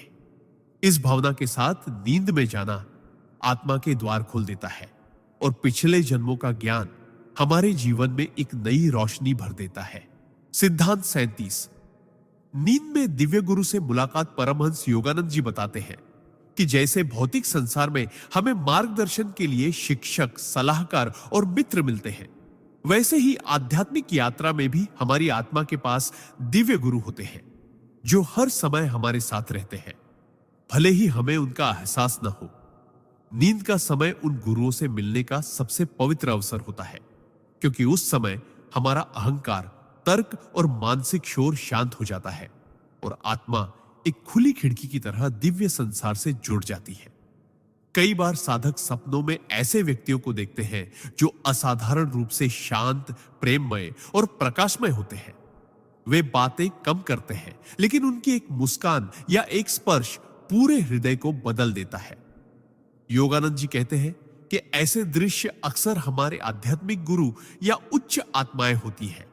इस भावना के साथ नींद में जाना आत्मा के द्वार खोल देता है और पिछले जन्मों का ज्ञान हमारे जीवन में एक नई रोशनी भर देता है। सिद्धांत 37। नींद में दिव्य गुरु से मुलाकात। परमहंस योगानंद जी बताते हैं कि जैसे भौतिक संसार में हमें मार्गदर्शन के लिए शिक्षक, सलाहकार और मित्र मिलते हैं, वैसे ही आध्यात्मिक यात्रा में भी हमारी आत्मा के पास दिव्य गुरु होते हैं जो हर समय हमारे साथ रहते हैं, भले ही हमें उनका एहसास न हो। नींद का समय उन गुरुओं से मिलने का सबसे पवित्र अवसर होता है, क्योंकि उस समय हमारा अहंकार, तर्क और मानसिक शोर शांत हो जाता है और आत्मा एक खुली खिड़की की तरह दिव्य संसार से जुड़ जाती है। कई बार साधक सपनों में ऐसे व्यक्तियों को देखते हैं जो असाधारण रूप से शांत, प्रेममय और प्रकाशमय होते हैं। वे बातें कम करते हैं, लेकिन उनकी एक मुस्कान या एक स्पर्श पूरे हृदय को बदल देता है। योगानंद जी कहते हैं कि ऐसे दृश्य अक्सर हमारे आध्यात्मिक गुरु या उच्च आत्माएं होती हैं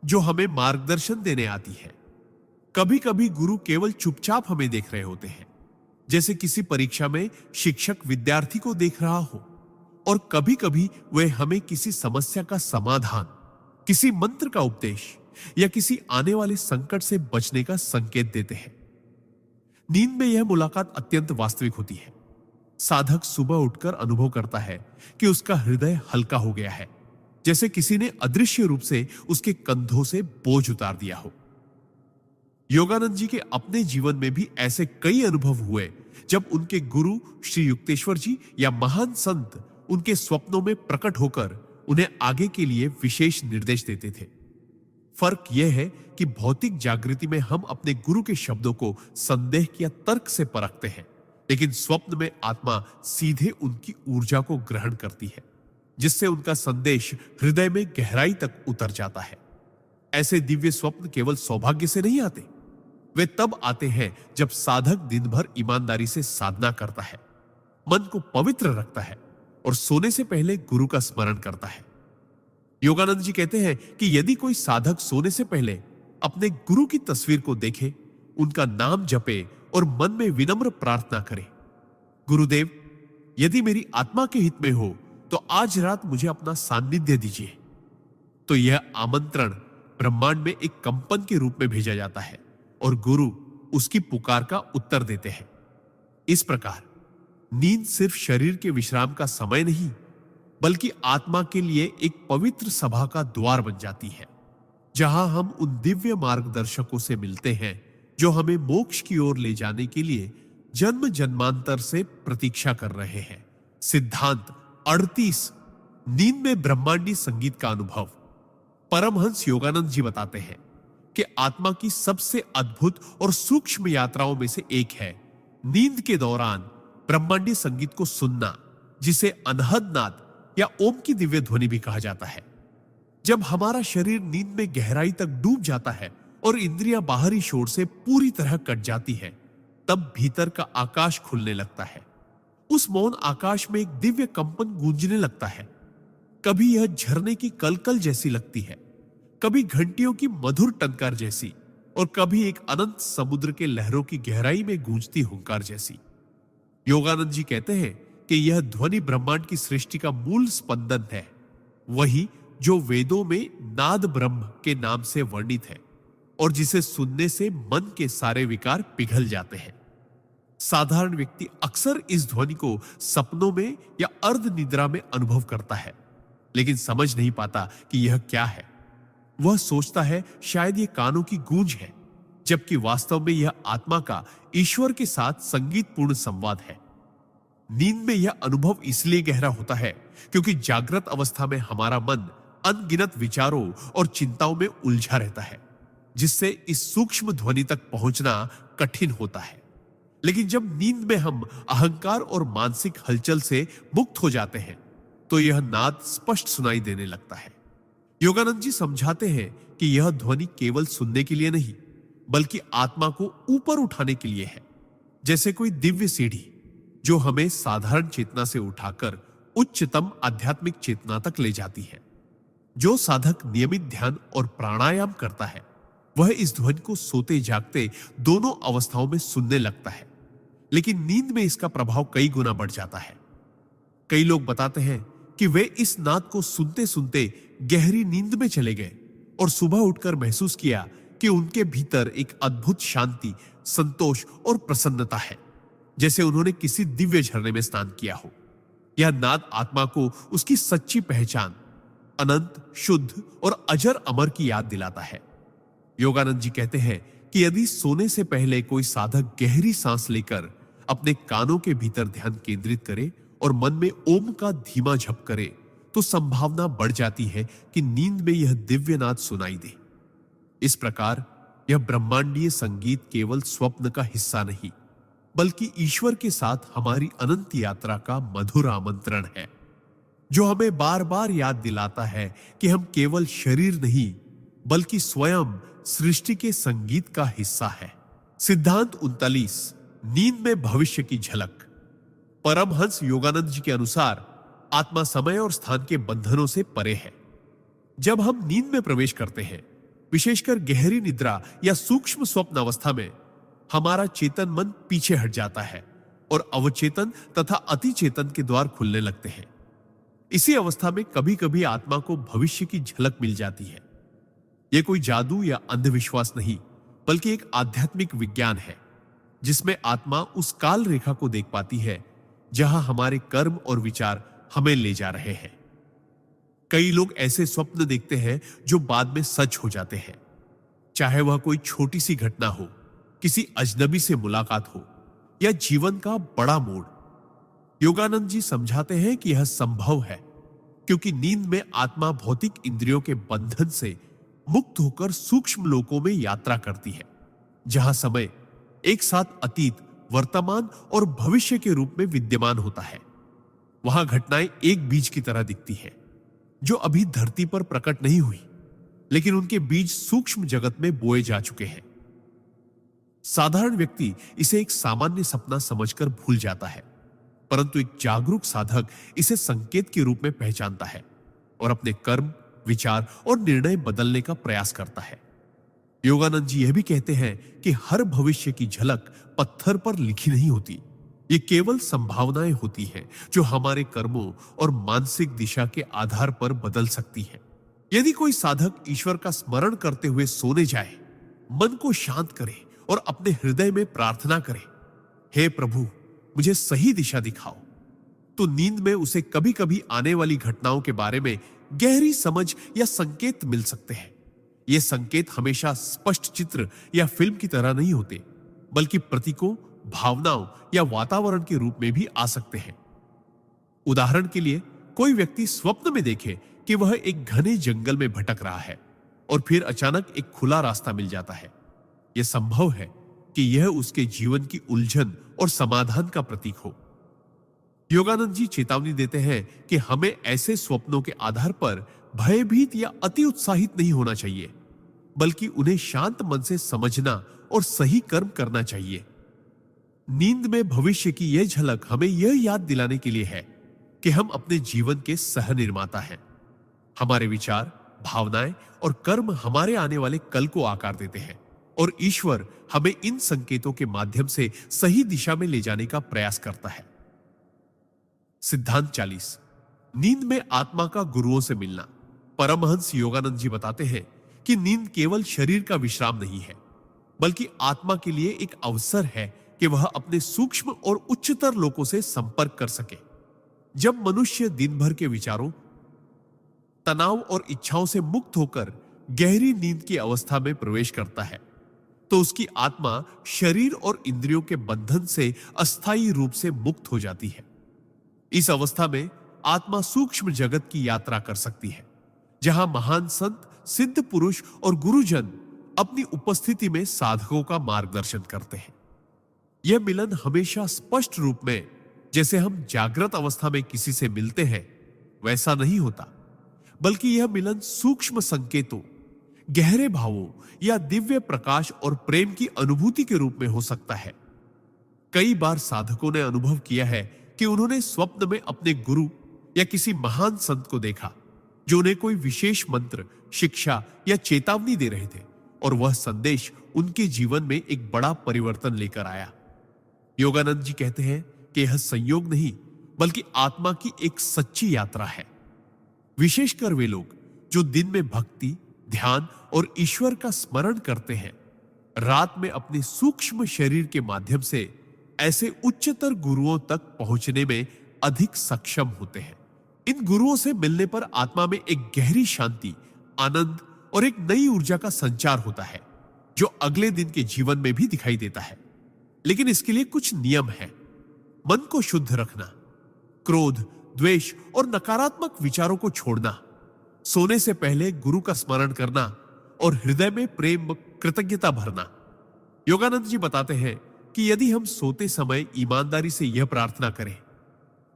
जो हमें मार्गदर्शन देने आती है। कभी कभी गुरु केवल चुपचाप हमें देख रहे होते हैं, जैसे किसी परीक्षा में शिक्षक विद्यार्थी को देख रहा हो, और कभी कभी वे हमें किसी समस्या का समाधान, किसी मंत्र का उपदेश या किसी आने वाले संकट से बचने का संकेत देते हैं। नींद में यह मुलाकात अत्यंत वास्तविक होती है। साधक सुबह उठकर अनुभव करता है कि उसका हृदय हल्का हो गया है, जैसे किसी ने अदृश्य रूप से उसके कंधों से बोझ उतार दिया हो। योगानंद जी के अपने जीवन में भी ऐसे कई अनुभव हुए जब उनके गुरु श्री युक्तेश्वर जी या महान संत उनके स्वप्नों में प्रकट होकर उन्हें आगे के लिए विशेष निर्देश देते थे। फर्क यह है कि भौतिक जागृति में हम अपने गुरु के शब्दों को संदेह या तर्क से परखते हैं, लेकिन स्वप्न में आत्मा सीधे उनकी ऊर्जा को ग्रहण करती है, जिससे उनका संदेश हृदय में गहराई तक उतर जाता है। ऐसे दिव्य स्वप्न केवल सौभाग्य से नहीं आते, वे तब आते हैं जब साधक दिन भर ईमानदारी से साधना करता है, मन को पवित्र रखता है और सोने से पहले गुरु का स्मरण करता है। योगानंद जी कहते हैं कि यदि कोई साधक सोने से पहले अपने गुरु की तस्वीर को देखे, उनका नाम जपे और मन में विनम्र प्रार्थना करे, गुरुदेव, यदि मेरी आत्मा के हित में हो तो आज रात मुझे अपना सान्निध्य दीजिए, तो यह आमंत्रण ब्रह्मांड में एक कंपन के रूप में भेजा जाता है और गुरु उसकी पुकार का उत्तर देते हैं। इस प्रकार नींद सिर्फ शरीर के विश्राम का समय नहीं, बल्कि आत्मा के लिए एक पवित्र सभा का द्वार बन जाती है, जहां हम उन दिव्य मार्गदर्शकों से मिलते हैं जो हमें मोक्ष की ओर ले जाने के लिए जन्म जन्मांतर से प्रतीक्षा कर रहे हैं। सिद्धांत 38, नींद में ब्रह्मांडी संगीत का अनुभव। परमहंस योगानंद जी बताते हैं कि आत्मा की सबसे अद्भुत और सूक्ष्म यात्राओं में से एक है नींद के दौरान ब्रह्मांडी संगीत को सुनना, जिसे अनहद नाद या ओम की दिव्य ध्वनि भी कहा जाता है। जब हमारा शरीर नींद में गहराई तक डूब जाता है और इंद्रियां बाहरी शोर से पूरी तरह कट जाती है, तब भीतर का आकाश खुलने लगता है। उस मौन आकाश में एक दिव्य कंपन गूंजने लगता है। कभी यह झरने की कलकल जैसी लगती है, कभी घंटियों की मधुर टंकार जैसी, और कभी एक अनंत समुद्र के लहरों की गहराई में गूंजती हुंकार जैसी। योगानंद जी कहते हैं कि यह ध्वनि ब्रह्मांड की सृष्टि का मूल स्पंदन है, वही जो वेदों में नाद ब्रह्म के नाम से वर्णित है और जिसे सुनने से मन के सारे विकार पिघल जाते हैं। साधारण व्यक्ति अक्सर इस ध्वनि को सपनों में या अर्ध निद्रा में अनुभव करता है, लेकिन समझ नहीं पाता कि यह क्या है। वह सोचता है शायद यह कानों की गूंज है, जबकि वास्तव में यह आत्मा का ईश्वर के साथ संगीतपूर्ण संवाद है। नींद में यह अनुभव इसलिए गहरा होता है क्योंकि जागृत अवस्था में हमारा मन अनगिनत विचारों और चिंताओं में उलझा रहता है, जिससे इस सूक्ष्म ध्वनि तक पहुंचना कठिन होता है। लेकिन जब नींद में हम अहंकार और मानसिक हलचल से मुक्त हो जाते हैं, तो यह नाद स्पष्ट सुनाई देने लगता है। योगानंद जी समझाते हैं कि यह ध्वनि केवल सुनने के लिए नहीं, बल्कि आत्मा को ऊपर उठाने के लिए है, जैसे कोई दिव्य सीढ़ी जो हमें साधारण चेतना से उठाकर उच्चतम आध्यात्मिक चेतना तक ले जाती है। जो साधक नियमित ध्यान और प्राणायाम करता है, वह इस ध्वनि को सोते जागते दोनों अवस्थाओं में सुनने लगता है, लेकिन नींद में इसका प्रभाव कई गुना बढ़ जाता है। कई लोग बताते हैं कि वे इस नाद को सुनते सुनते गहरी नींद में चले गए और सुबह उठकर महसूस किया कि उनके भीतर एक अद्भुत शांति, संतोष और प्रसन्नता है, जैसे उन्होंने किसी दिव्य झरने में स्नान किया हो। यह नाद आत्मा को उसकी सच्ची पहचान, अनंत, शुद्ध और अजर अमर की याद दिलाता है। योगानंद जी कहते हैं कि यदि सोने से पहले कोई साधक गहरी सांस लेकर अपने कानों के भीतर ध्यान केंद्रित करे और मन में ओम का धीमा जप करे, तो संभावना बढ़ जाती है कि नींद में यह दिव्य नाद सुनाई दे। इस प्रकार यह ब्रह्मांडीय संगीत केवल स्वप्न का हिस्सा नहीं, बल्कि ईश्वर के साथ हमारी अनंत यात्रा का मधुर आमंत्रण है, जो हमें बार बार याद दिलाता है कि हम केवल शरीर नहीं, बल्कि स्वयं सृष्टि के संगीत का हिस्सा है। सिद्धांत 39, नींद में भविष्य की झलक। परमहंस योगानंद जी के अनुसार आत्मा समय और स्थान के बंधनों से परे है। जब हम नींद में प्रवेश करते हैं, विशेषकर गहरी निद्रा या सूक्ष्म स्वप्न अवस्था में, हमारा चेतन मन पीछे हट जाता है और अवचेतन तथा अतिचेतन के द्वार खुलने लगते हैं। इसी अवस्था में कभी कभी आत्मा को भविष्य की झलक मिल जाती है। यह कोई जादू या अंधविश्वास नहीं, बल्कि एक आध्यात्मिक विज्ञान है, जिसमें आत्मा उस काल रेखा को देख पाती है जहां हमारे कर्म और विचार हमें ले जा रहे हैं। कई लोग ऐसे स्वप्न देखते हैं जो बाद में सच हो जाते हैं, चाहे वह कोई छोटी सी घटना हो, किसी अजनबी से मुलाकात हो या जीवन का बड़ा मोड़। योगानंद जी समझाते हैं कि यह संभव है क्योंकि नींद में आत्मा भौतिक इंद्रियों के बंधन से मुक्त होकर सूक्ष्म लोकों में यात्रा करती है, जहां समय एक साथ अतीत, वर्तमान और भविष्य के रूप में विद्यमान होता है। वहां घटनाएं एक बीज की तरह दिखती हैं, जो अभी धरती पर प्रकट नहीं हुई, लेकिन उनके बीज सूक्ष्म जगत में बोए जा चुके हैं। साधारण व्यक्ति इसे एक सामान्य सपना समझकर भूल जाता है, परंतु एक जागरूक साधक इसे संकेत के रूप में पहचानता है और अपने कर्म, विचार और निर्णय बदलने का प्रयास करता है। योगानंद जी यह भी कहते हैं कि हर भविष्य की झलक पत्थर पर लिखी नहीं होती, ये केवल संभावनाएं होती हैं जो हमारे कर्मों और मानसिक दिशा के आधार पर बदल सकती हैं। यदि कोई साधक ईश्वर का स्मरण करते हुए सोने जाए, मन को शांत करे और अपने हृदय में प्रार्थना करे, हे प्रभु मुझे सही दिशा दिखाओ, तो नींद में उसे कभी कभी आने वाली घटनाओं के बारे में गहरी समझ या संकेत मिल सकते हैं। ये संकेत हमेशा स्पष्ट चित्र या फिल्म की तरह नहीं होते, बल्कि प्रतीकों, भावनाओं या वातावरण के रूप में भी आ सकते हैं। उदाहरण के लिए, कोई व्यक्ति स्वप्न में देखे कि वह एक घने जंगल में भटक रहा है और फिर अचानक एक खुला रास्ता मिल जाता है। यह संभव है कि यह उसके जीवन की उलझन और समाधान का प्रतीक हो। योगानंद जी चेतावनी देते हैं कि हमें ऐसे स्वप्नों के आधार पर भयभीत या अति उत्साहित नहीं होना चाहिए, बल्कि उन्हें शांत मन से समझना और सही कर्म करना चाहिए। नींद में भविष्य की यह झलक हमें यह याद दिलाने के लिए है कि हम अपने जीवन के सह निर्माता हैं। हमारे विचार, भावनाएं और कर्म हमारे आने वाले कल को आकार देते हैं और ईश्वर हमें इन संकेतों के माध्यम से सही दिशा में ले जाने का प्रयास करता है। सिद्धांत 40, नींद में आत्मा का गुरुओं से मिलना। परमहंस योगानंद जी बताते हैं कि नींद केवल शरीर का विश्राम नहीं है, बल्कि आत्मा के लिए एक अवसर है कि वह अपने सूक्ष्म और उच्चतर लोकों से संपर्क कर सके। जब मनुष्य दिन भर के विचारों, तनाव और इच्छाओं से मुक्त होकर गहरी नींद की अवस्था में प्रवेश करता है, तो उसकी आत्मा शरीर और इंद्रियों के बंधन से अस्थायी रूप से मुक्त हो जाती है। इस अवस्था में आत्मा सूक्ष्म जगत की यात्रा कर सकती है, जहां महान संत, सिद्ध पुरुष और गुरुजन अपनी उपस्थिति में साधकों का मार्गदर्शन करते हैं। यह मिलन हमेशा स्पष्ट रूप में, जैसे हम जागृत अवस्था में किसी से मिलते हैं, वैसा नहीं होता, बल्कि यह मिलन सूक्ष्म संकेतों, गहरे भावों या दिव्य प्रकाश और प्रेम की अनुभूति के रूप में हो सकता है। कई बार साधकों ने अनुभव किया है कि उन्होंने स्वप्न में अपने गुरु या किसी महान संत को देखा, जो उन्हें कोई विशेष मंत्र, शिक्षा या चेतावनी दे रहे थे, और वह संदेश उनके जीवन में एक बड़ा परिवर्तन लेकर आया। योगानंद जी कहते हैं कि यह संयोग नहीं, बल्कि आत्मा की एक सच्ची यात्रा है। विशेषकर वे लोग जो दिन में भक्ति, ध्यान और ईश्वर का स्मरण करते हैं, रात में अपने सूक्ष्म शरीर के माध्यम से ऐसे उच्चतर गुरुओं तक पहुंचने में अधिक सक्षम होते हैं। इन गुरुओं से मिलने पर आत्मा में एक गहरी शांति, आनंद और एक नई ऊर्जा का संचार होता है, जो अगले दिन के जीवन में भी दिखाई देता है। लेकिन इसके लिए कुछ नियम हैं। मन को शुद्ध रखना, क्रोध, द्वेष और नकारात्मक विचारों को छोड़ना, सोने से पहले गुरु का स्मरण करना और हृदय में प्रेम, कृतज्ञता भरना। योगानंद जी बताते हैं कि यदि हम सोते समय ईमानदारी से यह प्रार्थना करें,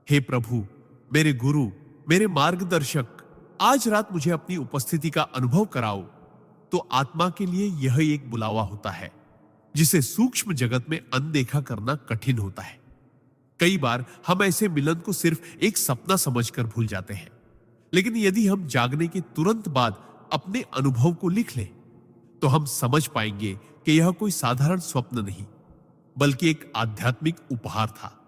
हे प्रभु, मेरे गुरु, मेरे मार्गदर्शक, आज रात मुझे अपनी उपस्थिति का अनुभव कराओ, तो आत्मा के लिए यह एक बुलावा होता है जिसे सूक्ष्म जगत में अनदेखा करना कठिन होता है। कई बार हम ऐसे मिलन को सिर्फ एक सपना समझकर भूल जाते हैं, लेकिन यदि हम जागने के तुरंत बाद अपने अनुभव को लिख लें, तो हम समझ पाएंगे कि यह कोई साधारण स्वप्न नहीं, बल्कि एक आध्यात्मिक उपहार था।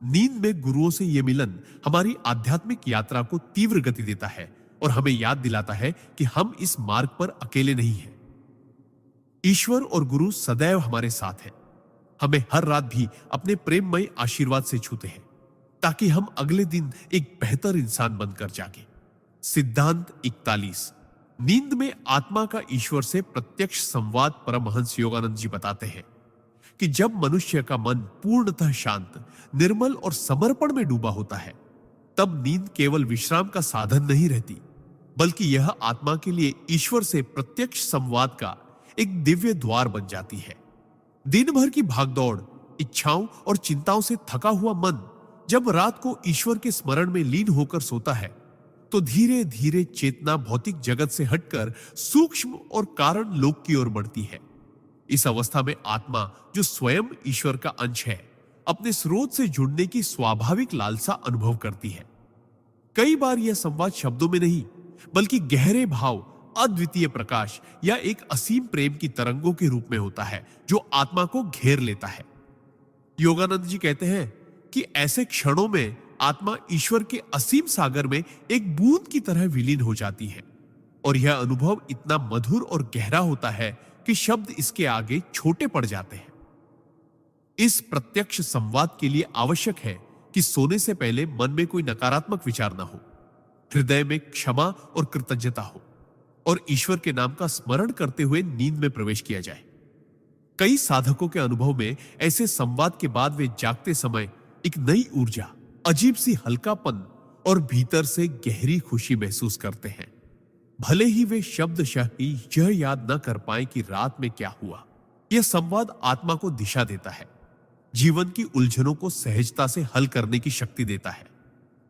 नींद में गुरुओं से यह मिलन हमारी आध्यात्मिक यात्रा को तीव्र गति देता है और हमें याद दिलाता है कि हम इस मार्ग पर अकेले नहीं हैं। ईश्वर और गुरु सदैव हमारे साथ हैं, हमें हर रात भी अपने प्रेममय आशीर्वाद से छूते हैं। ताकि हम अगले दिन एक बेहतर इंसान बनकर जागे। सिद्धांत 41। नींद में आत्मा का ईश्वर से प्रत्यक्ष संवाद। परमहंस योगानंद जी बताते हैं कि जब मनुष्य का मन पूर्णतः शांत, निर्मल और समर्पण में डूबा होता है, तब नींद केवल विश्राम का साधन नहीं रहती, बल्कि यह आत्मा के लिए ईश्वर से प्रत्यक्ष संवाद का एक दिव्य द्वार बन जाती है। दिन भर की भागदौड़, इच्छाओं और चिंताओं से थका हुआ मन जब रात को ईश्वर के स्मरण में लीन होकर सोता है, तो धीरे धीरे चेतना भौतिक जगत से हटकर सूक्ष्म और कारण लोक की ओर बढ़ती है। इस अवस्था में आत्मा, जो स्वयं ईश्वर का अंश है, अपने स्रोत से जुड़ने की स्वाभाविक लालसा अनुभव करती है। कई बार यह संवाद शब्दों में नहीं, बल्कि गहरे भाव, अद्वितीय प्रकाश या एक असीम प्रेम की तरंगों के रूप में होता है, जो आत्मा को घेर लेता है। योगानंद जी कहते हैं कि ऐसे क्षणों में आत्मा ईश्वर के असीम सागर में एक बूंद की तरह विलीन हो जाती है, और यह अनुभव इतना मधुर और गहरा होता है कि शब्द इसके आगे छोटे पड़ जाते हैं। इस प्रत्यक्ष संवाद के लिए आवश्यक है कि सोने से पहले मन में कोई नकारात्मक विचार ना हो, हृदय में क्षमा और कृतज्ञता हो, और ईश्वर के नाम का स्मरण करते हुए नींद में प्रवेश किया जाए। कई साधकों के अनुभव में ऐसे संवाद के बाद वे जागते समय एक नई ऊर्जा, अजीब सी हल्कापन और भीतर से गहरी खुशी महसूस करते हैं। भले ही वे शब्दशः ही यह याद न कर पाए कि रात में क्या हुआ, यह संवाद आत्मा को दिशा देता है, जीवन की उलझनों को सहजता से हल करने की शक्ति देता है,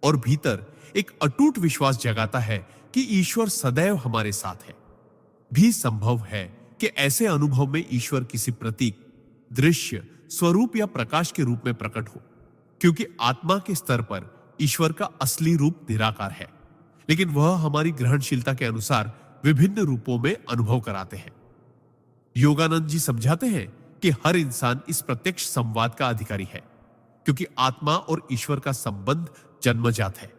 और भीतर एक अटूट विश्वास जगाता है कि ईश्वर सदैव हमारे साथ है। भी संभव है कि ऐसे अनुभव में ईश्वर किसी प्रतीक, दृश्य, स्वरूप या प्रकाश के रूप में प्रकट हो, क्योंकि आत्मा के स्तर पर ईश्वर का असली रूप निराकार है, लेकिन वह हमारी ग्रहणशीलता के अनुसार विभिन्न रूपों में अनुभव कराते हैं। योगानंद जी समझाते हैं कि हर इंसान इस प्रत्यक्ष संवाद का अधिकारी है, क्योंकि आत्मा और ईश्वर का संबंध जन्मजात है।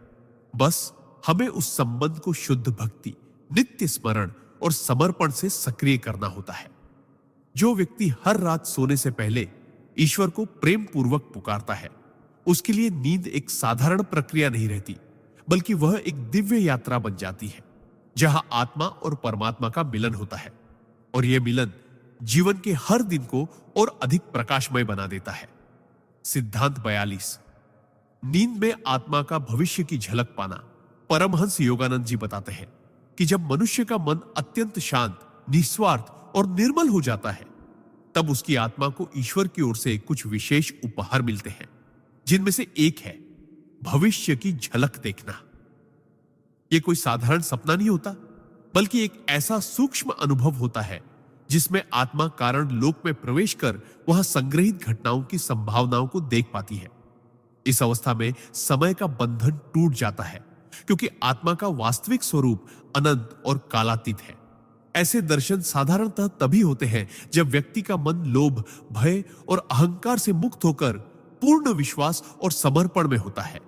बस हमें उस संबंध को शुद्ध भक्ति, नित्य स्मरण और समर्पण से सक्रिय करना होता है। जो व्यक्ति हर रात सोने से पहले ईश्वर को प्रेम पूर्वक पुकारता है, उसके लिए नींद एक साधारण प्रक्रिया नहीं रहती, बल्कि वह एक दिव्य यात्रा बन जाती है, जहां आत्मा और परमात्मा का मिलन होता है, और यह मिलन जीवन के हर दिन को और अधिक प्रकाशमय बना देता है। सिद्धांत 42। नींद में आत्मा का भविष्य की झलक पाना। परमहंस योगानंद जी बताते हैं कि जब मनुष्य का मन अत्यंत शांत, निस्वार्थ और निर्मल हो जाता है, तब उसकी आत्मा को ईश्वर की ओर से कुछ विशेष उपहार मिलते हैं, जिनमें से एक है भविष्य की झलक देखना। यह कोई साधारण सपना नहीं होता, बल्कि एक ऐसा सूक्ष्म अनुभव होता है जिसमें आत्मा कारण लोक में प्रवेश कर वहां संग्रहित घटनाओं की संभावनाओं को देख पाती है। इस अवस्था में समय का बंधन टूट जाता है, क्योंकि आत्मा का वास्तविक स्वरूप अनंत और कालातीत है। ऐसे दर्शन साधारणतः तभी होते हैं जब व्यक्ति का मन लोभ, भय और अहंकार से मुक्त होकर पूर्ण विश्वास और समर्पण में होता है।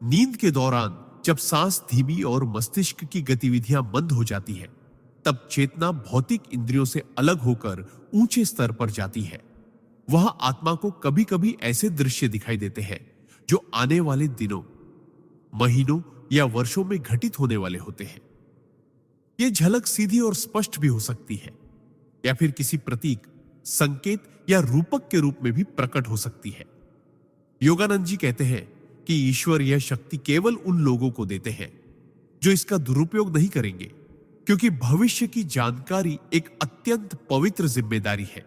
नींद के दौरान जब सांस धीमी और मस्तिष्क की गतिविधियां बंद हो जाती है, तब चेतना भौतिक इंद्रियों से अलग होकर ऊंचे स्तर पर जाती है। वह आत्मा को कभी कभी ऐसे दृश्य दिखाई देते हैं जो आने वाले दिनों, महीनों या वर्षों में घटित होने वाले होते हैं। यह झलक सीधी और स्पष्ट भी हो सकती है, या फिर किसी प्रतीक, संकेत या रूपक के रूप में भी प्रकट हो सकती है। योगानंद जी कहते हैं कि ईश्वर यह शक्ति केवल उन लोगों को देते हैं जो इसका दुरुपयोग नहीं करेंगे, क्योंकि भविष्य की जानकारी एक अत्यंत पवित्र जिम्मेदारी है।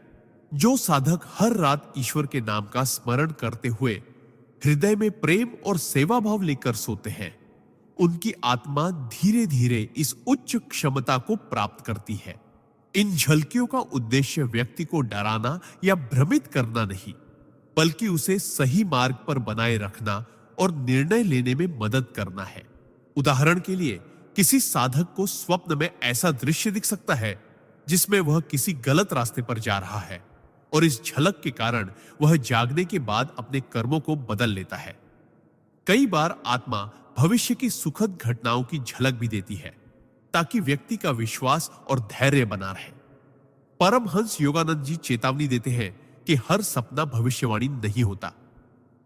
जो साधक हर रात ईश्वर के नाम का स्मरण करते हुए हृदय में प्रेम और सेवा भाव लेकर सोते हैं, उनकी आत्मा धीरे धीरे इस उच्च क्षमता को प्राप्त करती है। इन झलकियों का उद्देश्य व्यक्ति को डराना या भ्रमित करना नहीं, बल्कि उसे सही मार्ग पर बनाए रखना और निर्णय लेने में मदद करना है। उदाहरण के लिए, किसी साधक को स्वप्न में ऐसा दृश्य दिख सकता है जिसमें वह किसी गलत रास्ते पर जा रहा है, और इस झलक के कारण वह जागने के बाद अपने कर्मों को बदल लेता है। कई बार आत्मा भविष्य की सुखद घटनाओं की झलक भी देती है, ताकि व्यक्ति का विश्वास और धैर्य बना रहे। परमहंस योगानंद जी चेतावनी देते हैं कि हर सपना भविष्यवाणी नहीं होता।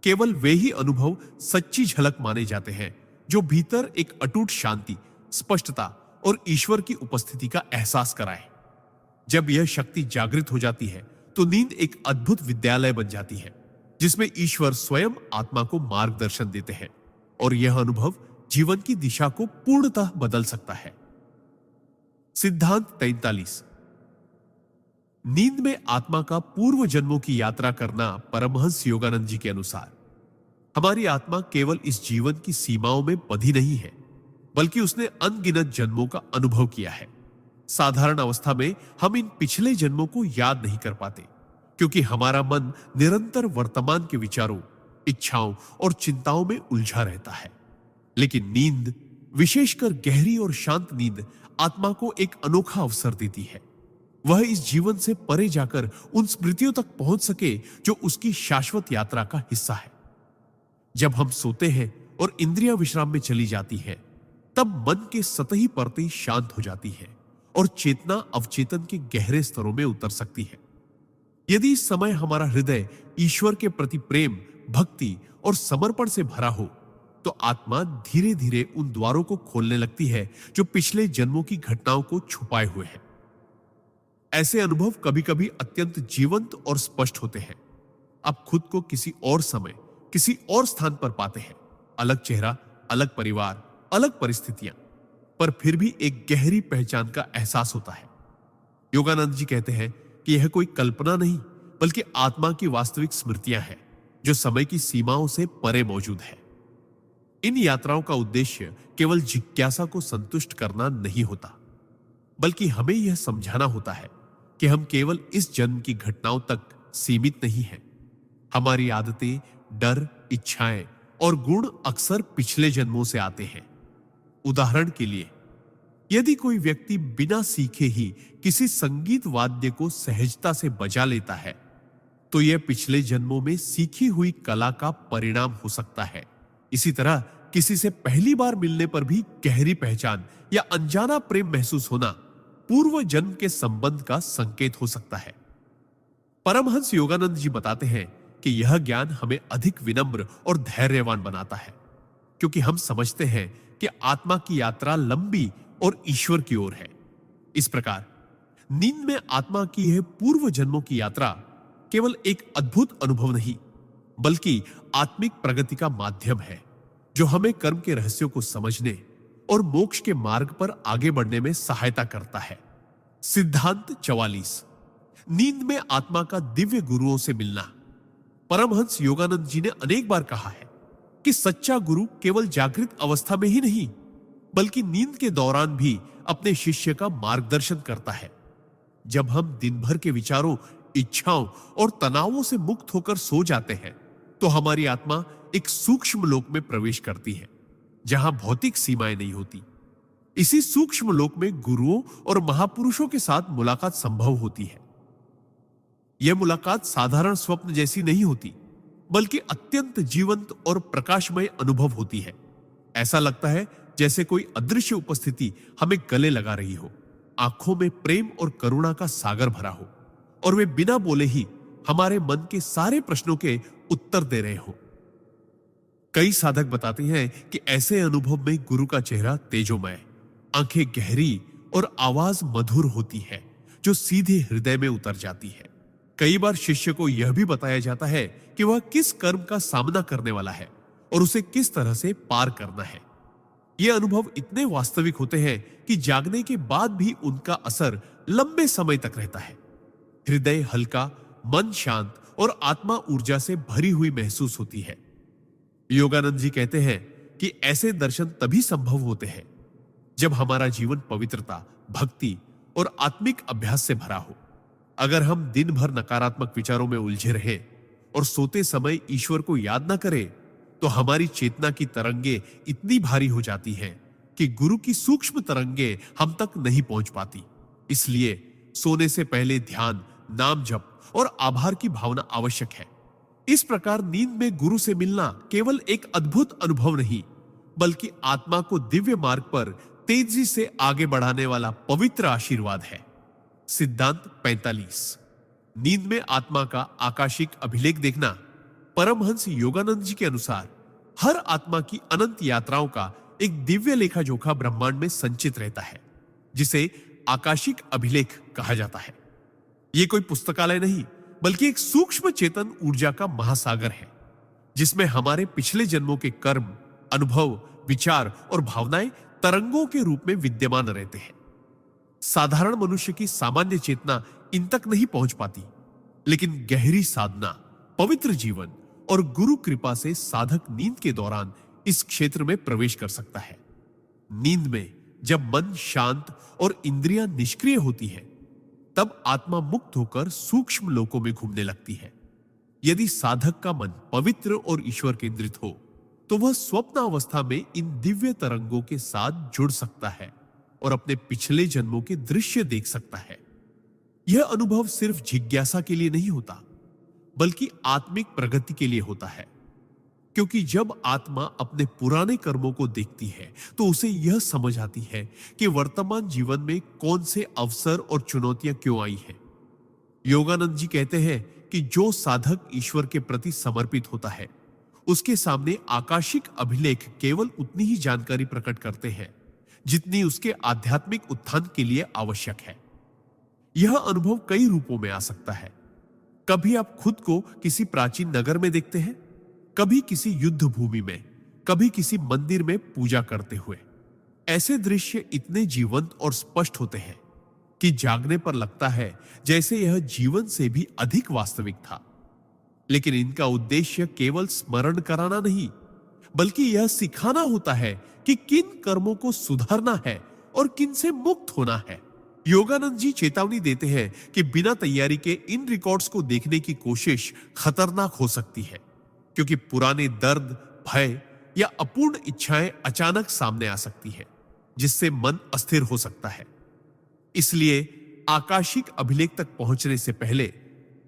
केवल वे ही अनुभव सच्ची झलक माने जाते हैं जो भीतर एक अटूट शांति, स्पष्टता और ईश्वर की उपस्थिति का एहसास कराए। जब यह शक्ति जागृत हो जाती है तो नींद एक अद्भुत विद्यालय बन जाती है जिसमें ईश्वर स्वयं आत्मा को मार्गदर्शन देते हैं और यह अनुभव जीवन की दिशा को पूर्णतः बदल सकता है। सिद्धांत 43। नींद में आत्मा का पूर्व जन्मों की यात्रा करना परमहंस योगानंद जी के अनुसार हमारी आत्मा केवल इस जीवन की सीमाओं में बंधी नहीं है, बल्कि उसने अनगिनत जन्मों का अनुभव किया है। साधारण अवस्था में हम इन पिछले जन्मों को याद नहीं कर पाते क्योंकि हमारा मन निरंतर वर्तमान के विचारों, इच्छाओं और चिंताओं में उलझा रहता है। लेकिन नींद, विशेषकर गहरी और शांत नींद, आत्मा को एक अनोखा अवसर देती है। वह इस जीवन से परे जाकर उन स्मृतियों तक पहुंच सके जो उसकी शाश्वत यात्रा का हिस्सा है। जब हम सोते हैं और इंद्रियां विश्राम में चली जाती हैं, तब मन के सतही परतें शांत हो जाती है और चेतना अवचेतन के गहरे स्तरों में उतर सकती है। यदि इस समय हमारा हृदय ईश्वर के प्रति प्रेम, भक्ति और समर्पण से भरा हो, तो आत्मा धीरे धीरे उन द्वारों को खोलने लगती है जो पिछले जन्मों की घटनाओं को छुपाए हुए हैं। ऐसे अनुभव कभी कभी अत्यंत जीवंत और स्पष्ट होते हैं। आप खुद को किसी और समय, किसी और स्थान पर पाते हैं। अलग चेहरा, अलग परिवार, अलग परिस्थितियां, पर फिर भी एक गहरी पहचान का एहसास होता है। योगानंद जी कहते हैं कि यह कोई कल्पना नहीं, बल्कि आत्मा की वास्तविक स्मृतियां हैं जो समय की सीमाओं से परे मौजूद है। इन यात्राओं का उद्देश्य केवल जिज्ञासा को संतुष्ट करना नहीं होता, बल्कि हमें यह समझाना होता है कि हम केवल इस जन्म की घटनाओं तक सीमित नहीं हैं। हमारी आदतें, डर, इच्छाएं और गुण अक्सर पिछले जन्मों से आते हैं। उदाहरण के लिए, यदि कोई व्यक्ति बिना सीखे ही किसी संगीत वाद्य को सहजता से बजा लेता है, तो यह पिछले जन्मों में सीखी हुई कला का परिणाम हो सकता है। इसी तरह किसी से पहली बार मिलने पर भी गहरी पहचान या अनजाना प्रेम महसूस होना पूर्व जन्म के संबंध का संकेत हो सकता है। परमहंस योगानंद जी बताते हैं कि यह ज्ञान हमें अधिक विनम्र और धैर्यवान बनाता है, क्योंकि हम समझते हैं कि आत्मा की यात्रा लंबी और ईश्वर की ओर है। इस प्रकार नींद में आत्मा की यह पूर्व जन्मों की यात्रा केवल एक अद्भुत अनुभव नहीं, बल्कि आत्मिक प्रगति का माध्यम है जो हमें कर्म के रहस्यों को समझने और मोक्ष के मार्ग पर आगे बढ़ने में सहायता करता है। सिद्धांत 44। नींद में आत्मा का दिव्य गुरुओं से मिलना। परमहंस योगानंद जी ने अनेक बार कहा है कि सच्चा गुरु केवल जागृत अवस्था में ही नहीं, बल्कि नींद के दौरान भी अपने शिष्य का मार्गदर्शन करता है। जब हम दिन भर के विचारों, इच्छाओं और तनावों से मुक्त होकर सो जाते हैं, तो हमारी आत्मा एक सूक्ष्म लोक में प्रवेश करती है जहां भौतिक सीमाएं नहीं होती। इसी सूक्ष्म लोक में गुरुओं और महापुरुषों के साथ मुलाकात संभव होती है। यह मुलाकात साधारण स्वप्न जैसी नहीं होती, बल्कि अत्यंत जीवंत और प्रकाशमय अनुभव होती है। ऐसा लगता है जैसे कोई अदृश्य उपस्थिति हमें गले लगा रही हो, आंखों में प्रेम और करुणा का सागर भरा हो और वे बिना बोले ही हमारे मन के सारे प्रश्नों के उत्तर दे रहे हो। कई साधक बताते हैं कि ऐसे अनुभव में गुरु का चेहरा तेजोमय, आंखें गहरी और आवाज मधुर होती है जो सीधे हृदय में उतर जाती है। कई बार शिष्य को यह भी बताया जाता है कि वह किस कर्म का सामना करने वाला है और उसे किस तरह से पार करना है। ये अनुभव इतने वास्तविक होते हैं कि जागने के बाद भी उनका असर लंबे समय तक रहता है। हृदय हल्का, मन शांत और आत्मा ऊर्जा से भरी हुई महसूस होती है। योगानंद जी कहते हैं कि ऐसे दर्शन तभी संभव होते हैं जब हमारा जीवन पवित्रता, भक्ति और आत्मिक अभ्यास से भरा हो। अगर हम दिन भर नकारात्मक विचारों में उलझे रहे और सोते समय ईश्वर को याद न करें, तो हमारी चेतना की तरंगे इतनी भारी हो जाती हैं कि गुरु की सूक्ष्म तरंगे हम तक नहीं पहुंच पाती। इसलिए सोने से पहले ध्यान, नाम जप और आभार की भावना आवश्यक है। इस प्रकार नींद में गुरु से मिलना केवल एक अद्भुत अनुभव नहीं, बल्कि आत्मा को दिव्य मार्ग पर तेजी से आगे बढ़ाने वाला पवित्र आशीर्वाद है। सिद्धांत 45। नींद में आत्मा का आकाशिक अभिलेख देखना। परमहंस योगानंद जी के अनुसार हर आत्मा की अनंत यात्राओं का एक दिव्य लेखा जोखा ब्रह्मांड में संचित रहता है, जिसे आकाशिक अभिलेख कहा जाता है। यह कोई पुस्तकालय नहीं, बल्कि एक सूक्ष्म चेतन ऊर्जा का महासागर है, जिसमें हमारे पिछले जन्मों के कर्म, अनुभव, विचार और भावनाएं तरंगों के रूप में विद्यमान रहते हैं। साधारण मनुष्य की सामान्य चेतना इन तक नहीं पहुंच पाती, लेकिन गहरी साधना, पवित्र जीवन और गुरु कृपा से साधक नींद के दौरान इस क्षेत्र में प्रवेश कर सकता है। नींद में जब मन शांत और इंद्रियां निष्क्रिय होती है, तब आत्मा मुक्त होकर सूक्ष्म लोकों में घूमने लगती है। यदि साधक का मन पवित्र और ईश्वर केंद्रित हो, तो वह स्वप्न अवस्था में इन दिव्य तरंगों के साथ जुड़ सकता है और अपने पिछले जन्मों के दृश्य देख सकता है। यह अनुभव सिर्फ जिज्ञासा के लिए नहीं होता, बल्कि आत्मिक प्रगति के लिए होता है, क्योंकि जब आत्मा अपने पुराने कर्मों को देखती है, तो उसे यह समझ आती है कि वर्तमान जीवन में कौन से अवसर और चुनौतियां क्यों आई हैं। योगानंद जी कहते हैं कि जो साधक ईश्वर के प्रति समर्पित होता है, उसके सामने आकाशिक अभिलेख केवल उतनी ही जानकारी प्रकट करते हैं जितनी उसके आध्यात्मिक उत्थान के लिए आवश्यक है। यह अनुभव कई रूपों में आ सकता है। कभी आप खुद को किसी प्राचीन नगर में देखते हैं, कभी किसी युद्ध भूमि में, कभी किसी मंदिर में पूजा करते हुए। ऐसे दृश्य इतने जीवंत और स्पष्ट होते हैं कि जागने पर लगता है जैसे यह जीवन से भी अधिक वास्तविक था। लेकिन इनका उद्देश्य केवल स्मरण कराना नहीं, बल्कि यह सिखाना होता है कि किन कर्मों को सुधारना है और किन से मुक्त होना है। योगानंद जी चेतावनी देते हैं कि बिना तैयारी के इन रिकॉर्ड्स को देखने की कोशिश खतरनाक हो सकती है, क्योंकि पुराने दर्द, भय या अपूर्ण इच्छाएं अचानक सामने आ सकती है, जिससे मन अस्थिर हो सकता है। इसलिए आकाशिक अभिलेख तक पहुंचने से पहले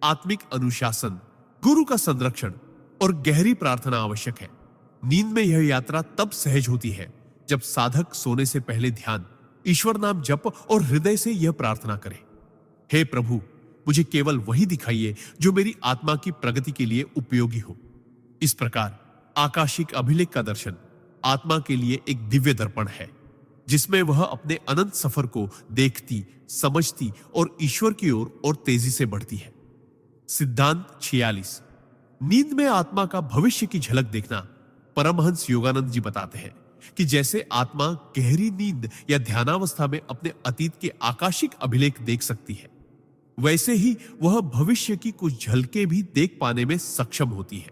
आत्मिक अनुशासन, गुरु का संरक्षण और गहरी प्रार्थना आवश्यक है। नींद में यह यात्रा तब सहज होती है जब साधक सोने से पहले ध्यान, ईश्वर नाम जप और हृदय से यह प्रार्थना करे, हे प्रभु, मुझे केवल वही दिखाइए जो मेरी आत्मा की प्रगति के लिए उपयोगी हो। इस प्रकार आकाशिक अभिलेख का दर्शन आत्मा के लिए एक दिव्य दर्पण है, जिसमें वह अपने अनंत सफर को देखती, समझती और ईश्वर की ओर और तेजी से बढ़ती है। सिद्धांत 46। नींद में आत्मा का भविष्य की झलक देखना। परमहंस योगानंद जी बताते हैं कि जैसे आत्मा गहरी नींद या ध्यानावस्था में अपने अतीत के आकाशिक अभिलेख देख सकती है, वैसे ही वह भविष्य की कुछ झलकें भी देख पाने में सक्षम होती है।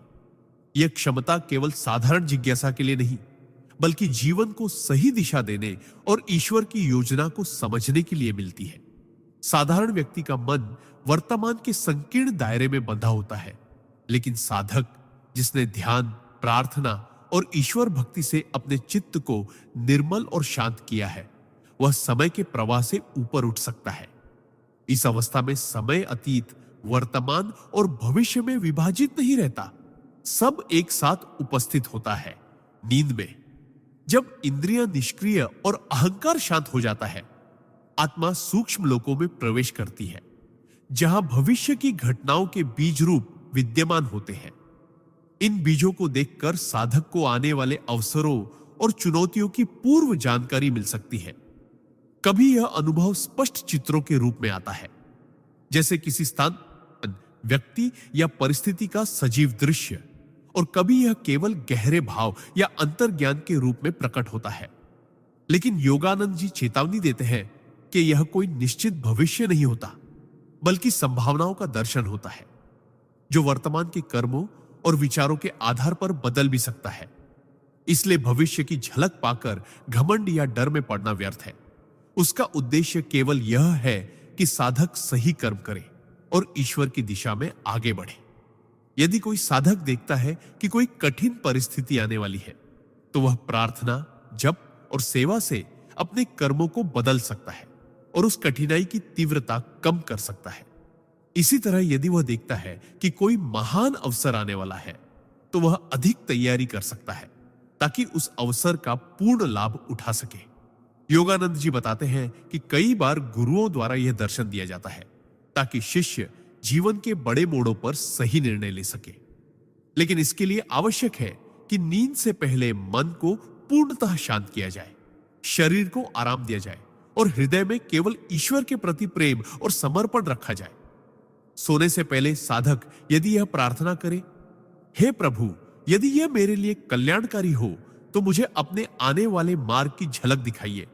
यह क्षमता केवल साधारण जिज्ञासा के लिए नहीं, बल्कि जीवन को सही दिशा देने और ईश्वर की योजना को समझने के लिए मिलती है। साधारण व्यक्ति का मन वर्तमान के संकीर्ण दायरे में बंधा होता है, लेकिन साधक जिसने ध्यान, प्रार्थना और ईश्वर भक्ति से अपने चित्त को निर्मल और शांत किया है, वह समय के प्रवाह से ऊपर उठ सकता है। इस अवस्था में समय अतीत, वर्तमान और भविष्य में विभाजित नहीं रहता, सब एक साथ उपस्थित होता है। नींद में जब इंद्रियां निष्क्रिय और अहंकार शांत हो जाता है, आत्मा सूक्ष्म लोकों में प्रवेश करती है, जहां भविष्य की घटनाओं के बीज रूप विद्यमान होते हैं। इन बीजों को देखकर साधक को आने वाले अवसरों और चुनौतियों की पूर्व जानकारी मिल सकती है। कभी यह अनुभव स्पष्ट चित्रों के रूप में आता है, जैसे किसी स्थान, व्यक्ति या परिस्थिति का सजीव दृश्य, और कभी यह केवल गहरे भाव या अंतर्ज्ञान के रूप में प्रकट होता है। लेकिन योगानंद जी चेतावनी देते हैं कि यह कोई निश्चित भविष्य नहीं होता, बल्कि संभावनाओं का दर्शन होता है, जो वर्तमान के कर्मों और विचारों के आधार पर बदल भी सकता है। इसलिए भविष्य की झलक पाकर घमंड या डर में पड़ना व्यर्थ है। उसका उद्देश्य केवल यह है कि साधक सही कर्म करे और ईश्वर की दिशा में आगे बढ़े। यदि कोई साधक देखता है कि कोई कठिन परिस्थिति आने वाली है, तो वह प्रार्थना, जप और सेवा से अपने कर्मों को बदल सकता है और उस कठिनाई की तीव्रता कम कर सकता है। इसी तरह यदि वह देखता है कि कोई महान अवसर आने वाला है, तो वह अधिक तैयारी कर सकता है ताकि उस अवसर का पूर्ण लाभ उठा सके। योगानंद जी बताते हैं कि कई बार गुरुओं द्वारा यह दर्शन दिया जाता है ताकि शिष्य जीवन के बड़े मोड़ों पर सही निर्णय ले सके। लेकिन इसके लिए आवश्यक है कि नींद से पहले मन को पूर्णतः शांत किया जाए, शरीर को आराम दिया जाए और हृदय में केवल ईश्वर के प्रति प्रेम और समर्पण रखा जाए। सोने से पहले साधक यदि यह प्रार्थना करे, हे प्रभु, यदि यह मेरे लिए कल्याणकारी हो तो मुझे अपने आने वाले मार्ग की झलक दिखाइए,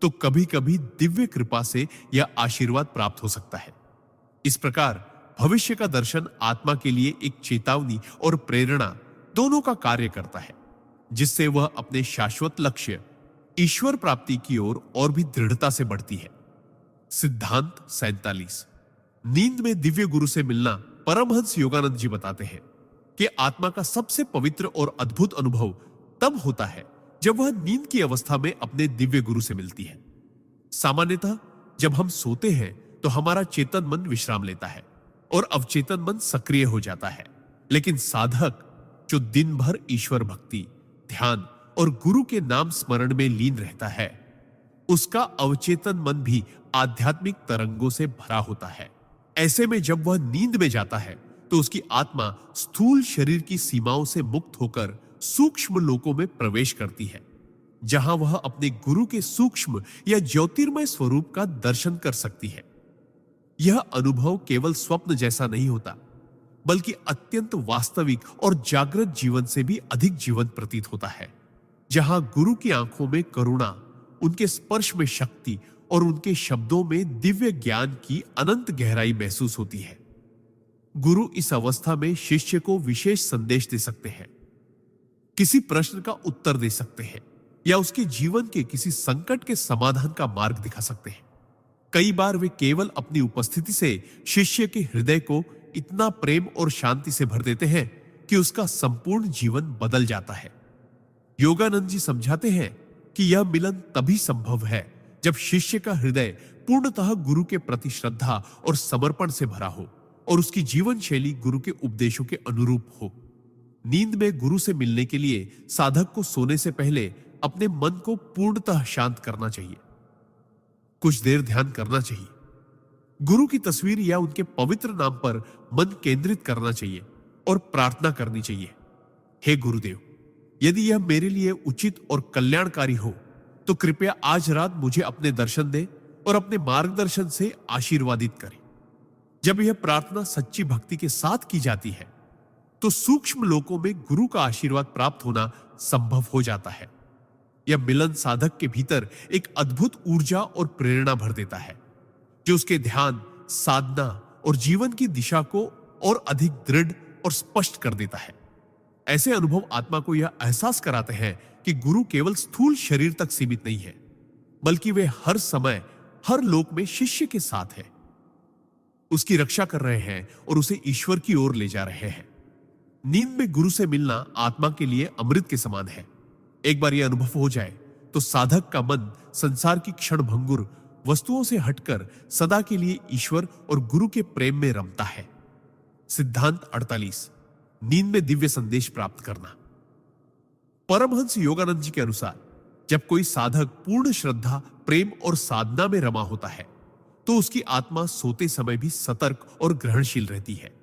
तो कभी कभी दिव्य कृपा से यह आशीर्वाद प्राप्त हो सकता है। इस प्रकार भविष्य का दर्शन आत्मा के लिए एक चेतावनी और प्रेरणा दोनों का कार्य करता है, जिससे वह अपने शाश्वत लक्ष्य ईश्वर प्राप्ति की ओर और भी दृढ़ता से बढ़ती है। सिद्धांत 47। नींद में दिव्य गुरु से मिलना। परमहंस योगानंद जी बताते हैं कि आत्मा का सबसे पवित्र और अद्भुत अनुभव तब होता है जब वह नींद की अवस्था में अपने दिव्य गुरु से मिलती है। सामान्यतः जब हम सोते हैं तो हमारा चेतन मन विश्राम लेता है और अवचेतन मन सक्रिय हो जाता है, लेकिन साधक जो दिन भर ईश्वर भक्ति, ध्यान और गुरु के नाम स्मरण में लीन रहता है, उसका अवचेतन मन भी आध्यात्मिक तरंगों से भरा होता है। ऐसे में जब वह नींद में जाता है तो उसकी आत्मा स्थूल शरीर की सीमाओं से मुक्त होकर सूक्ष्म लोकों में प्रवेश करती है, जहां वह अपने गुरु के सूक्ष्म या ज्योतिर्मय स्वरूप का दर्शन कर सकती है। यह अनुभव केवल स्वप्न जैसा नहीं होता, बल्कि अत्यंत वास्तविक और जागृत जीवन से भी अधिक जीवन प्रतीत होता है, जहां गुरु की आंखों में करुणा, उनके स्पर्श में शक्ति और उनके शब्दों में दिव्य ज्ञान की अनंत गहराई महसूस होती है। गुरु इस अवस्था में शिष्य को विशेष संदेश दे सकते हैं, किसी प्रश्न का उत्तर दे सकते हैं या उसके जीवन के किसी संकट के समाधान का मार्ग दिखा सकते हैं। कई बार वे केवल अपनी उपस्थिति से शिष्य के हृदय को इतना प्रेम और शांति से भर देते हैं कि उसका संपूर्ण जीवन बदल जाता है। योगानंद जी समझाते हैं कि यह मिलन तभी संभव है जब शिष्य का हृदय पूर्णतः गुरु के प्रति श्रद्धा और समर्पण से भरा हो और उसकी जीवन शैली गुरु के उपदेशों के अनुरूप हो। नींद में गुरु से मिलने के लिए साधक को सोने से पहले अपने मन को पूर्णतः शांत करना चाहिए, कुछ देर ध्यान करना चाहिए, गुरु की तस्वीर या उनके पवित्र नाम पर मन केंद्रित करना चाहिए और प्रार्थना करनी चाहिए। हे गुरुदेव, यदि यह मेरे लिए उचित और कल्याणकारी हो तो कृपया आज रात मुझे अपने दर्शन दे और अपने मार्गदर्शन से आशीर्वादित करें। जब यह प्रार्थना सच्ची भक्ति के साथ की जाती है तो सूक्ष्म लोकों में गुरु का आशीर्वाद प्राप्त होना संभव हो जाता है। यह मिलन साधक के भीतर एक अद्भुत ऊर्जा और प्रेरणा भर देता है, जो उसके ध्यान, साधना और जीवन की दिशा को और अधिक दृढ़ और स्पष्ट कर देता है। ऐसे अनुभव आत्मा को यह एहसास कराते हैं कि गुरु केवल स्थूल शरीर तक सीमित नहीं है, बल्कि वे हर समय हर लोक में शिष्य के साथ है, उसकी रक्षा कर रहे हैं और उसे ईश्वर की ओर ले जा रहे हैं। नींद में गुरु से मिलना आत्मा के लिए अमृत के समान है। एक बार यह अनुभव हो जाए तो साधक का मन संसार की क्षणभंगुर वस्तुओं से हटकर सदा के लिए ईश्वर और गुरु के प्रेम में रमता है। सिद्धांत 48। नींद में दिव्य संदेश प्राप्त करना। परमहंस योगानंद जी के अनुसार जब कोई साधक पूर्ण श्रद्धा, प्रेम और साधना में रमा होता है तो उसकी आत्मा सोते समय भी सतर्क और ग्रहणशील रहती है।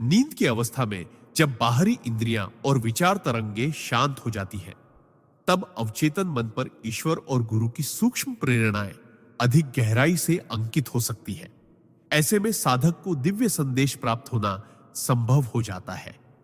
नींद की अवस्था में जब बाहरी इंद्रियां और विचार तरंगे शांत हो जाती हैं, तब अवचेतन मन पर ईश्वर और गुरु की सूक्ष्म प्रेरणाएं अधिक गहराई से अंकित हो सकती है। ऐसे में साधक को दिव्य संदेश प्राप्त होना संभव हो जाता है।